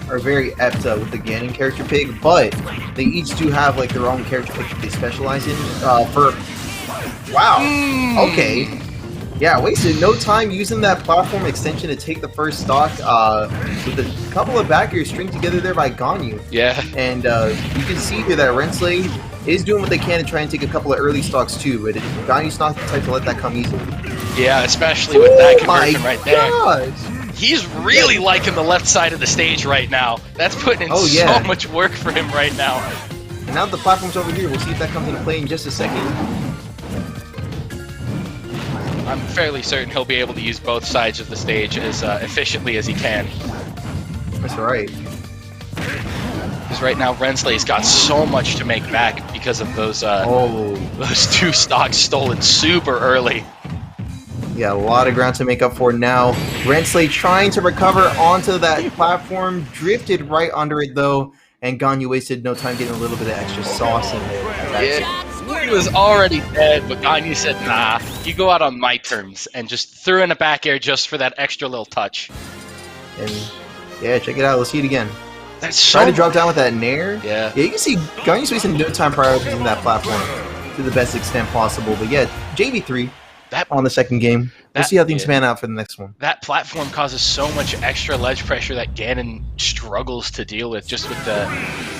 are very apt with the Ganon character pick, but they each do have like their own character pick that they specialize in. Okay. Yeah, wasted no time using that platform extension to take the first stock with a couple of back airs stringed together there by Ganyu. Yeah. And you can see here that Rensley is doing what they can to try and take a couple of early stocks too, but Ganyu's not the type to let that come easily. Yeah, especially with that conversion right there. He's really liking the left side of the stage right now. That's putting in so much work for him right now. And now the platform's over here. We'll see if that comes into play in just a second. I'm fairly certain he'll be able to use both sides of the stage as efficiently as he can. That's right. Because right now Renslay's got so much to make back because of those two stocks stolen super early. Yeah, a lot of ground to make up for now. Rensley trying to recover onto that platform, drifted right under it though, and Ganyu wasted no time getting a little bit of extra sauce in there. Yeah. He was already dead, but Ganyu said, nah, you go out on my terms, and just threw in a back air just for that extra little touch. And yeah, check it out. Let's see it again. That's so Try to drop down with that nair. Yeah. Yeah, you can see Ganyu's wasting no time prioritizing that platform to the best extent possible. But yeah, JV3 on the second game. We'll see how things pan out for the next one. That platform causes so much extra ledge pressure that Ganon struggles to deal with, just with the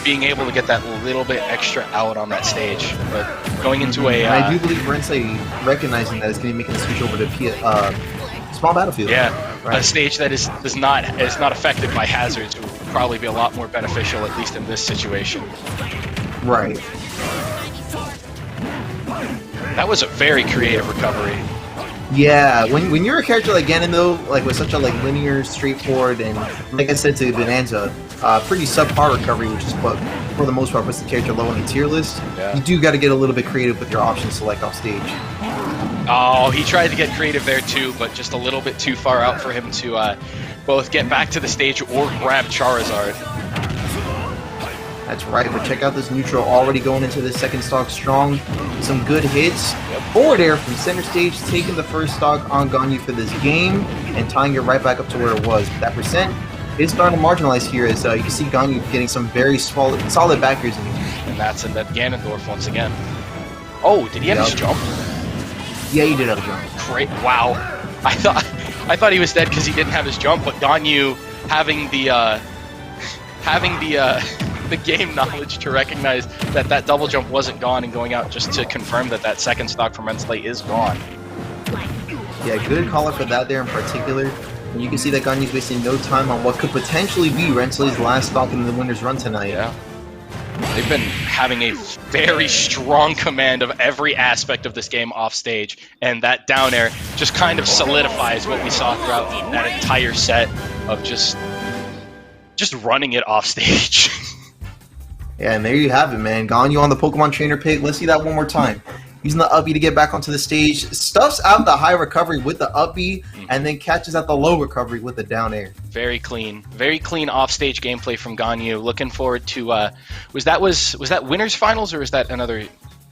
being able to get that little bit extra out on that stage. But going into I do believe Rensley recognizing that is going to be making the switch over to small battlefield. Yeah, right. A stage that is not affected by hazards would probably be a lot more beneficial, at least in this situation. Right. That was a very creative recovery. Yeah, when you're a character like Ganon though, like with such a linear, straightforward, and like I said to Bonanza, pretty subpar recovery, which is what for the most part puts the character low on the tier list. Yeah. You do got to get a little bit creative with your options select off stage. Oh, he tried to get creative there too, but just a little bit too far out for him to both get back to the stage or grab Charizard. That's right, but check out this neutral already going into the second stock strong. Some good hits. Forward air from center stage, taking the first stock on Ganyu for this game and tying it right back up to where it was. That percent is starting to marginalize here as you can see Ganyu getting some very solid back airs in here. And that's in that Ganondorf once again. Oh, did he have his jump? Yeah, he did have a jump. Great! Wow, I thought he was dead because he didn't have his jump, but Ganyu having the game knowledge to recognize that that double jump wasn't gone and going out just to confirm that that second stock from Rensley is gone. Yeah, good caller for that there in particular. And you can see that Ganyu's wasting no time on what could potentially be Rensley's last stock in the winner's run tonight. Yeah. They've been having a very strong command of every aspect of this game off stage, and that down air just kind of solidifies what we saw throughout that entire set of just running it off stage. Yeah, and there you have it, man. Ganyu on the Pokemon Trainer pick. Let's see that one more time. Using the up B to get back onto the stage. Stuffs out the high recovery with the up B, and then catches out the low recovery with the down air. Very clean off-stage gameplay from Ganyu. Looking forward to was that winners finals or was that another?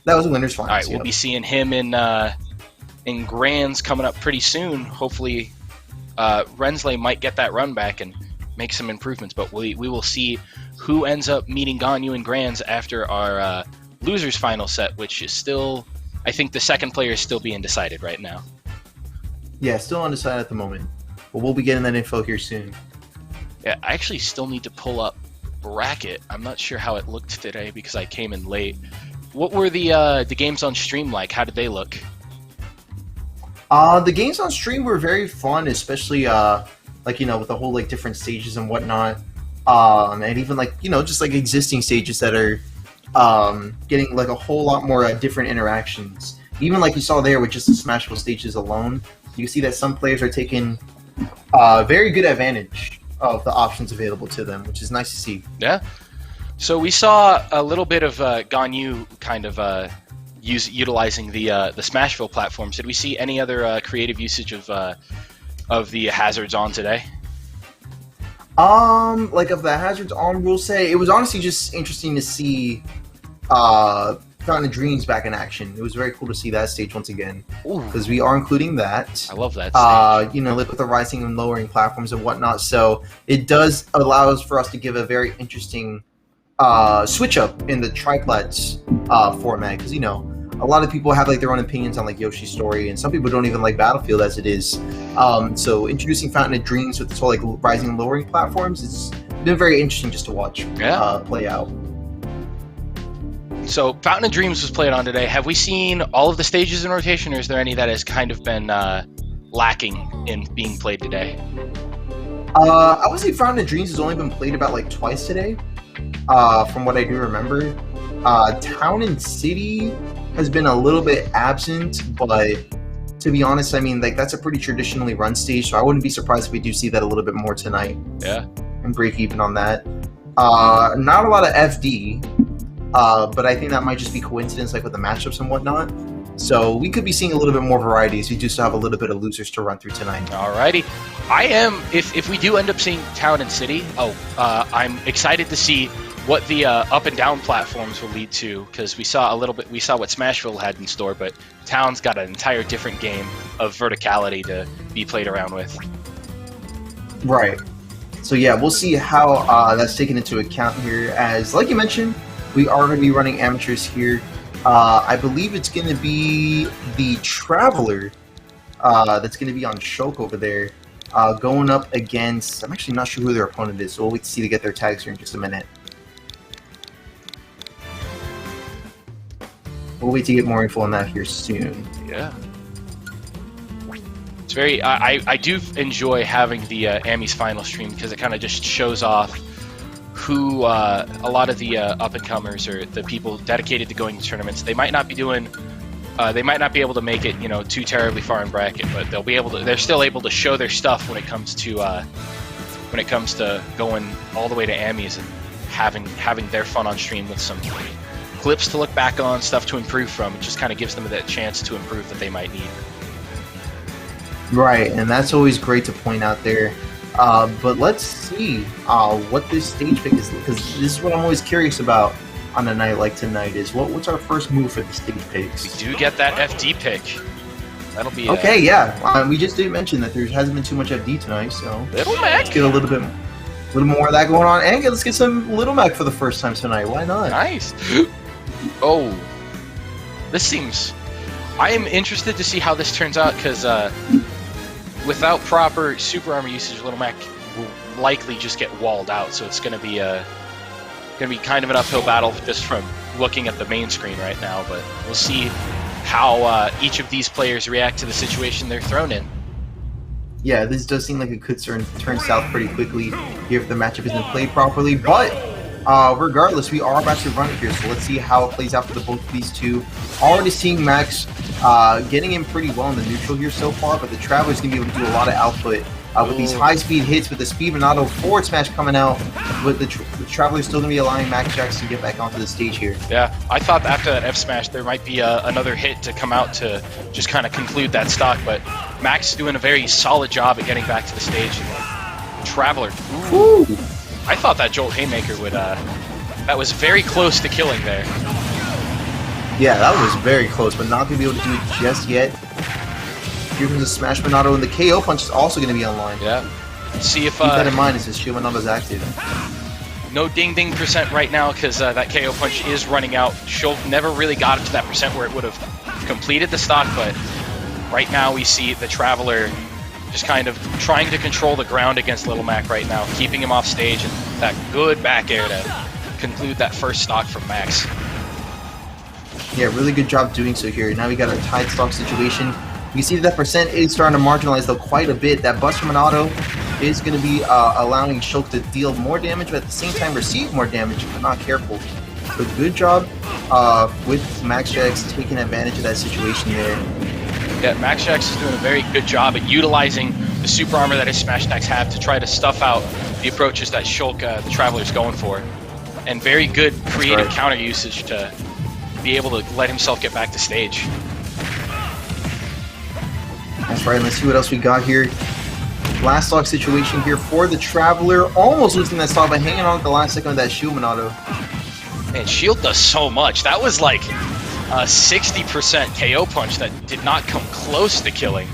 That was winners finals. All right, we'll be seeing him in Grands coming up pretty soon. Hopefully, Rensley might get that run back and make some improvements. But we will see who ends up meeting Ganyu in Grands after our losers final set, which is still, I think the second player is still being decided right now. Yeah, still undecided at the moment. But we'll be getting that info here soon. Yeah, I actually still need to pull up bracket. I'm not sure how it looked today because I came in late. What were the games on stream like? How did they look? The games on stream were very fun, especially with the whole different stages and whatnot. And even just existing stages that are getting a whole lot more different interactions. Even like you saw there with just the Smashville stages alone, you see that some players are taking very good advantage of the options available to them, which is nice to see. Yeah. So we saw a little bit of Ganyu kind of utilizing the Smashville platforms. Did we see any other creative usage of the hazards on today? Of the hazards on rule set, it was honestly just interesting to see Fountain of Dreams back in action. It was very cool to see that stage once again, because we are including that. I love that stage. With the rising and lowering platforms and whatnot, so it does allow us for us to give a very interesting switch up in the triplets format, because a lot of people have their own opinions on Yoshi's story, and some people don't even like Battlefield as it is. So introducing Fountain of Dreams with this whole rising and lowering platforms, it's been very interesting just to watch play out. So Fountain of Dreams was played on today. Have we seen all of the stages in rotation, or is there any that has kind of been lacking in being played today? I would say Fountain of Dreams has only been played about like twice today, from what I do remember. Town and City has been a little bit absent, but to be honest, I mean, like that's a pretty traditionally run stage, so I wouldn't be surprised if we do see that a little bit more tonight. Yeah. And break even on that. Not a lot of FD, but I think that might just be coincidence, like with the matchups and whatnot. So we could be seeing a little bit more variety, as we do still have a little bit of losers to run through tonight. Alrighty. I am, if we do end up seeing Town and City, I'm excited to see what the up and down platforms will lead to, because we saw what Smashville had in store, but Town's got an entire different game of verticality to be played around with. Right. So yeah, we'll see how that's taken into account here, as like you mentioned, we are going to be running amateurs here. I believe it's going to be the Traveler that's going to be on Shulk over there, going up against, I'm actually not sure who their opponent is, so we'll wait to see to get their tags here in just a minute. We'll wait to get more info on that here soon. Yeah. It's very, I do enjoy having the Ami's final stream, because it kind of just shows off who a lot of the up-and-comers or the people dedicated to going to tournaments, they might not be doing, they might not be able to make it, too terribly far in bracket, but they're still able to show their stuff when it comes to going all the way to Amis and having their fun on stream with some clips to look back on, stuff to improve from. It just kind of gives them that chance to improve that they might need. Right, and that's always great to point out there. But let's see what this stage pick is, because this is what I'm always curious about on a night like tonight, is what's our first move for the stage picks? We do get that FD pick. That'll be okay. Yeah, we just did mention that there hasn't been too much FD tonight, so Little Mac. Let's get a little more of that going on, and let's get some Little Mac for the first time tonight. Why not? Nice. Oh, this seems. I am interested to see how this turns out, because without proper super armor usage, Little Mac will likely just get walled out. So it's going to be kind of an uphill battle just from looking at the main screen right now. But we'll see how each of these players react to the situation they're thrown in. Yeah, this does seem like it could turn south pretty quickly here if the matchup isn't played properly. But regardless, we are about to run it here, so let's see how it plays out for both of these two. Already seeing Max getting in pretty well in the neutral here so far, but the Traveler's going to be able to do a lot of output with these high-speed hits, with the speed Monado forward smash coming out, but the Traveler's still going to be allowing MaxJax to get back onto the stage here. Yeah, I thought after that F smash there might be another hit to come out to just kind of conclude that stock, but Max is doing a very solid job at getting back to the stage. Traveler. Ooh. I thought that Jolt Haymaker would, that was very close to killing there. Yeah, that was very close, but not going to be able to do it just yet. Here comes the Smash Monado, and the KO Punch is also going to be online. Yeah. See if... Keep that in mind as his Shield Monado's active. No ding-ding percent right now, because that KO Punch is running out. Shulk never really got it to that percent where it would have completed the stock, but right now we see the Traveler just kind of trying to control the ground against Little Mac right now, keeping him off stage, and that good back air to conclude that first stock from Max. Yeah, really good job doing so here. Now we got a tied stock situation. You see that percent is starting to marginalize though quite a bit. That Buster Monado is going to be allowing Shulk to deal more damage, but at the same time receive more damage if not careful. So good job with MaxJax taking advantage of that situation there. Yeah, MaxJax is doing a very good job at utilizing the super armor that his smash attacks have to try to stuff out the approaches that Shulk, the Traveler's going for. And very good creative counter usage to be able to let himself get back to stage. That's right, let's see what else we got here. Last stock situation here for the Traveler. Almost losing that stock by hanging on at the last second of that Shield Monado. And Shield does so much. That was like a 60% KO punch that did not come close to killing.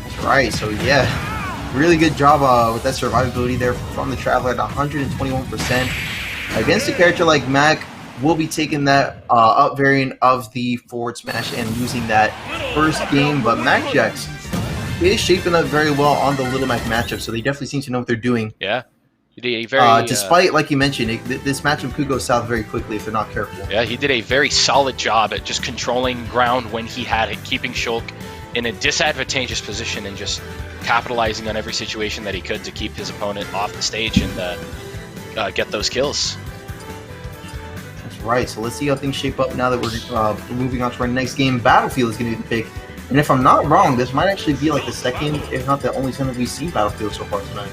That's right, so yeah. Really good job with that survivability there from the Traveler at 121%. Against a character like Mac, we'll be taking that up variant of the forward smash and losing that first game, but MaxJax is shaping up very well on the Little Mac matchup, so they definitely seem to know what they're doing. Yeah. He did a very, despite, like you mentioned, this matchup could go south very quickly if they're not careful. Yeah, he did a very solid job at just controlling ground when he had it, keeping Shulk in a disadvantageous position and just capitalizing on every situation that he could to keep his opponent off the stage and get those kills. That's right. So let's see how things shape up now that we're moving on to our next game. Battlefield is going to be the pick. And if I'm not wrong, this might actually be like the second, if not the only time that we see Battlefield so far tonight.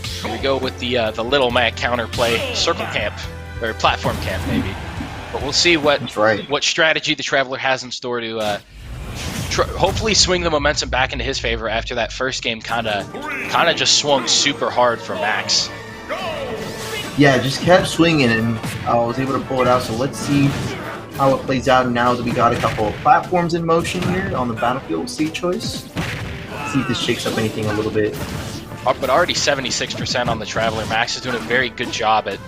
Here we go with the Little Mac counterplay, circle camp, or platform camp maybe. But we'll see what strategy the Traveler has in store to hopefully swing the momentum back into his favor after that first game kind of just swung super hard for Max. Yeah, just kept swinging and I was able to pull it out. So let's see how it plays out now that we got a couple of platforms in motion here on the Battlefield stage choice. Let's see if this shakes up anything a little bit. But already 76% on the Traveler. Max is doing a very good job at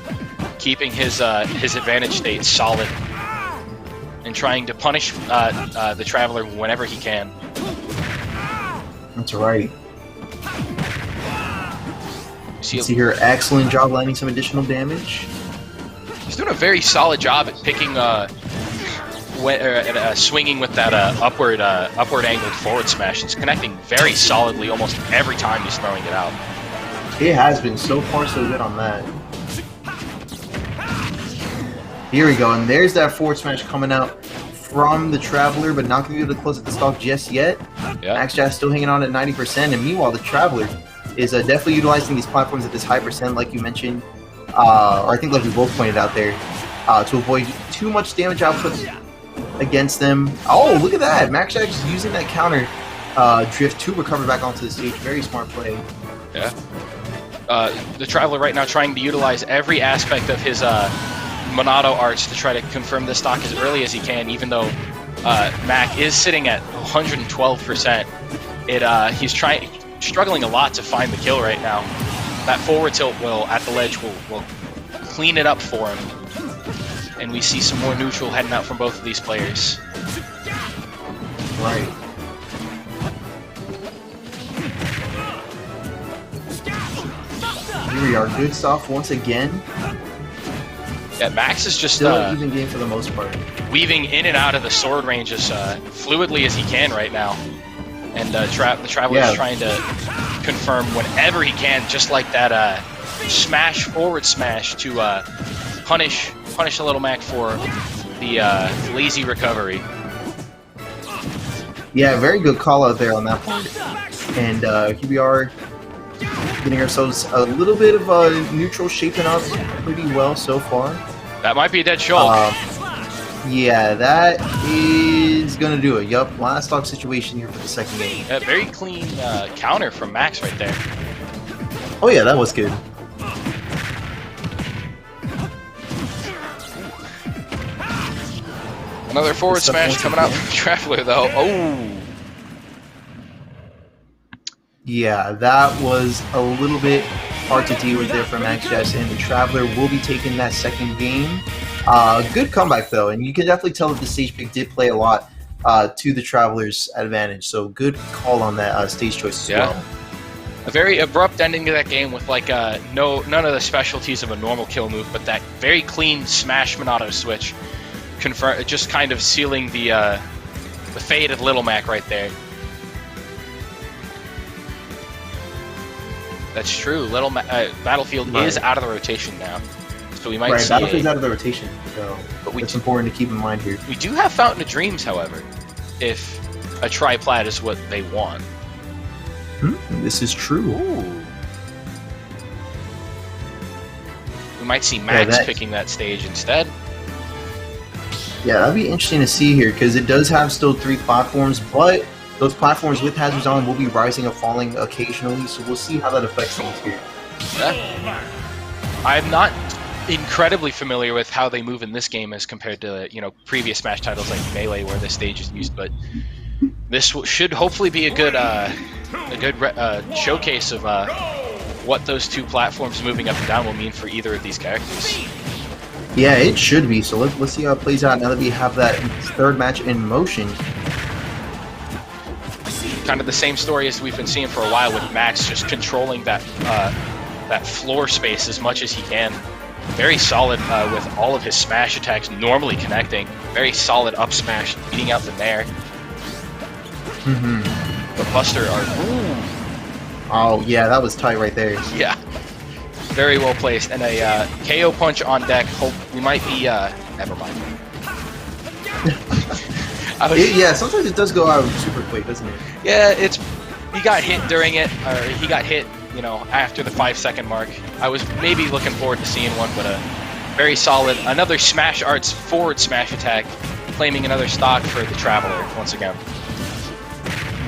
keeping his advantage state solid and trying to punish the Traveler whenever he can. That's right. See here, excellent job landing some additional damage. He's doing a very solid job at picking, swinging with that upward angled forward smash. It's connecting very solidly almost every time he's throwing it out. It has been so far so good on that. Here we go, and there's that forward smash coming out from the Traveler, but not going to be able to close up the stock just yet. Yeah. Max Jazz still hanging on at 90%, and meanwhile the Traveler is definitely utilizing these platforms at this high percent, like you mentioned, or I think like we both pointed out there, to avoid too much damage output against them. Oh, look at that! Max Jazz is using that counter drift to recover back onto the stage. Very smart play. Yeah. The Traveler right now trying to utilize every aspect of his Monado arts to try to confirm this stock as early as he can, even though Mac is sitting at 112%. He's struggling a lot to find the kill right now. That forward tilt at the ledge will clean it up for him. And we see some more neutral heading out from both of these players. Right. Here we are. Good stuff once again. Yeah, Max is just still an even game for the most part. Weaving in and out of the sword range as fluidly as he can right now. And the Traveler is trying to confirm whenever he can, just like that forward smash to punish the Little Mac for the lazy recovery. Yeah, very good call out there on that part. And here we are getting ourselves a little bit of neutral shaping up pretty well so far. That might be a dead shulk. Yeah, that is going to do it. Yup, last stock situation here for the second game. A very clean counter from Max right there. Oh yeah, that was good. Another forward smash coming out from Traveler though. Oh! Yeah, that was a little bit hard to deal with there for Max Jazz, and the Traveler will be taking that second game. Good comeback though, and you can definitely tell that the stage pick did play a lot to the Traveler's advantage. So good call on that stage choice as well. A very abrupt ending to that game with like none of the specialties of a normal kill move, but that very clean smash Monado switch, just kind of sealing the fate of Little Mac right there. That's true. Battlefield is out of the rotation now, so we might see Battlefield's out of the rotation, so it's important to keep in mind here. We do have Fountain of Dreams, however, if a triplat is what they want. This is true. Ooh. We might see Max picking that stage instead. Yeah, that'd be interesting to see here, because it does have still 3 platforms, but those platforms with hazards on will be rising and falling occasionally, so we'll see how that affects things here. Yeah. I'm not incredibly familiar with how they move in this game as compared to previous Smash titles like Melee, where this stage is used, but this should hopefully be a good showcase of what those 2 platforms moving up and down will mean for either of these characters. Yeah, it should be. So let's see how it plays out now that we have that third match in motion. Kind of the same story as we've been seeing for a while, with Max just controlling that floor space as much as he can. Very solid with all of his smash attacks normally connecting. Very solid up smash, beating out the Nair. The Buster are... Oh, yeah, that was tight right there. Yeah. Very well placed. And a KO punch on deck. Hope we might be... never mind. Yeah, sometimes it does go out super quick, doesn't it? Yeah, it's... He got hit during it, or he got hit, you know, after the 5-second mark. I was maybe looking forward to seeing one, but very solid. Another Smash Arts forward smash attack, claiming another stock for the Traveler once again.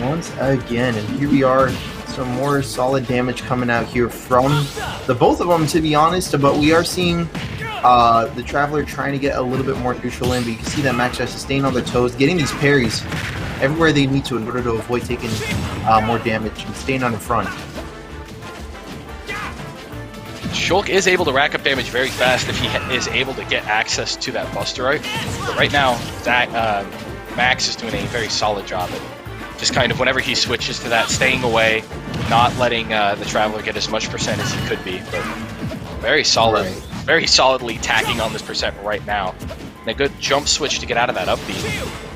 Once again, and here we are. Some more solid damage coming out here from the both of them, to be honest. But we are seeing the Traveler trying to get a little bit more neutral in. But you can see that Max Jess is staying on their toes, getting these parries everywhere they need to in order to avoid taking more damage and staying on the front. Shulk is able to rack up damage very fast if he is able to get access to that Buster Art. But right now, Max is doing a very solid job at just kind of whenever he switches to that, staying away, not letting the Traveler get as much percent as he could be. But very solid, very solidly tacking on this percent right now. And a good jump switch to get out of that upbeat.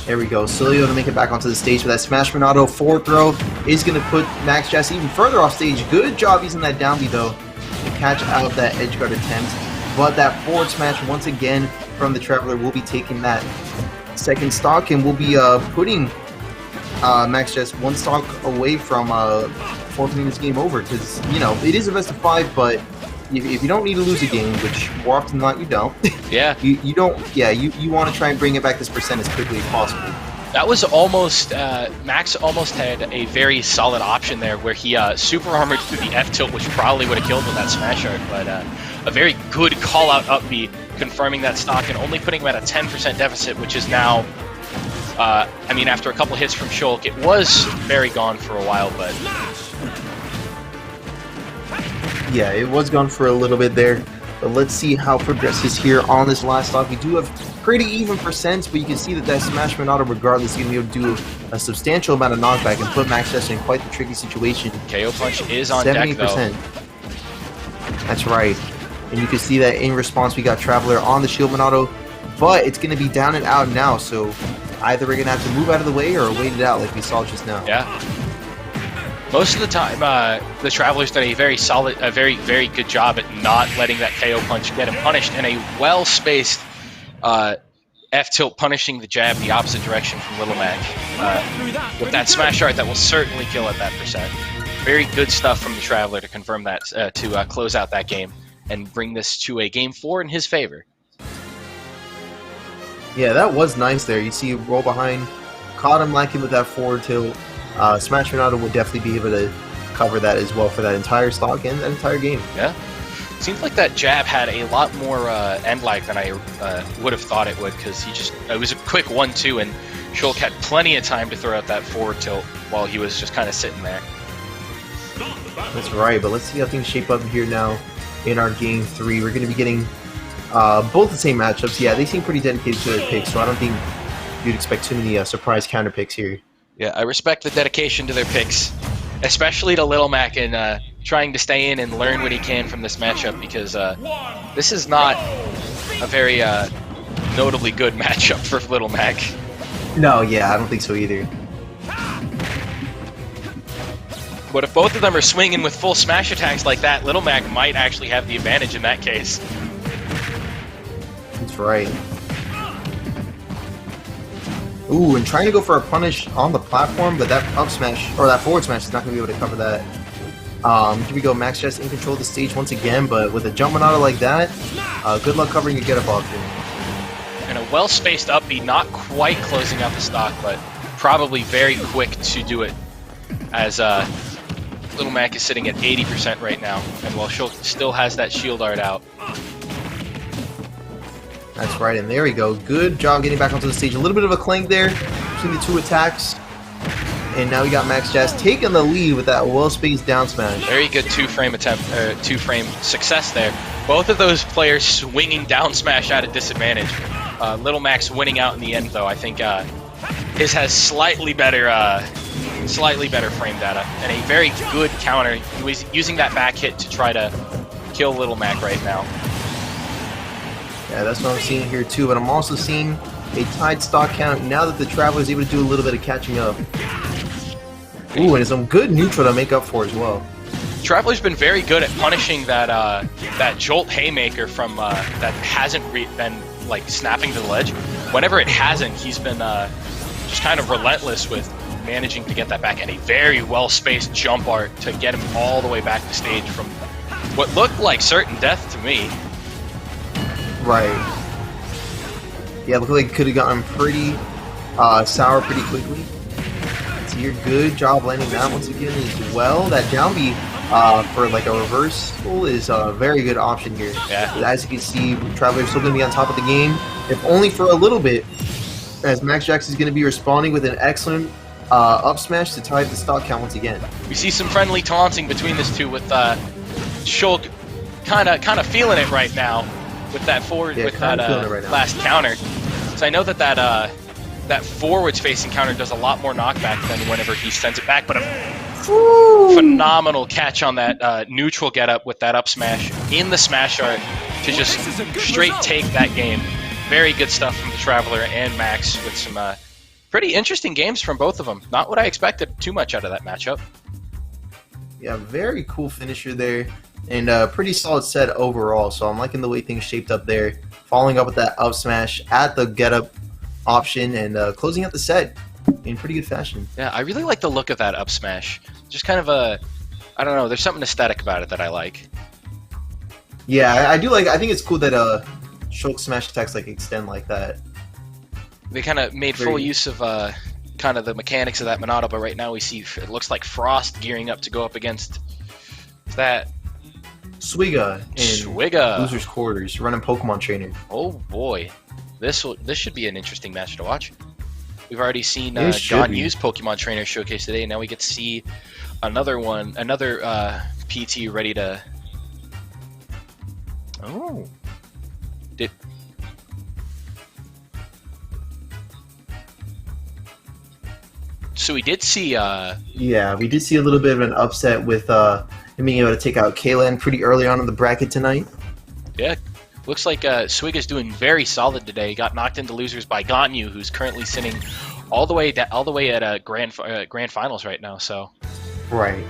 There we go. Cilio to make it back onto the stage for that Smash Monado forward throw is going to put Max Jess even further off stage. Good job using that down B though to catch out that edge guard attempt. But that forward smash once again from the Traveler will be taking that second stock and will be putting Max Jess one stock away from forfeiting this game over, because, you know, it is a best of 5, but if you don't need to lose a game, which more often than not you don't, yeah, you don't. Yeah, you want to try and bring it back this percent as quickly as possible. That was almost Max almost had a very solid option there, where he super armored through the F tilt, which probably would have killed with that smash art. But a very good call out up B, confirming that stock and only putting him at a 10% deficit, which is now. I mean, after a couple hits from Shulk, it was very gone for a while, but. Yeah, it was gone for a little bit there, but let's see how it progresses here on this last stock. We do have pretty even percents, but you can see that that Smash Monado, regardless, is going to be able to do a substantial amount of knockback and put Max Jess in quite the tricky situation. KO punch is on 70%. Deck, though. That's right. And you can see that in response, we got Traveler on the Shield Monado, but it's going to be down and out now, so either we're going to have to move out of the way or wait it out like we saw just now. Yeah. Most of the time, the Traveler's done a very solid, a very, very good job at not letting that KO punch get him punished, and a well-spaced F-tilt punishing the jab the opposite direction from Little Mac with that smash art that will certainly kill at that percent. Very good stuff from the Traveler to confirm that, to close out that game and bring this to a game 4 in his favor. Yeah, that was nice there. You see roll behind, caught him lacking with that forward tilt. Smash Monado would definitely be able to cover that as well for that entire stock and that entire game. Yeah. Seems like that jab had a lot more end lag than I would have thought it would, because it was a quick 1-2, and Shulk had plenty of time to throw out that forward tilt while he was just kind of sitting there. That's right, but let's see how things shape up here now in our game 3. We're going to be getting both the same matchups. Yeah, they seem pretty dedicated to their picks, so I don't think you'd expect too many surprise counter picks here. Yeah, I respect the dedication to their picks, especially to Little Mac, and trying to stay in and learn what he can from this matchup, because this is not a very notably good matchup for Little Mac. No, yeah, I don't think so either. But if both of them are swinging with full smash attacks like that, Little Mac might actually have the advantage in that case. That's right. Ooh, and trying to go for a punish on the platform, but that up smash, or that forward smash, is not going to be able to cover that. Here we go, Max Jess in control of the stage once again, but with a jump Monado like that, good luck covering your get up option. And a well-spaced up B, not quite closing out the stock, but probably very quick to do it, as Little Mac is sitting at 80% right now, and while Shulk still has that shield art out. That's right, and there we go. Good job getting back onto the stage. A little bit of a clank there between the two attacks. And now we got Max Jess taking the lead with that well-spaced down smash. Very good two-frame attempt, two-frame success there. Both of those players swinging down smash at a disadvantage. Little Max winning out in the end, though. I think his has slightly better frame data and a very good counter. He was using that back hit to try to kill Little Mac right now. Yeah, that's what I'm seeing here too, but I'm also seeing A tied stock count now that the Traveler is able to do a little bit of catching up. Ooh, and some good neutral to make up for as well. Traveler's been very good at punishing that that jolt haymaker from that hasn't been like snapping to the ledge. Whenever it hasn't, he's been just kind of relentless with managing to get that back, and a very well-spaced jump art to get him all the way back to stage from what looked like certain death to me. Right. Yeah, looked like it could have gotten pretty sour pretty quickly. So you're good job landing that once again as well. That down B for like a reversal is a very good option here. Yeah. As you can see, Traveler's still going to be on top of the game, if only for a little bit, as Max Jax is going to be responding with an excellent up smash to tie the stock count once again. We see some friendly taunting between these two with Shulk kind of feeling it right now with that forward with that last counter. So I know that that forwards facing counter does a lot more knockback than whenever he sends it back, but a phenomenal catch on that neutral getup with that up smash in the smash art to just straight take that game. Very good stuff from the Traveler and Max with some pretty interesting games from both of them. Not what I expected too much out of that matchup. Yeah, very cool finisher there, and pretty solid set overall. So I'm liking the way things shaped up there. Following up with that up smash at the getup option and closing out the set in pretty good fashion. Yeah, I really like the look of that up smash. Just kind of I don't know, there's something aesthetic about it that I like. Yeah, I do like. I think it's cool that Shulk smash attacks like extend like that. They kind of made full use of kind of the mechanics of that Monado, but right now we see it looks like Frost gearing up to go up against that Swiga in Loser's Quarters, running Pokemon Trainer. Oh boy, this should be an interesting match to watch. We've already seen Ganyu's Pokemon Trainer showcase today, and now we get to see another PT ready to. Oh, So we did see. Yeah, we did see a little bit of an upset with him being able to take out Kaylan pretty early on in the bracket tonight. Yeah, looks like Swiga's doing very solid today. He got knocked into losers by Ganyu, who's currently sitting all the way at grand finals right now. So, right,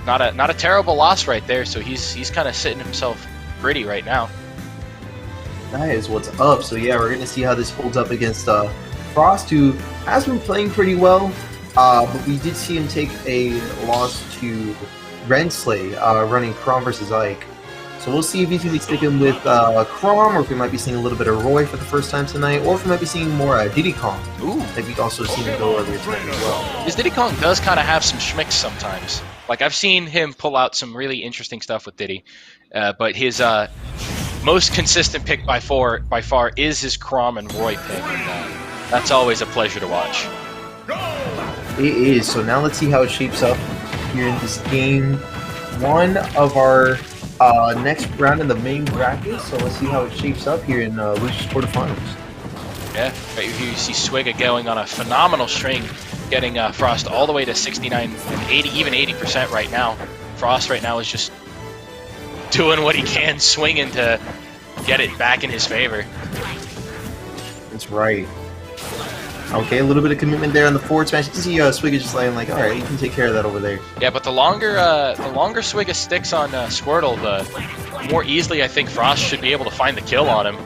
not a terrible loss right there. So he's kind of sitting himself pretty right now. That is what's up. So yeah, we're gonna see how this holds up against Frost, who has been playing pretty well. But we did see him take a loss to Rensley, running Crom versus Ike. So we'll see if he's going to be sticking with Crom, or if we might be seeing a little bit of Roy for the first time tonight, or if we might be seeing more Diddy Kong. Ooh. Like we've also seen him go earlier tonight as well. His Diddy Kong does kind of have some schmicks sometimes. Like I've seen him pull out some really interesting stuff with Diddy, but his most consistent pick by far is his Crom and Roy pick, and that's always a pleasure to watch. It is. So now let's see how it shapes up here in this game one of our next round in the main bracket. So let's see how it shapes up here in Losers quarterfinals. Yeah, right here you see Swiga going on a phenomenal string, getting Frost all the way to 69 and 80, even 80% right now. Frost right now is just doing what he can, swinging to get it back in his favor. That's right. Okay, a little bit of commitment there on the forward smash. You can see Swiga just laying like, all right, you can take care of that over there. Yeah, but the longer Swiga sticks on Squirtle, the more easily I think Frost should be able to find the kill on him.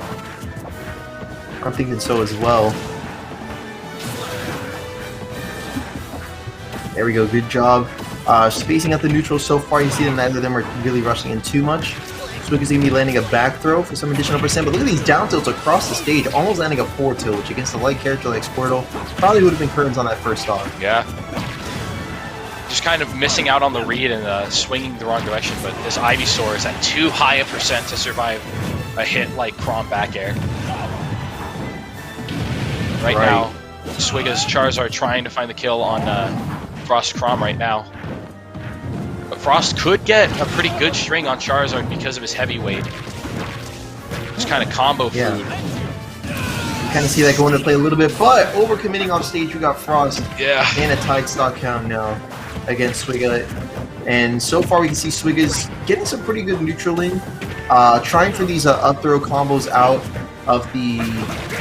I'm thinking so as well. There we go, good job. Spacing out the neutral so far. You see that neither of them are really rushing in too much. Swiga's going to be landing a back throw for some additional percent, but look at these down tilts across the stage, almost landing a forward tilt, which against a light character like Squirtle probably would have been curtains on that first stock. Yeah. Just kind of missing out on the read and swinging the wrong direction, but this Ivysaur is at too high a percent to survive a hit like Crom back air. Right now, Swiga's Charizard trying to find the kill on Frost Crom right now. But Frost could get a pretty good string on Charizard because of his heavy weight. Just kind of combo food. You kind of see that going to play a little bit, but overcommitting off stage, we got Frost. Yeah. And a tied stock count now against Swiga. And so far we can see Swiga's getting some pretty good neutral in. Trying for these up throw combos out of the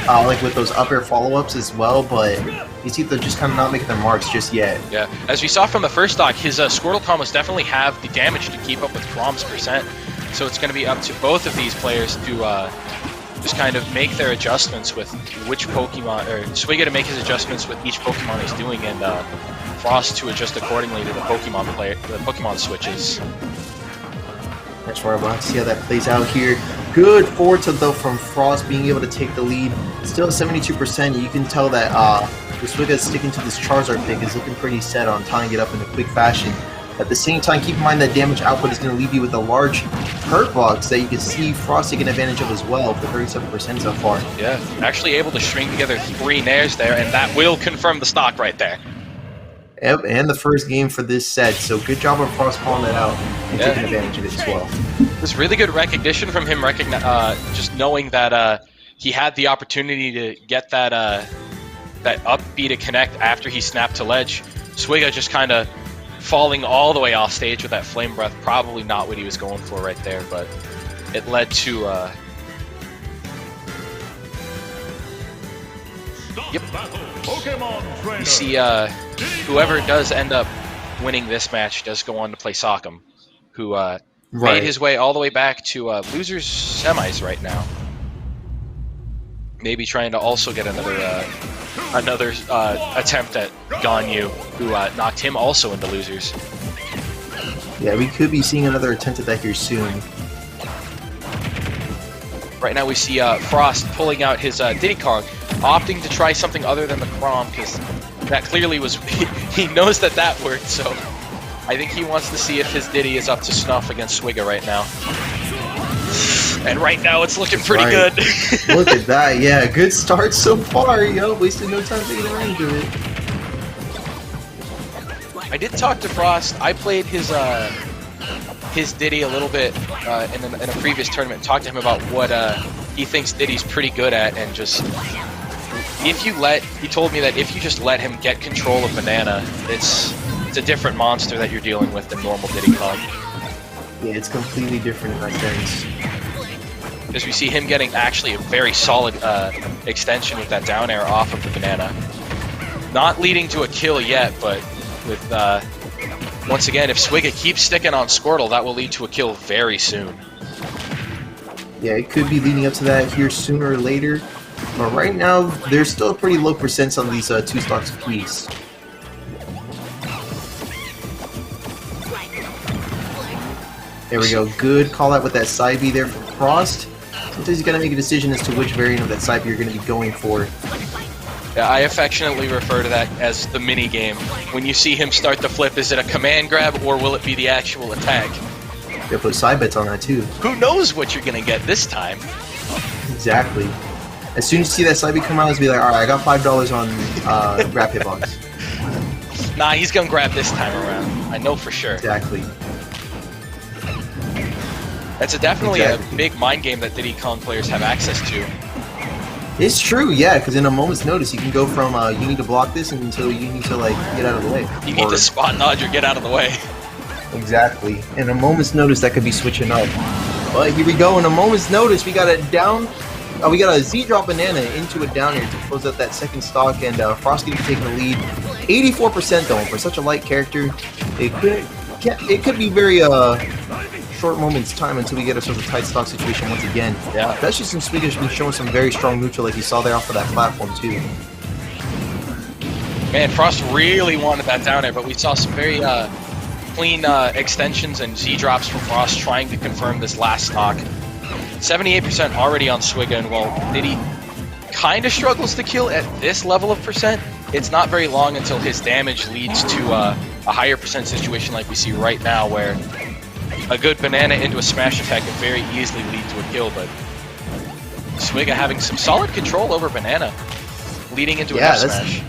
like with those up air follow-ups as well, but you see they're just kind of not making their marks just yet. Yeah, as we saw from the first stock, his Squirtle combos definitely have the damage to keep up with Chrom's percent, so it's going to be up to both of these players to just kind of make their adjustments with which Pokemon, or Swigga to make his adjustments with each Pokemon he's doing, and Frost to adjust accordingly to the Pokemon switches. That's right, we'll have to see how that plays out here. Good forward tilt though from Frost, being able to take the lead. Still 72%. You can tell that the Swigga sticking to this Charizard pick is looking pretty set on tying it up in a quick fashion. At the same time, keep in mind that damage output is going to leave you with a large hurt box that you can see Frost taking advantage of as well for 37% so far. Yeah, actually able to string together 3 nairs there, and that will confirm the stock right there. Yep, and the first game for this set, so good job on Frost calling that out and taking advantage of it as well. There's really good recognition from him, just knowing that he had the opportunity to get that that up B to connect after he snapped to ledge. Swigga just kind of falling all the way off stage with that Flame Breath, probably not what he was going for right there, but it led to you see whoever does end up winning this match does go on to play Sakam, who made his way all the way back to losers semis right now. Maybe trying to also get another attempt at Ganyu, who knocked him also into losers. Yeah, we could be seeing another attempt at that here soon. Right now we see Frost pulling out his Diddy Kong, opting to try something other than the Chrom, because that clearly was... he knows that that worked, so I think he wants to see if his Diddy is up to snuff against Swigga right now. And right now it's looking pretty good. Look at that, yeah, good start so far, yo, wasted no time to get around to it. I did talk to Frost. I played his Diddy a little bit in a previous tournament and talked to him about what he thinks Diddy's pretty good at, and just he told me that if you just let him get control of Banana, it's a different monster that you're dealing with than normal Diddy Kong. Yeah, it's completely different in that sense. Because we see him getting actually a very solid extension with that down air off of the Banana. Not leading to a kill yet, but with once again, if Swigga keeps sticking on Squirtle, that will lead to a kill very soon. Yeah, it could be leading up to that here sooner or later. But right now, there's still a pretty low percents on these 2 stocks apiece. There we go. Good call out with that side B there from Frost. Sometimes you gotta make a decision as to which variant of that side B you're gonna be going for. Yeah, I affectionately refer to that as the mini game. When you see him start to flip, is it a command grab or will it be the actual attack? You gotta put side bets on that too. Who knows what you're gonna get this time? Exactly. As soon as you see that side B come out, it's be like, alright, I got $5 on grab hitbox. Nah, he's gonna grab this time around. I know for sure. Exactly. That's definitely a big mind game that Diddy Kong players have access to. It's true, yeah, because in a moment's notice, you can go from you need to block this until you need to like get out of the way. You need to spot dodge or get out of the way. Exactly. In a moment's notice, that could be switching up. But here we go. In a moment's notice, we got a down. We got a Z-drop Banana into a down here to close out that second stock, and Frosty taking the lead. 84% though, for such a light character, it could be very short moment's time until we get ourselves a tight stock situation once again. Yeah. Especially since Swigga's been showing some very strong neutral, like you saw there off of that platform too. Man, Frost really wanted that down air, but we saw some very clean extensions and Z-drops from Frost trying to confirm this last stock. 78% already on Swigga, and while Diddy kind of struggles to kill at this level of percent, it's not very long until his damage leads to a higher percent situation like we see right now, where a good Banana into a smash attack can very easily lead to a kill, but Swigga having some solid control over Banana, leading into an F smash.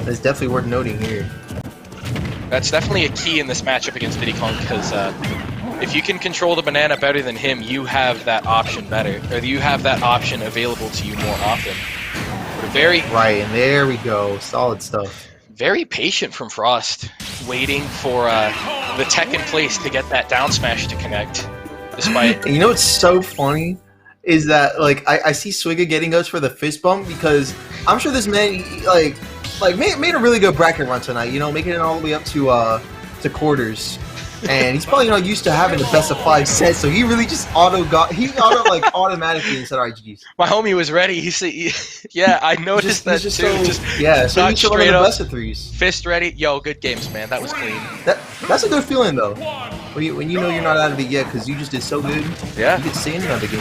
That's definitely worth noting here. That's definitely a key in this matchup against Diddy Kong, because if you can control the Banana better than him, you have that option better, or you have that option available to you more often. But right, and there we go, solid stuff. Very patient from Frost, waiting for the tech in place to get that down smash to connect. Despite, you know what's so funny is that like I see Swigga getting us for the fist bump because I'm sure this man made a really good bracket run tonight. You know, making it all the way up to quarters. And he's probably not used to having the best of 5 sets, so he really just automatically instead of RGGs. My homie was ready. He said, "Yeah, I noticed that too." So he should learn the best of 3s. Fist ready. Yo, good games, man. That was clean. That's a good feeling though. When you know you're not out of it yet because you just did so good. Yeah. You get to stay in another game.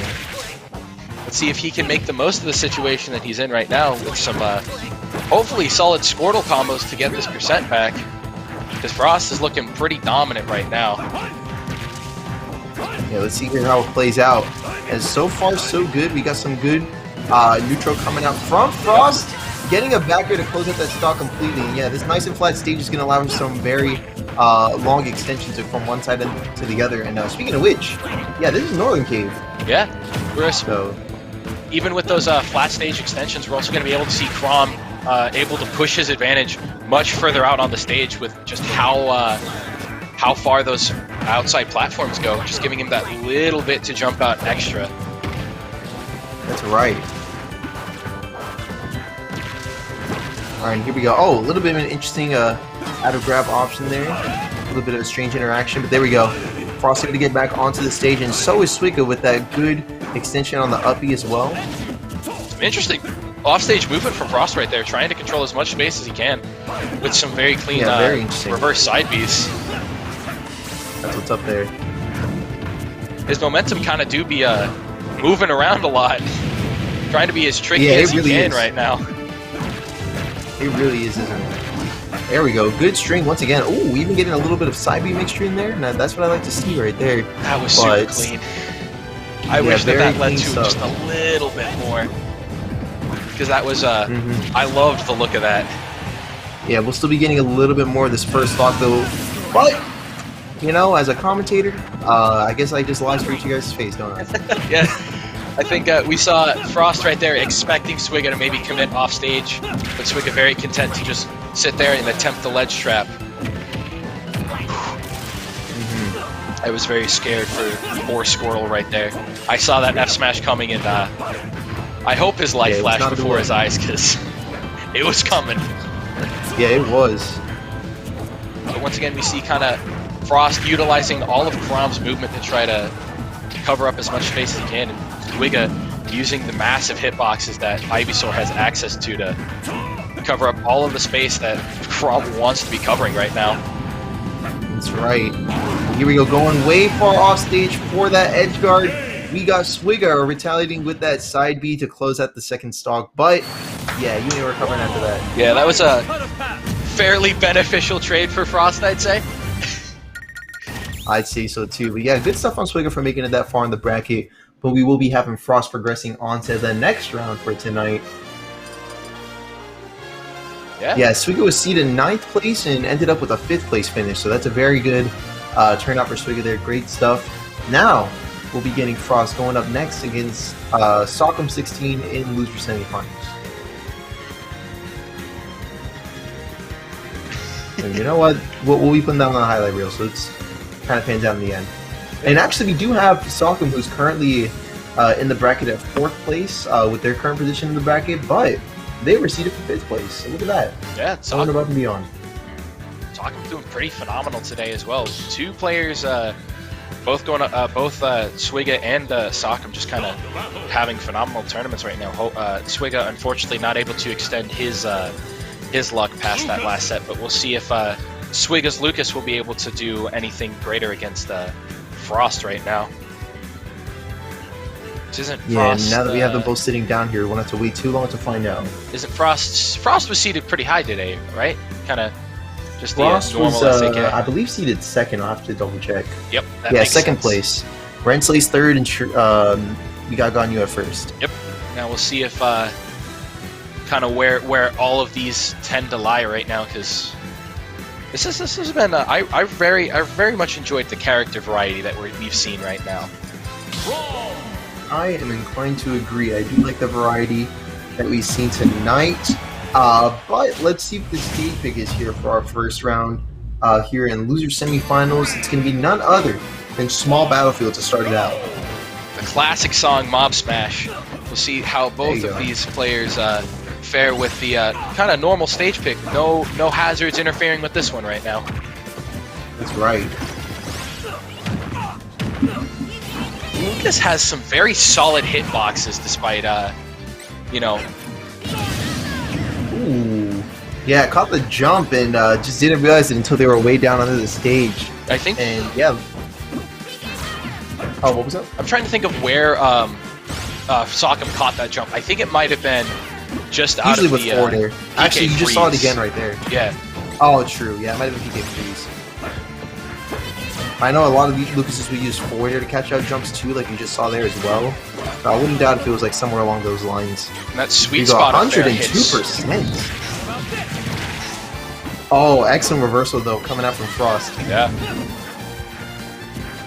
Let's see if he can make the most of the situation that he's in right now with some hopefully solid Squirtle combos to get this percent back. Because Frost is looking pretty dominant right now. Yeah, let's see here how it plays out. And so far, so good. We got some good neutral coming out from Frost. Getting a backer to close out that stock completely. And yeah, this nice and flat stage is going to allow him some very long extensions from one side to the other. And speaking of which, yeah, this is Northern Cave. Yeah. Even with those flat stage extensions, we're also going to be able to see Chrom able to push his advantage much further out on the stage with just how far those outside platforms go, just giving him that little bit to jump out extra. That's right. Alright, here we go. Oh, a little bit of an interesting out-of-grab option there. A little bit of a strange interaction, but there we go. Frost able to get back onto the stage, and so is Swigga with that good extension on the uppie as well. Interesting. Offstage movement from Frost right there, trying to control as much space as he can with some very clean very reverse side Bs. That's what's up there. His momentum kind of do be moving around a lot, trying to be as tricky as he can right now. It really is, isn't it? There we go. Good string once again. Oh, even getting a little bit of side B mixture in there. Now, that's what I like to see right there. That was super clean. I wish that led to just a little bit more. Because that was, I loved the look of that. Yeah, we'll still be getting a little bit more of this first stock though. But, you know, as a commentator, I guess I just lied straight to you guys' face, don't I? Yeah. I think we saw Frost right there expecting Swigga to maybe commit off stage, but Swigga very content to just sit there and attempt the ledge trap. I was very scared for poor Squirtle right there. I saw that F smash coming and I hope his light flashed before his eyes because it was coming. Yeah, it was. But once again, we see kind of Frost utilizing all of Chrom's movement to try to cover up as much space as he can, and Swigga using the massive hitboxes that Ivysaur has access to cover up all of the space that Chrom wants to be covering right now. That's right. Here we go, going way far off stage for that edge guard. We got Swigga retaliating with that side B to close out the second stock, but yeah, you ain't recovering after that. Yeah, that was a fairly beneficial trade for Frost, I'd say. I'd say so too. But yeah, good stuff on Swigga for making it that far in the bracket. But we will be having Frost progressing on to the next round for tonight. Yeah, Swigga was seeded 9th place and ended up with a 5th place finish. So that's a very good turnout for Swigga there. Great stuff. Now, we'll be getting Frost going up next against SAK 16 in loser semifinals. And you know what? We'll be putting that on the highlight reel, so it's kind of pans out in the end. And actually, we do have SAK, who's currently in the bracket at 4th place with their current position in the bracket, but they were seeded for 5th place. So look at that. Yeah, SAK above and beyond. SAK's doing pretty phenomenal today as well. 2 players, both going, both Swigga and SAK just kind of having phenomenal tournaments right now. Swigga, unfortunately, not able to extend his luck past that last set, but we'll see if Swigga's Lucas will be able to do anything greater against Frost right now. This isn't Frost. Yeah, now that we have them both sitting down here, we won't have to wait too long to find out. Isn't Frost was seated pretty high today, right? Kind of just Frost the normal was, SAK. I believe seated 2nd. I'll have to double check. Yep. Yeah, 2nd place. Rensley's 3rd, and we got Ganyu at 1st. Yep. Now we'll see if kind of where all of these tend to lie right now, because this has been I very much enjoyed the character variety that we've seen right now. I am inclined to agree. I do like the variety that we've seen tonight. But let's see what the stage pick is here for our first round here in loser semifinals. It's going to be none other than Small Battlefield to start it out. the classic song Mob Smash. We'll see how both of these players fare with the kind of normal stage pick. No hazards interfering with this one right now. That's right. Lucas has some very solid hitboxes despite, you know... Ooh. Yeah, caught the jump and just didn't realize it until they were way down onto the stage. I think... And, yeah. Oh, what was that? I'm trying to think of where Sockham caught that jump. I think it might have been just out of the Usually with forward air. Actually, you just saw it again right there. Yeah. Oh, true. Yeah, it might have been PK freeze. I know a lot of these Lucases will use forward air to catch out jumps too, like you just saw there as well. But I wouldn't doubt if it was like somewhere along those lines. And that sweet spot up there hits. 102%. Oh, excellent reversal though, coming out from Frost. Yeah.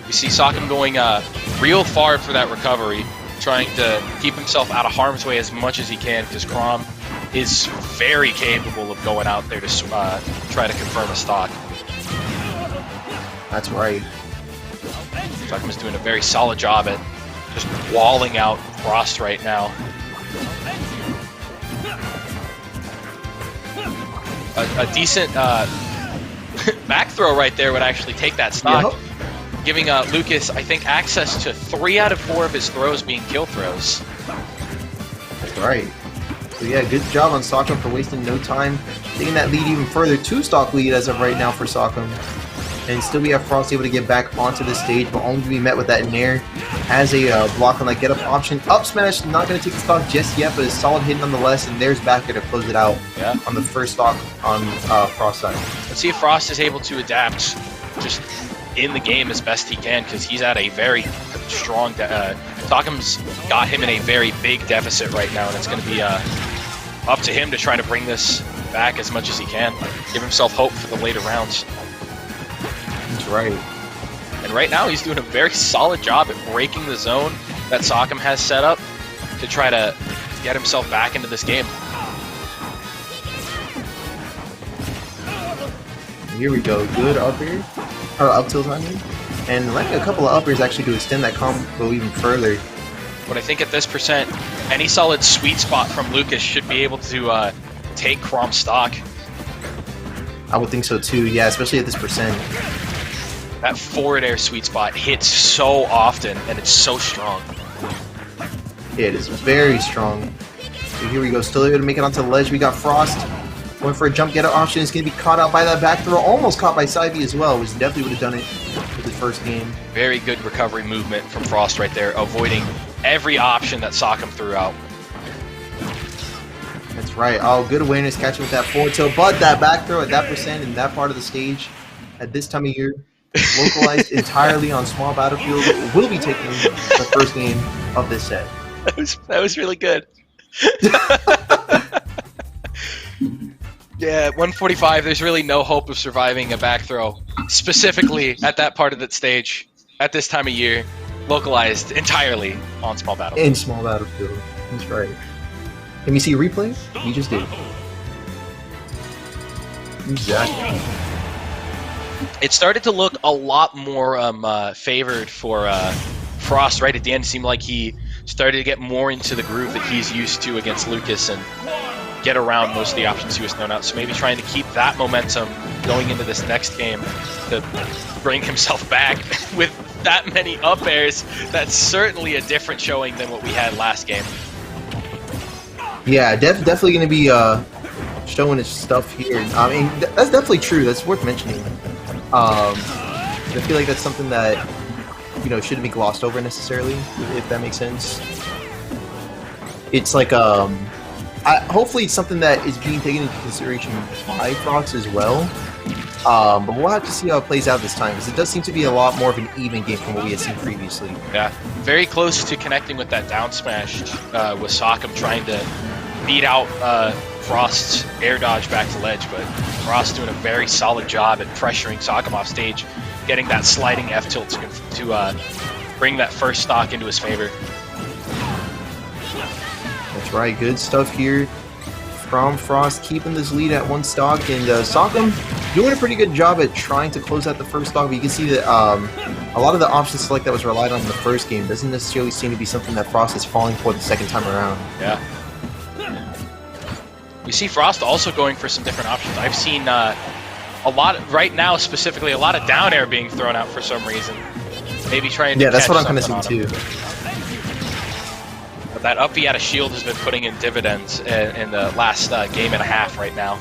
You see Sockham going real far for that recovery, trying to keep himself out of harm's way as much as he can, because Crom is very capable of going out there to try to confirm a stock. That's right. Sockham is doing a very solid job at just walling out Frost right now. A decent back throw right there would actually take that stock, giving Lucas, I think, access to 3 out of 4 of his throws being kill throws. That's right. So yeah, good job on Sockham for wasting no time, taking that lead even further. 2-stock lead as of right now for Sockham. And still we have Frost able to get back onto the stage, but only to be met with that Nair. Has a block on that get up option. Up smash, not going to take the stock just yet, but a solid hit nonetheless, and there's back there to close it out on the first stock on Frost side. Let's see if Frost is able to adapt just in the game as best he can, because he's at a very strong... Sockham's got him in a very big deficit right now, and it's going to be up to him to try to bring this back as much as he can. Give himself hope for the later rounds. That's right. And right now he's doing a very solid job at breaking the zone that Sockham has set up to try to get himself back into this game. Here we go. Good up air. Or up tilts, I mean. And landing a couple of up airs actually to extend that combo even further. But I think at this percent, any solid sweet spot from Lucas should be able to take Crom stock. I would think so too, yeah, especially at this percent. That forward air sweet spot hits so often, and it's so strong. It is very strong. So here we go, still able to make it onto the ledge. We got Frost going for a jump get option. It's going to be caught out by that back throw. Almost caught by Sivy as well, which definitely would have done it for the first game. Very good recovery movement from Frost right there, avoiding every option that Sockham threw out. That's right. Oh, good awareness catching with that forward tilt, but that back throw at that percent in that part of the stage at this time of year, localized entirely on small battlefield, will be taking the first game of this set. That was really good. Yeah, 145, there's really no hope of surviving a back throw, specifically at that part of that stage, at this time of year, localized entirely on small battlefield. In small battlefield, that's right. Can we see a replay? You just did. Exactly. It started to look a lot more favored for Frost right at the end. It seemed like he started to get more into the groove that he's used to against Lucas and get around most of the options he was thrown out. So maybe trying to keep that momentum going into this next game to bring himself back with that many up airs. That's certainly a different showing than what we had last game. Yeah, definitely going to be showing his stuff here. I mean, that's definitely true. That's worth mentioning. I feel like that's something that, you know, shouldn't be glossed over necessarily, if that makes sense. It's like, hopefully it's something that is being taken into consideration by Frost as well. But we'll have to see how it plays out this time, because it does seem to be a lot more of an even game from what we had seen previously. Yeah, very close to connecting with that down smash with Sockham trying to beat out Frost's air dodge back to ledge, but Frost doing a very solid job at pressuring Sockham off stage, getting that sliding F tilt to bring that first stock into his favor. That's right, good stuff here from Frost, keeping this lead at 1 stock, and Sockham doing a pretty good job at trying to close out the first stock, but you can see that a lot of the option select that was relied on in the first game doesn't necessarily seem to be something that Frost is falling for the second time around. Yeah. We see Frost also going for some different options. I've seen a lot, right now specifically, a lot of down air being thrown out for some reason. Maybe trying to that's catch what I'm kind of something seeing on too. him. But that up B out of shield has been putting in dividends in the last game and a half right now.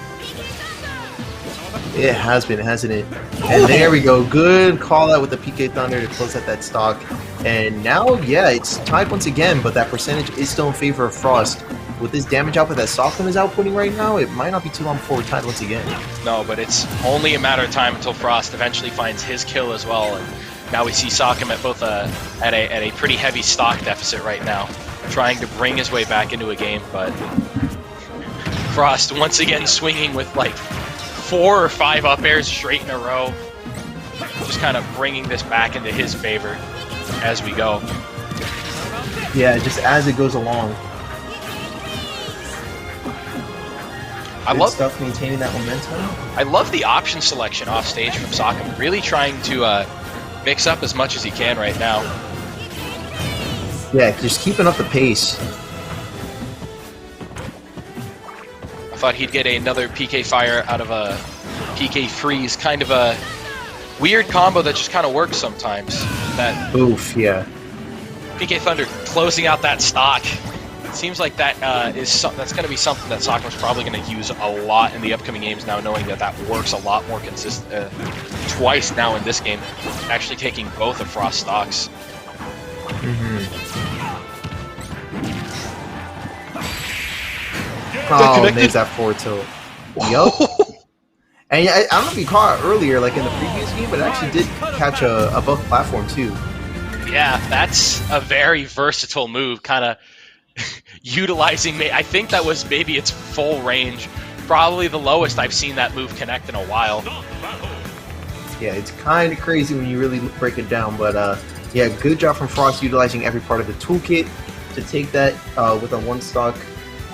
It has been, hasn't it? And there we go. Good call out with the PK Thunder to close out that stock. And now, yeah, it's tied once again, but that percentage is still in favor of Frost. With this damage output that Sockman is outputting right now, it might not be too long before we're tied once again. No, but it's only a matter of time until Frost eventually finds his kill as well. And now we see Sockman at both at a pretty heavy stock deficit right now, trying to bring his way back into a game. But Frost once again swinging with like 4 or 5 up airs straight in a row, just kind of bringing this back into his favor as we go. Yeah, just as it goes along. I love stuff maintaining that momentum. I love the option selection off stage from Sockman, really trying to mix up as much as he can right now. Yeah, just keeping up the pace. I thought he'd get another PK fire out of a PK freeze, kind of a weird combo that just kind of works sometimes. That Oof, yeah. PK Thunder closing out that stock. It seems like that's going to be something that Sockman's probably going to use a lot in the upcoming games now, knowing that that works a lot more consistent. Twice now in this game, actually taking both of Frost stocks. Oh, there's that forward tilt. Yup. And yeah, I don't know if you caught it earlier, like in the previous game, but it actually did catch a buff platform too. Yeah, that's a very versatile move, kind of utilizing. I think that was maybe its full range, probably the lowest I've seen that move connect in a while. Yeah, it's kind of crazy when you really break it down, but yeah, good job from Frost utilizing every part of the toolkit to take that with a one stock.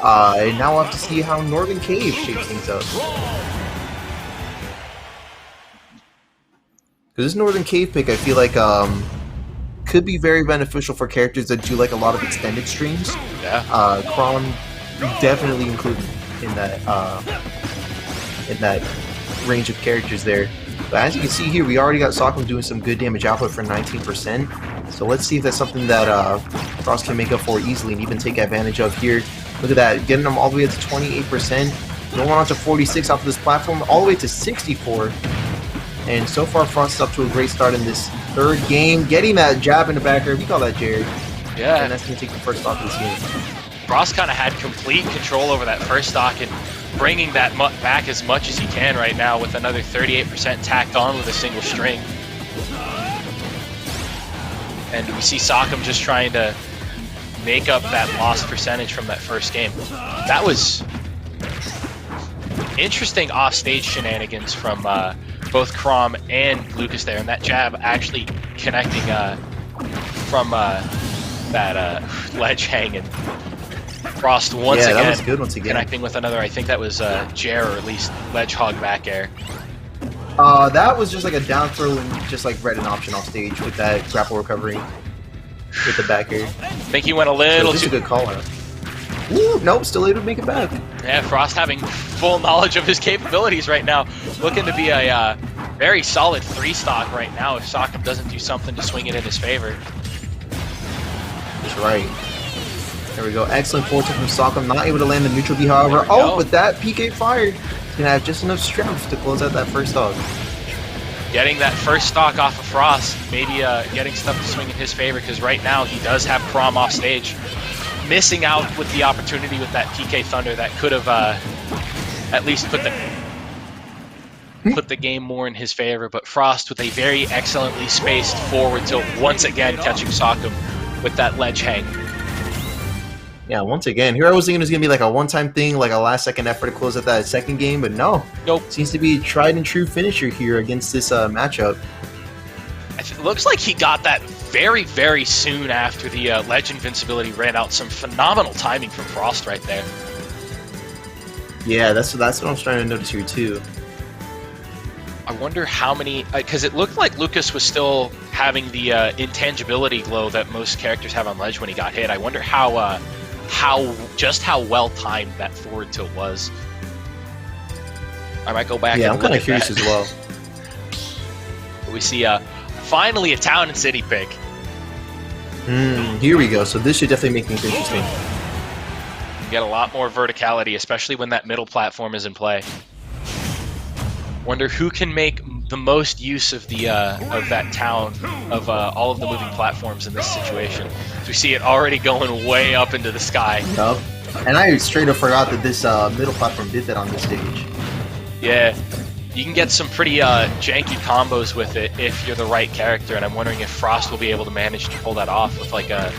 And now we'll have to see how Northern Cave shapes things up. Because this Northern Cave pick, I feel like could be very beneficial for characters that do like a lot of extended streams. Yeah. Crom definitely included in that range of characters there. But as you can see here, we already got Sockman doing some good damage output for 19%. So let's see if that's something that Frost can make up for easily and even take advantage of here. Look at that, getting them all the way up to 28%. Going on to 46 off of this platform, all the way to 64. And so far, Frost is up to a great start in this third game. Getting that jab in the back air, we call that Jared. Yeah. And that's going to take the first stock of this game. Frost kind of had complete control over that first stock and bringing that back as much as he can right now with another 38% tacked on with a single string. And we see Sockman just trying to make up that lost percentage from that first game. That was interesting off-stage shenanigans from both Crom and Lucas there, and that jab actually connecting from that ledge hang, and Frost once again, that was good once again, connecting with another, I think that was Jer, or at least ledge hog back air. That was just like a down throw and just like read an option off stage with that grapple recovery with the back air. I think he went a little too... too... a good call out. Ooh, nope, still able to make it back. Yeah, Frost having full knowledge of his capabilities right now. Looking to be a very solid 3-stock right now if Sockman doesn't do something to swing it in his favor. That's right. There we go. Excellent forward tilt from Sockman. Not able to land the neutral B, however. Oh, with that PK fire, he's going to have just enough strength to close out that first stock. Getting that first stock off of Frost, maybe getting stuff to swing in his favor, because right now he does have Crom off stage. Missing out with the opportunity with that PK Thunder that could have at least put the game more in his favor, but Frost with a very excellently spaced forward tilt, once again catching Sockman with that ledge hang. Yeah, once again, here I was thinking it was going to be like a one-time thing, like a last-second effort to close out that second game, but no. Nope. Seems to be a tried-and-true finisher here against this matchup. It looks like he got that very, very soon after the ledge invincibility ran out. Some phenomenal timing from Frost right there. Yeah, that's what I was trying to notice here too. I wonder how many, because it looked like Lucas was still having the intangibility glow that most characters have on ledge when he got hit. I wonder how well timed that forward tilt was. I might go back. Yeah, and I'm kind look of curious at as well. We see finally a town and city pick. Here we go. So this should definitely make things interesting. You get a lot more verticality, especially when that middle platform is in play. Wonder who can make the most use of the of that town, of all of the moving platforms in this situation. So we see it already going way up into the sky. Yup. And I straight up forgot that this middle platform did that on this stage. Yeah, you can get some pretty janky combos with it if you're the right character, and I'm wondering if Frost will be able to manage to pull that off with like a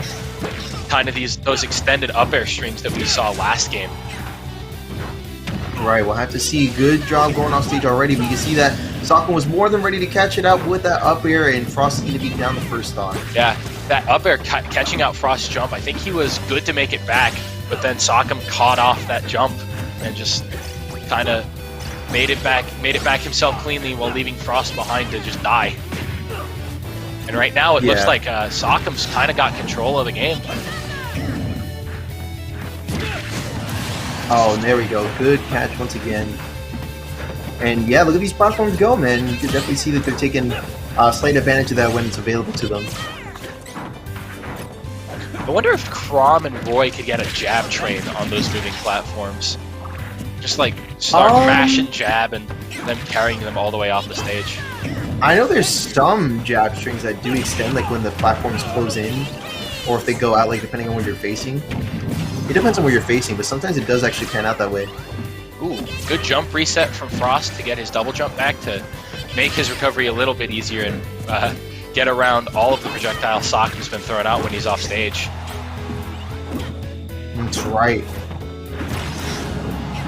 kind of those extended up air strings that we saw last game. Right, we'll have to see. Good job going off stage already. We can see that SAK was more than ready to catch it up with that up air, and Frost needed to be down the first stock. Yeah, that up air catching out Frost's jump, I think he was good to make it back, but then Sakam caught off that jump and just kind of made it back himself cleanly while leaving Frost behind to just die. And right now it looks like Sakam's kind of got control of the game. Oh, there we go. Good catch once again. And yeah, look at these platforms go, man. You can definitely see that they're taking slight advantage of that when it's available to them. I wonder if Crom and Roy could get a jab train on those moving platforms. Just like start mash and jab and them carrying them all the way off the stage. I know there's some jab strings that do extend, like when the platforms close in, or if they go out, like depending on where you're facing. It depends on where you're facing, but sometimes it does actually pan out that way. Ooh, good jump reset from Frost to get his double jump back to make his recovery a little bit easier and get around all of the projectile Sakam's been throwing out when he's off stage. That's right.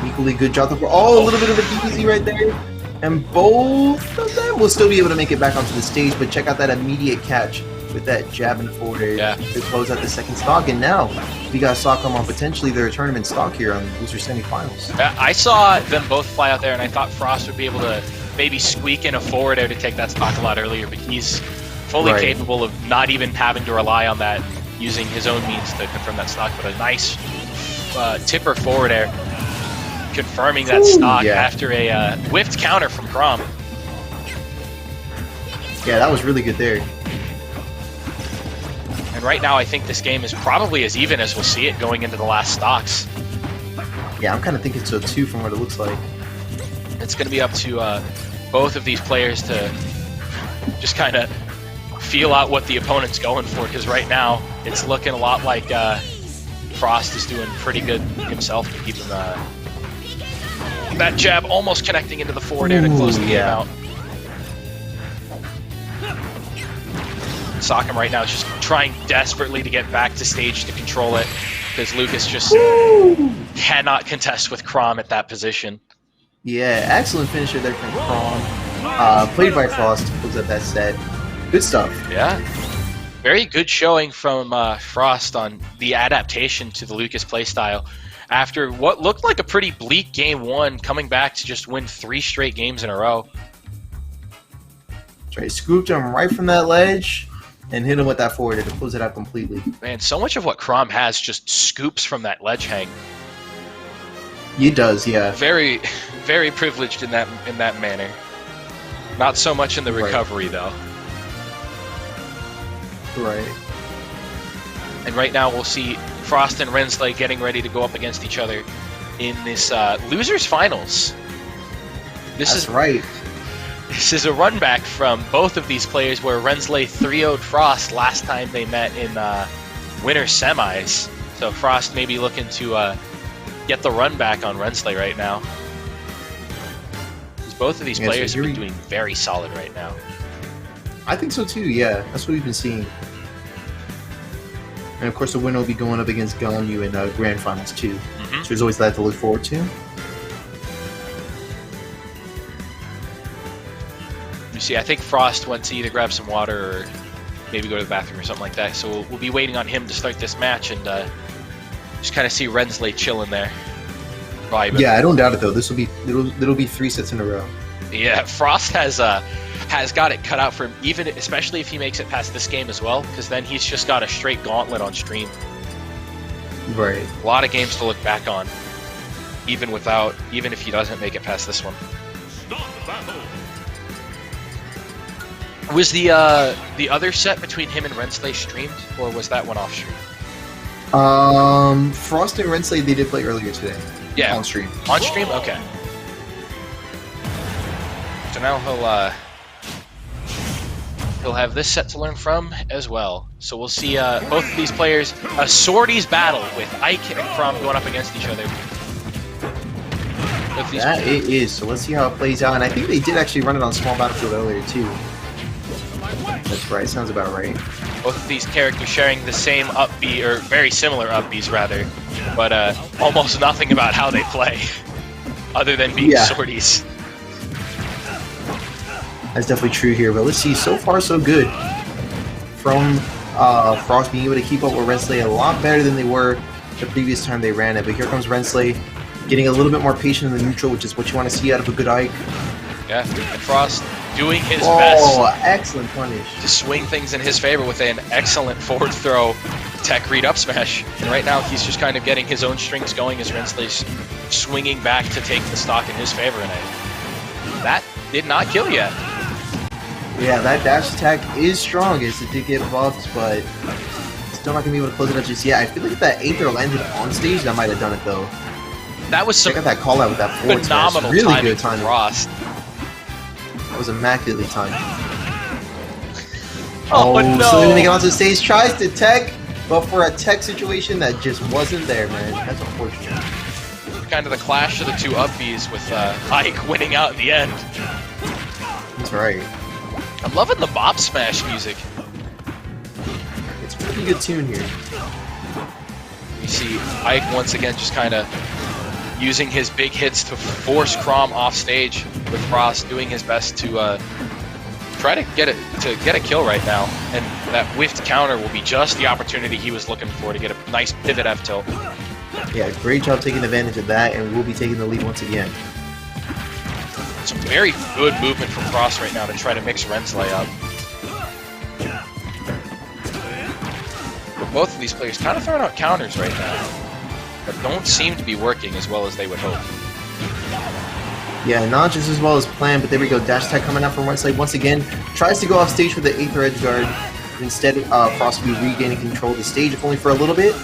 Equally good job. Oh, a little bit of a DPZ right there. And both of them will still be able to make it back onto the stage, but check out that immediate catch with that jab and forward air to close out the second stock. And now we got Sakam on potentially their tournament stock here on loser semifinals. I saw them both fly out there, and I thought Frost would be able to maybe squeak in a forward air to take that stock a lot earlier, but he's fully capable of not even having to rely on that, using his own means to confirm that stock. But a nice tipper forward air confirming that stock after a whiffed counter from Crom. Yeah, that was really good there. And right now I think this game is probably as even as we'll see it going into the last stocks. Yeah, I'm kind of thinking so too from what it looks like. It's going to be up to both of these players to just kind of feel out what the opponent's going for, because right now it's looking a lot like Frost is doing pretty good himself to keep him that jab almost connecting into the forward air to close the game out. Sakam right now is just trying desperately to get back to stage to control it, because Lucas just cannot contest with Crom at that position. Yeah, excellent finisher there from Crom. Played by Frost to close out that set. Good stuff. Yeah. Very good showing from Frost on the adaptation to the Lucas playstyle. After what looked like a pretty bleak game one, coming back to just win 3 straight games in a row. That's right, scooped him right from that ledge and hit him with that forward to close it out completely. Man, so much of what Crom has just scoops from that ledge hang. He does, yeah. Very, very privileged in that manner. Not so much in the recovery, though. Right. And right now we'll see Frost and Rensley getting ready to go up against each other in this losers finals. This is a run back from both of these players, where Rensley 3-0'd Frost last time they met in winter semis. So Frost may be looking to get the run back on Rensley right now. Because both of these players have been doing very solid right now. I think so too, yeah. That's what we've been seeing. And of course the winner will be going up against Ganyu in Grand Finals too. So there's always that to look forward to. You see, I think Frost went to either grab some water or maybe go to the bathroom or something like that. So we'll be waiting on him to start this match and just kind of see Rensley chilling there. Yeah, I don't doubt it though. It'll be 3 sets in a row. Yeah, Frost has has got it cut out for him, even especially if he makes it past this game as well, because then he's just got a straight gauntlet on stream. Right. A lot of games to look back on, even if he doesn't make it past this one. Was the other set between him and Rensley streamed, or was that one off stream? Frost and Rensley, they did play earlier today. Yeah, on stream. On stream, okay. So now he'll have this set to learn from as well. So we'll see both of these players a swordies battle with Ike and Crom going up against each other. That it is. So let's see how it plays out. And I think they did actually run it on small battlefield earlier too. That's right. Sounds about right. Both of these characters sharing the same up B, or very similar up Bs rather, but almost nothing about how they play, other than being swordies. That's definitely true here. But let's see. So far, so good. From Frost being able to keep up with Rensley a lot better than they were the previous time they ran it. But here comes Rensley, getting a little bit more patient in the neutral, which is what you want to see out of a good Ike. Yeah, and Frost doing his best. Oh, excellent punish. To swing things in his favor with an excellent forward throw tech read up smash. And right now he's just kind of getting his own strings going as Rensley's swinging back to take the stock in his favor. And that did not kill yet. Yeah, that dash attack is strong as it did get buffed, but still not going to be able to close it up just yet. I feel like if that Aether landed on stage, that might have done it though. That was some check out that call out with that forward phenomenal smash. Really timing good timing. Frost. That was immaculately timed. Oh no! So then they get onto the stage, tries to tech, but for a tech situation that just wasn't there, man. That's unfortunate. Kind of the clash of the two up Bs with Ike winning out in the end. That's right. I'm loving the bop smash music. It's a pretty good tune here. You see Ike once again just kind of using his big hits to force Crom off stage, with Frost doing his best to try to get a kill right now. And that whiffed counter will be just the opportunity he was looking for to get a nice pivot F tilt. Yeah, great job taking advantage of that, and we'll be taking the lead once again. Some very good movement from Frost right now to try to mix Rensley up. But both of these players kind of throwing out counters right now, but don't seem to be working as well as they would hope. Yeah, not just as well as planned, but there we go. Dash attack coming out from Rensley once again. Tries to go off stage for the Aether edge guard. Instead, Frost will be regaining control of the stage, if only for a little bit.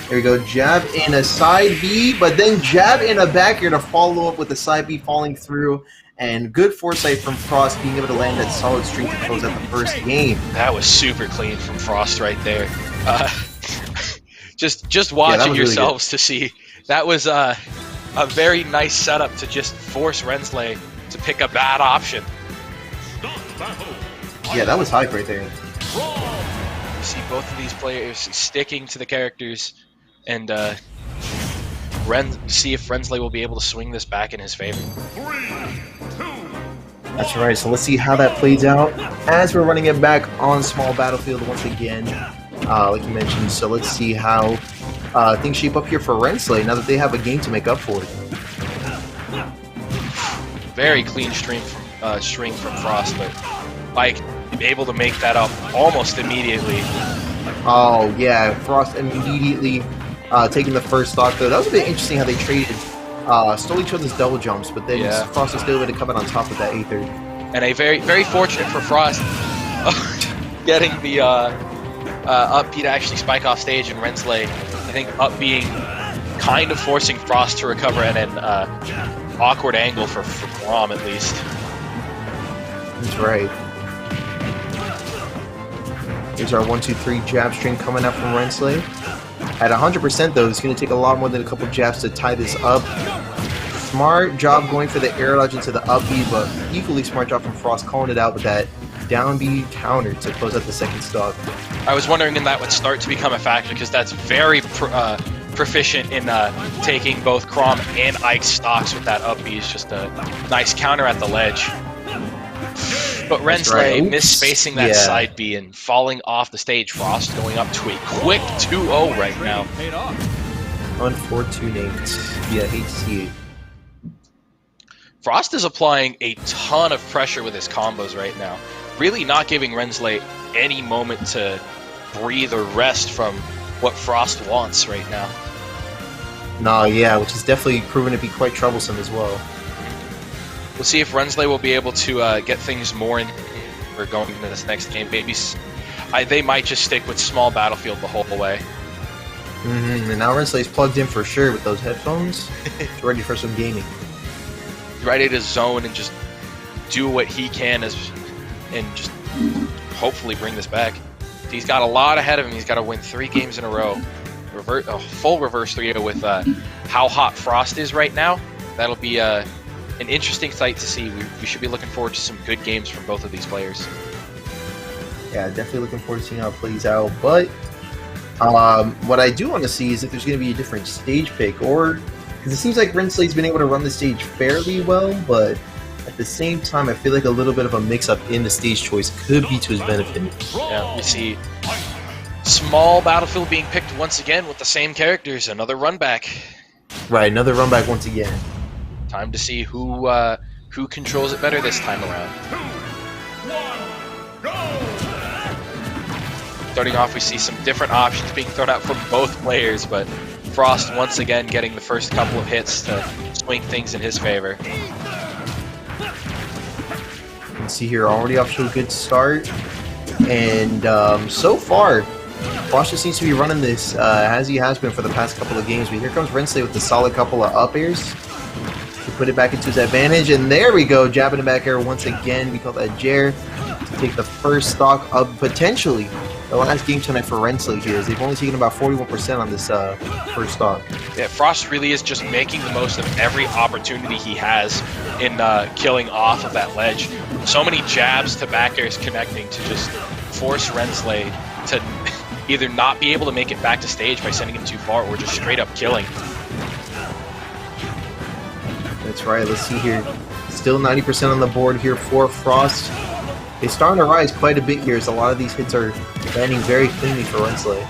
There we go. Jab in a side B, but then jab in a back air to follow up with the side B falling through. And good foresight from Frost being able to land that solid string to close out the first game. That was super clean from Frost right there. Just watching yourselves really to see. That was a very nice setup to just force Rensley to pick a bad option. Yeah, that was hype right there. You see both of these players sticking to the characters and see if Rensley will be able to swing this back in his favor. That's right, so let's see how that plays out as we're running it back on small battlefield once again, like you mentioned. So let's see how things shape up here for Rensley now that they have a game to make up for it. Very clean string from Frost, but Ike able to make that up almost immediately. Oh yeah, Frost immediately taking the first stock though. That was a bit interesting how they traded. Stole each other's double jumps, but then Frost was still able to come in on top of that Aether. And a very fortunate for Frost getting the up B to actually spike off stage, and Rensley, I think, up being kind of forcing Frost to recover at an awkward angle for Crom at least. That's right. Here's our 1-2-3 jab string coming up from Rensley. At 100% though, it's going to take a lot more than a couple jabs to tie this up. Smart job going for the air dodge into the up B, but equally smart job from Frost calling it out with that down B counter to close out the second stock. I was wondering when that would start to become a factor, because that's very proficient in taking both Crom and Ike's stocks with that up B. Is just a nice counter at the ledge. But Rensley misspacing that side B and falling off the stage. Frost going up to a quick 2-0 right now. Unfortunate. Yeah, hate to see it. Frost is applying a ton of pressure with his combos right now, really not giving Rensley any moment to breathe or rest from what Frost wants right now. No, yeah, which is definitely proven to be quite troublesome as well. We'll see if Rensley will be able to get things more in for going into this next game. Maybe they might just stick with small battlefield the whole way. And now Rensley's plugged in for sure with those headphones. He's ready for some gaming. He's ready to zone and just do what he can and just hopefully bring this back. He's got a lot ahead of him. He's got to win 3 games in a row. A full reverse 3-0 with how hot Frost is right now. That'll be an interesting sight to see. We should be looking forward to some good games from both of these players. Yeah, definitely looking forward to seeing how it plays out. But what I do want to see is if there's going to be a different stage pick, or because it seems like Rensley's been able to run the stage fairly well, but at the same time, I feel like a little bit of a mix-up in the stage choice could be to his benefit. Yeah, we see small battlefield being picked once again with the same characters. Another run back. Right, another run back once again. Time to see who controls it better this time around. 2, 1, go! Starting off, we see some different options being thrown out from both players, but Frost once again getting the first couple of hits to swing things in his favor. You can see here already off to a good start, and so far Frost just seems to be running this as he has been for the past couple of games. But here comes Rensley with a solid couple of up airs to put it back into his advantage, and there we go, jabbing it back air once again. We call that adhere to take the first stock of potentially the last game tonight for Rensley here, as they've only taken about 41% on this first stock. Yeah, Frost really is just making the most of every opportunity he has in killing off of that ledge. So many jabs to back airs connecting to just force Rensley to either not be able to make it back to stage by sending him too far, or just straight up killing. That's right, let's see here. Still 90% on the board here for Frost. It's starting to rise quite a bit here, as a lot of these hits are landing very cleanly for Rensley.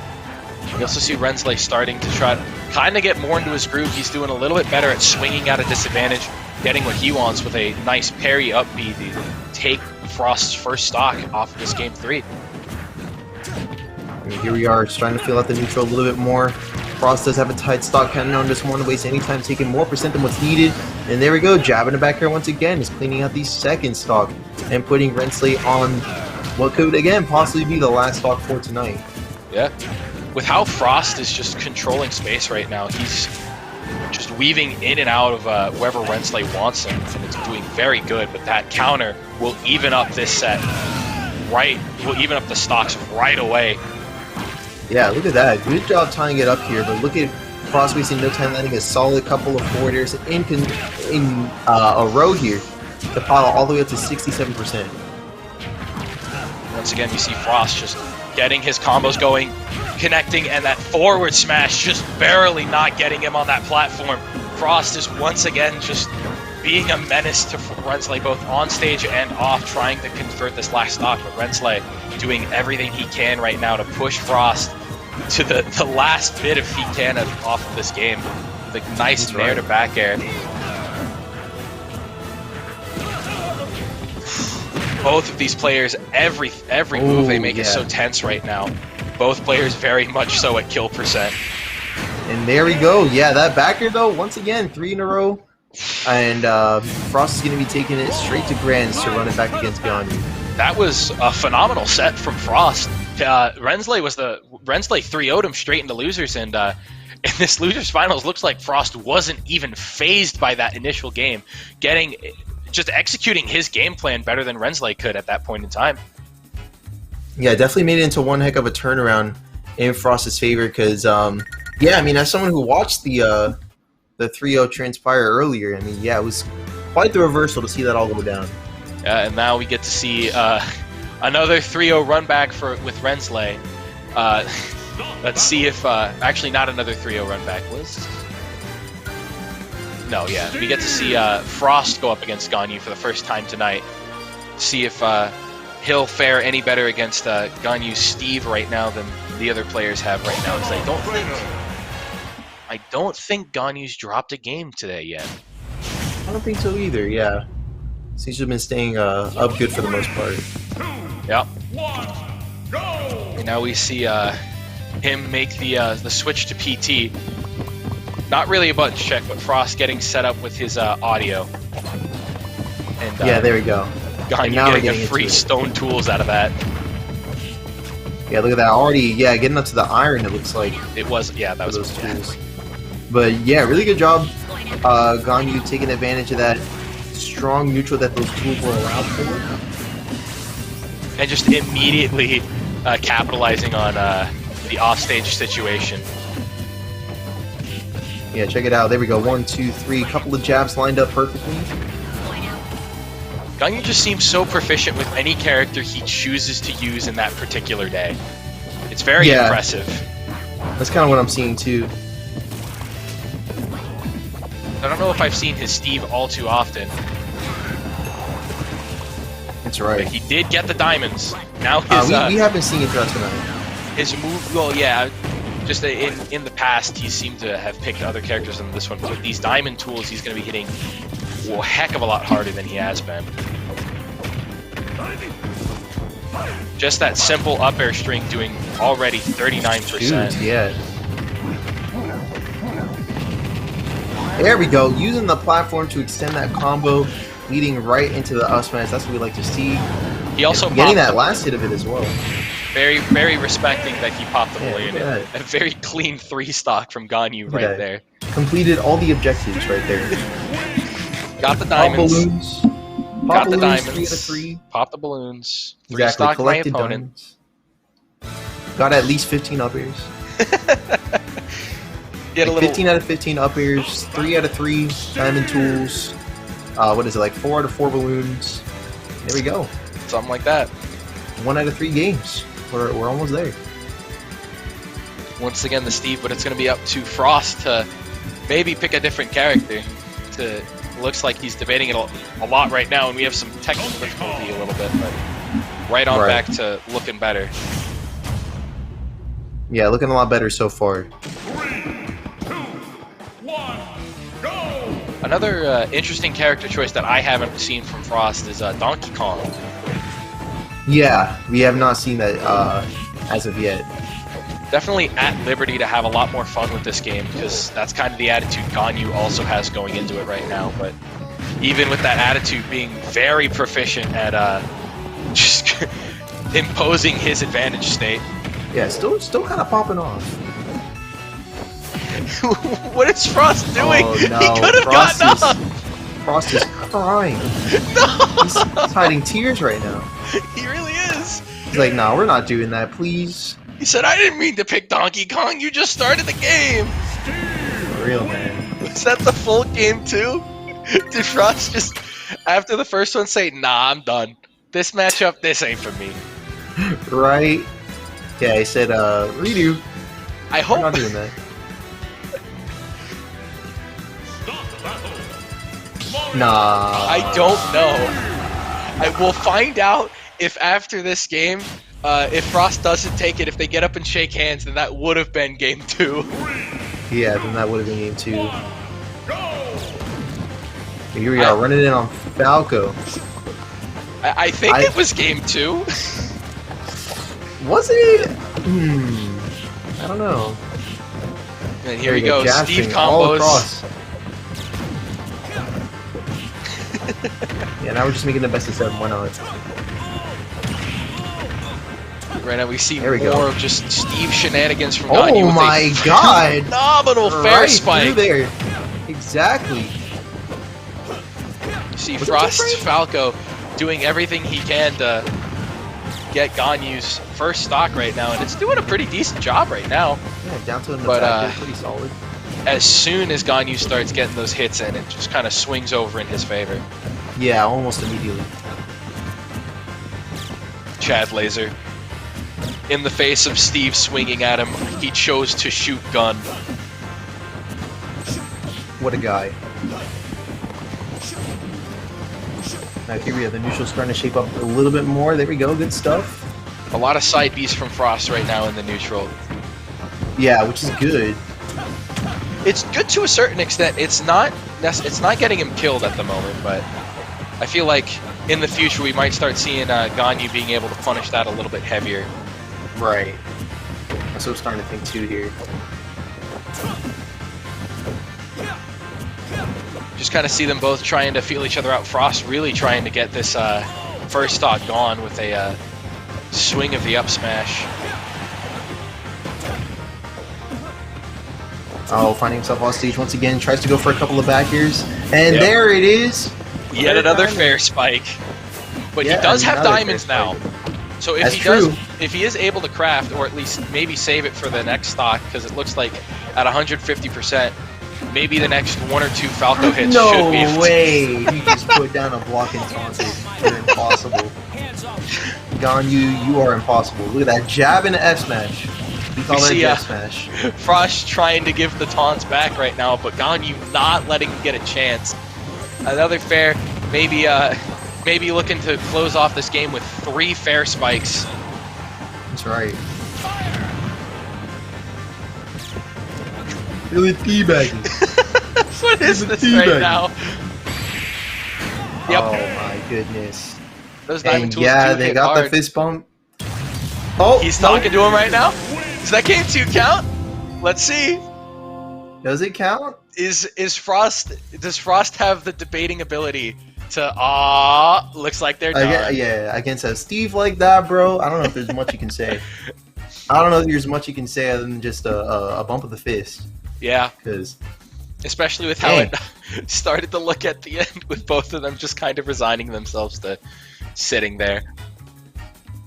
We also see Rensley starting to try to kind of get more into his groove. He's doing a little bit better at swinging at a disadvantage, getting what he wants with a nice parry up B to take Frost's first stock off of this game 3. And here we are, starting to feel out the neutral a little bit more. Frost does have a tight stock, kind of known just want to waste any time, taking more percent than what's needed. And there we go, jabbing it back here once again, is cleaning out the second stock and putting Rensley on what could again possibly be the last stock for tonight. Yeah, with how Frost is just controlling space right now, he's just weaving in and out of wherever Rensley wants him, and it's doing very good. But that counter will even up this set, will even up the stocks right away. Yeah, look at that. Good job tying it up here, but look at Frost wasting no time landing a solid couple of forwarders in a row here to pile all the way up to 67%. Once again, we see Frost just getting his combos going, connecting, and that forward smash just barely not getting him on that platform. Frost is once again just being a menace to Rensley, both on stage and off, trying to convert this last stock, but Rensley doing everything he can right now to push Frost to the last bit if he can off of this game. The nice nair to back air. Both of these players, every move they make is so tense right now. Both players very much so at kill percent. And there we go. Yeah, that backer though, once again, 3 in a row. And Frost is going to be taking it straight to Grands to run it back against Ganyu. That was a phenomenal set from Frost. Rensley 3-0'd him straight into losers, and in this losers finals, looks like Frost wasn't even phased by that initial game, just executing his game plan better than Rensley could at that point in time. Yeah, definitely made it into one heck of a turnaround in Frost's favor, because yeah, I mean, as someone who watched the 3-0 transpire earlier, I mean, yeah, it was quite the reversal to see that all go down. And now we get to see another 3-0 run back with Rensley. Let's see if actually not another 3-0 run back was. No, yeah, we get to see Frost go up against Ganyu for the first time tonight. See if he'll fare any better against Ganyu's Steve right now than the other players have right now. Because I don't think Ganyu's dropped a game today yet. I don't think so either. Yeah, seems to have been staying up good for the most part. Yep. 1, go! And now we see him make the switch to PT. Not really a button check, but Frost getting set up with his audio. And Yeah, there we go. Ganyu now we're getting a getting free into it. stone tools out of that. Yeah, look at that already. Yeah, getting up to the iron. It looks like It was, yeah, that was those tools. But yeah, really good job, Ganyu taking advantage of that strong neutral that those tools were allowed for. And just immediately capitalizing on the offstage situation. Yeah, check it out. There we go. 1, 2, 3. Couple of jabs lined up perfectly. Ganyu just seems so proficient with any character he chooses to use in that particular day. It's very Yeah. impressive. That's kind of what I'm seeing too. I don't know if I've seen his Steve all too often, That's but right. he did get the diamonds. Now his We have been seeing it throughout tonight. his move. Well, yeah, just in the past he seemed to have picked other characters than this one. But with these diamond tools, he's going to be hitting a heck of a lot harder than he has been. Just that simple up air string doing already 39%. Dude, yeah. There we go. Using the platform to extend that combo, leading right into the up smash. That's what we like to see. He also Getting popped that the- last hit of it as well. very, very respecting that he popped the Yeah, balloon. look at A very clean 3-stock from Ganyu Look right at that. there. Completed all the objectives right there. Got the Pop diamonds. balloons. Pop Got the balloons, diamonds. 3 out of 3. Pop the balloons. Exactly. 3-stock my Collected opponent. diamonds. Got at least 15 up airs. Get a Like little. 15 out of 15 up airs, 3 out of 3 diamond tools. What is it, like 4 out of 4 balloons? There we go. Something like that. 1 out of 3 games. We're almost there. Once again, the Steve, but it's going to be up to Frost to maybe pick a different character. Looks like he's debating it a lot right now, and we have some technical difficulty a little bit, but right on back to looking better. Yeah, looking a lot better so far. 3, 2, 1, go! Another interesting character choice that I haven't seen from Frost is Donkey Kong. Yeah, we have not seen that as of yet. Definitely at liberty to have a lot more fun with this game, because that's kind of the attitude Ganyu also has going into it right now. But even with that attitude, being very proficient at just imposing his advantage state. Yeah, still kind of popping off. What is Frost doing? Oh, no. He could have Frost gotten is- up! Frost is crying. He's hiding tears right now. He really is! He's like, nah, we're not doing that, please. He said, I didn't mean to pick Donkey Kong, you just started the game! For real, man. Was that the full game too? Did Frost just, after the first one, say, nah, I'm done. This matchup, this ain't for me. Right? Yeah, he said, redo. I We're not hope, doing that. Stop the battle! Nah. I don't know. I will find out if after this game, if Frost doesn't take it, if they get up and shake hands, then that would have been game 2. Yeah, then that would have been game 2. Go! Here we are, running in on Falco. I think it was game 2. Was it? I don't know. And here we go, Steve jab all combos. across. Yeah, now we're just making the best of 7. Why not? Right now we see There we more go. of just Steve shenanigans from Ganyu Oh with my a god! phenomenal fair Right spike. through there. Exactly. You see Was it Frost different? Falco doing everything he can to get Ganyu's first stock right now, and it's doing a pretty decent job right now. Yeah, down to the But, back there, pretty solid. As soon as Ganyu starts getting those hits in, it just kind of swings over in his favor. Yeah, almost immediately. Chad Laser. In the face of Steve swinging at him, he chose to shoot gun. What a guy. Now here we have the neutral starting to shape up a little bit more. There we go, good stuff. A lot of side Bs from Frost right now in the neutral. Yeah, which is good. It's good to a certain extent. It's not it's not getting him killed at the moment, but I feel like in the future we might start seeing Ganyu being able to punish that a little bit heavier. Right. That's what I'm starting to think too here. Just kind of see them both trying to feel each other out. Frost really trying to get this first stock gone with a swing of the up smash. Oh, finding himself off stage once again, tries to go for a couple of back airs, and there it is. Yet another fair spike. But he does have diamonds now. So if if he is able to craft, or at least maybe save it for the next stock, because it looks like at 150%, maybe the next 1 or 2 Falco hits should be. No way! He just put down a block and taunted. You're impossible. Ganyu, you are impossible. Look at that jab and F smash. We call that F smash. Frost trying to give the taunts back right now, but Ganyu not letting him get a chance. Another fair, maybe looking to close off this game with 3 fair spikes. That's right. Really teabagging. What is this right now? Yep. Oh my goodness. Those diamond tools yeah, do they hit got hard. the fist bump. Oh, he's talking to him right now. Does that game 2 count? Let's see. Does it count? Does Frost have the debating ability to looks like they're done. Yeah, against a Steve like that, bro, I don't know if there's much you can say. I don't know if there's much you can say other than just a bump of the fist. Yeah. Because especially with how it started to look at the end with both of them just kind of resigning themselves to sitting there.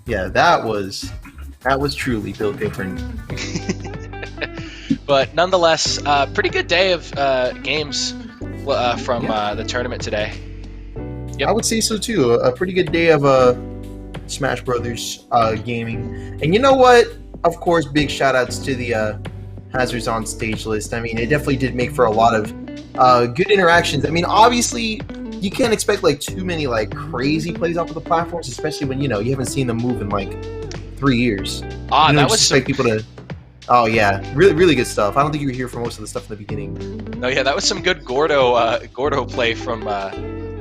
Yeah, that was truly built different. But nonetheless, pretty good day of games from the tournament today. Yep. I would say so too. A pretty good day of Smash Brothers gaming. And you know what? Of course, big shout outs to the Hazards on Stage list. I mean, it definitely did make for a lot of good interactions. I mean, obviously, you can't expect like too many like crazy plays off of the platforms, especially when you haven't seen them move in like 3 years. That was expect people to. Oh yeah, really good stuff. I don't think you were here for most of the stuff in the beginning. No, yeah, that was some good Gordo play from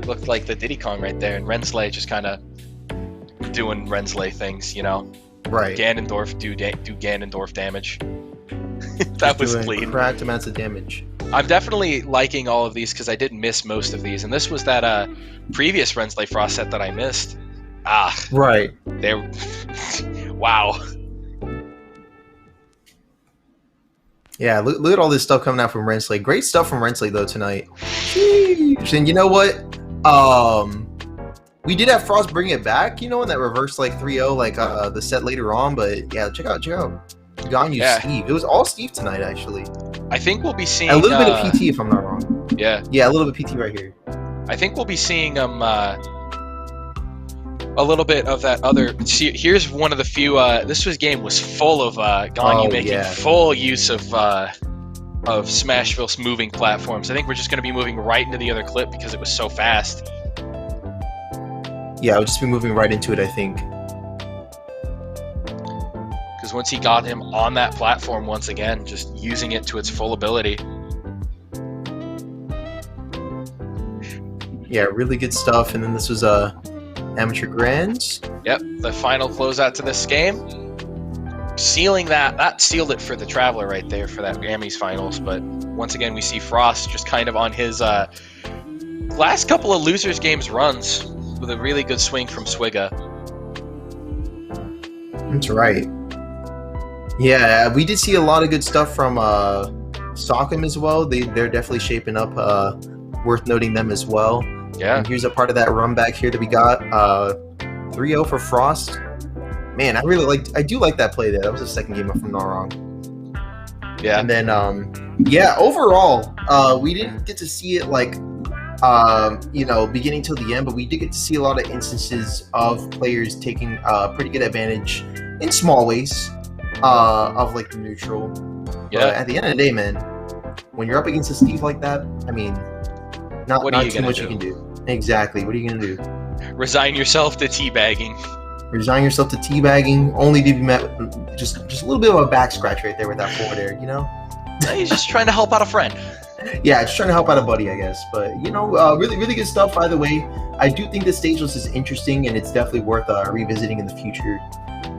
looked like the Diddy Kong right there, and Rensley just kind of doing Rensley things, Right. Ganondorf do Ganondorf damage. That was clean. Cracked amounts of damage. I'm definitely liking all of these because I did miss most of these, and this was that previous Rensley Frost set that I missed. Right. They're wow. Yeah, look at all this stuff coming out from Rensley. Great stuff from Rensley though tonight. Sheesh. And you know what? We did have Frost bring it back, in that reverse like 3-0 like the set later on, but yeah, check out Ganyu Steve. It was all Steve tonight actually. I think we'll be seeing a little bit of PT if I'm not wrong. Yeah. Yeah, a little bit of PT right here. I think we'll be seeing a little bit of that other. See, here's one of the few. This game was full of Ganyu making full use of Smashville's moving platforms. I think we're just going to be moving right into the other clip because it was so fast. Yeah, I'll just be moving right into it, I think. Because once he got him on that platform once again, just using it to its full ability. Yeah, really good stuff. And then this was Amateur Grands. Yep, the final closeout to this game. Sealing that sealed it for the Traveler right there for that Grammys finals. But once again, we see Frost just kind of on his last couple of Losers Games runs with a really good swing from Swigga. That's right. Yeah, we did see a lot of good stuff from SAK as well. They're definitely shaping up. Worth noting them as well. Yeah. And here's a part of that run back here that we got. 3-0 for Frost. Man, I do like that play there. That was the second game if I'm not wrong. Yeah. And then overall, we didn't get to see it like beginning till the end, but we did get to see a lot of instances of players taking pretty good advantage in small ways of like the neutral. Yeah. But at the end of the day, man, when you're up against a Steve like that, I mean, not too much you can do. Exactly. What are you gonna do? Resign yourself to teabagging. Resign yourself to teabagging, only to be met with just a little bit of a back scratch right there with that forward air, He's just trying to help out a friend. Yeah, just trying to help out a buddy, I guess. But really, really good stuff. By the way, I do think the stage list is interesting, and it's definitely worth revisiting in the future.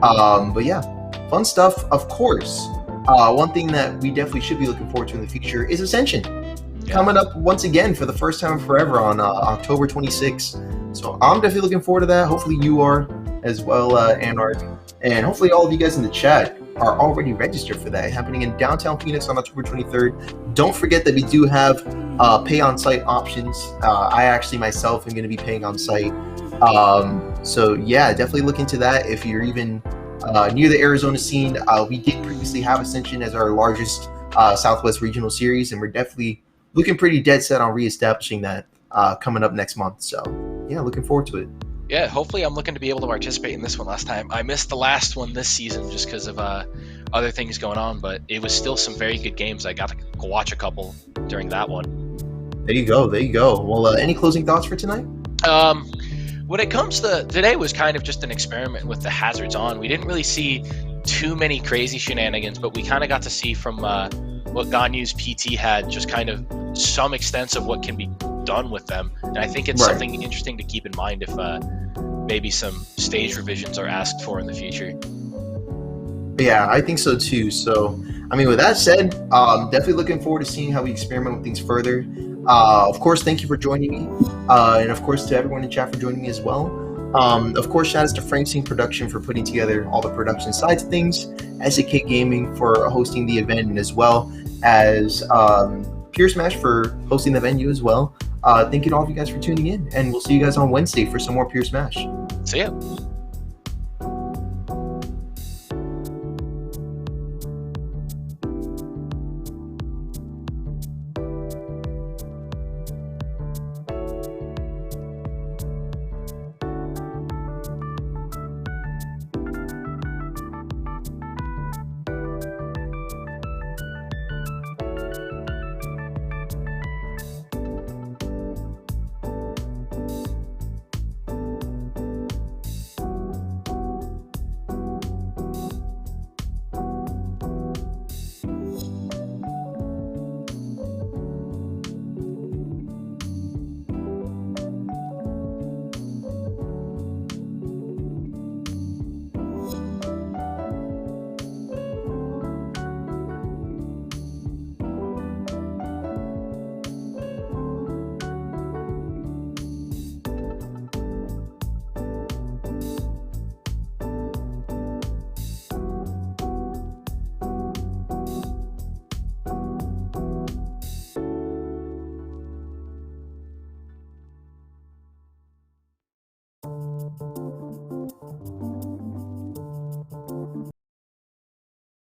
But yeah, fun stuff. Of course, one thing that we definitely should be looking forward to in the future is Ascension, coming up once again for the first time forever on October 26th. So I'm definitely looking forward to that. Hopefully you are as well, Anarch, and hopefully all of you guys in the chat are already registered for that, happening in downtown Phoenix on October 23rd. Don't forget that we do have pay on site options. I actually myself am going to be paying on site. So yeah, definitely look into that if you're even near the Arizona scene. We did previously have Ascension as our largest Southwest regional series, and we're definitely looking pretty dead set on reestablishing that coming up next month. So yeah, looking forward to it. Yeah, hopefully I'm looking to be able to participate in this one. Last time I missed the last one this season just because of other things going on, but it was still some very good games. I got to go watch a couple during that one. There you go. Well, any closing thoughts for tonight? When it comes to today was kind of just an experiment with the hazards on. We didn't really see too many crazy shenanigans, but we kind of got to see from what Ganyu's PT had just kind of some extent of what can be done with them. And I think it's something interesting to keep in mind if maybe some stage revisions are asked for in the future. Yeah, I think so too. So, I mean, with that said, definitely looking forward to seeing how we experiment with things further. Of course, thank you for joining me. And of course, to everyone in chat for joining me as well. Of course, shout outs to Frank Sing Production for putting together all the production sides of things, SAK Gaming for hosting the event, and as well as Pure Smash for hosting the venue as well. Thank you to all of you guys for tuning in, and we'll see you guys on Wednesday for some more Pure Smash. See ya.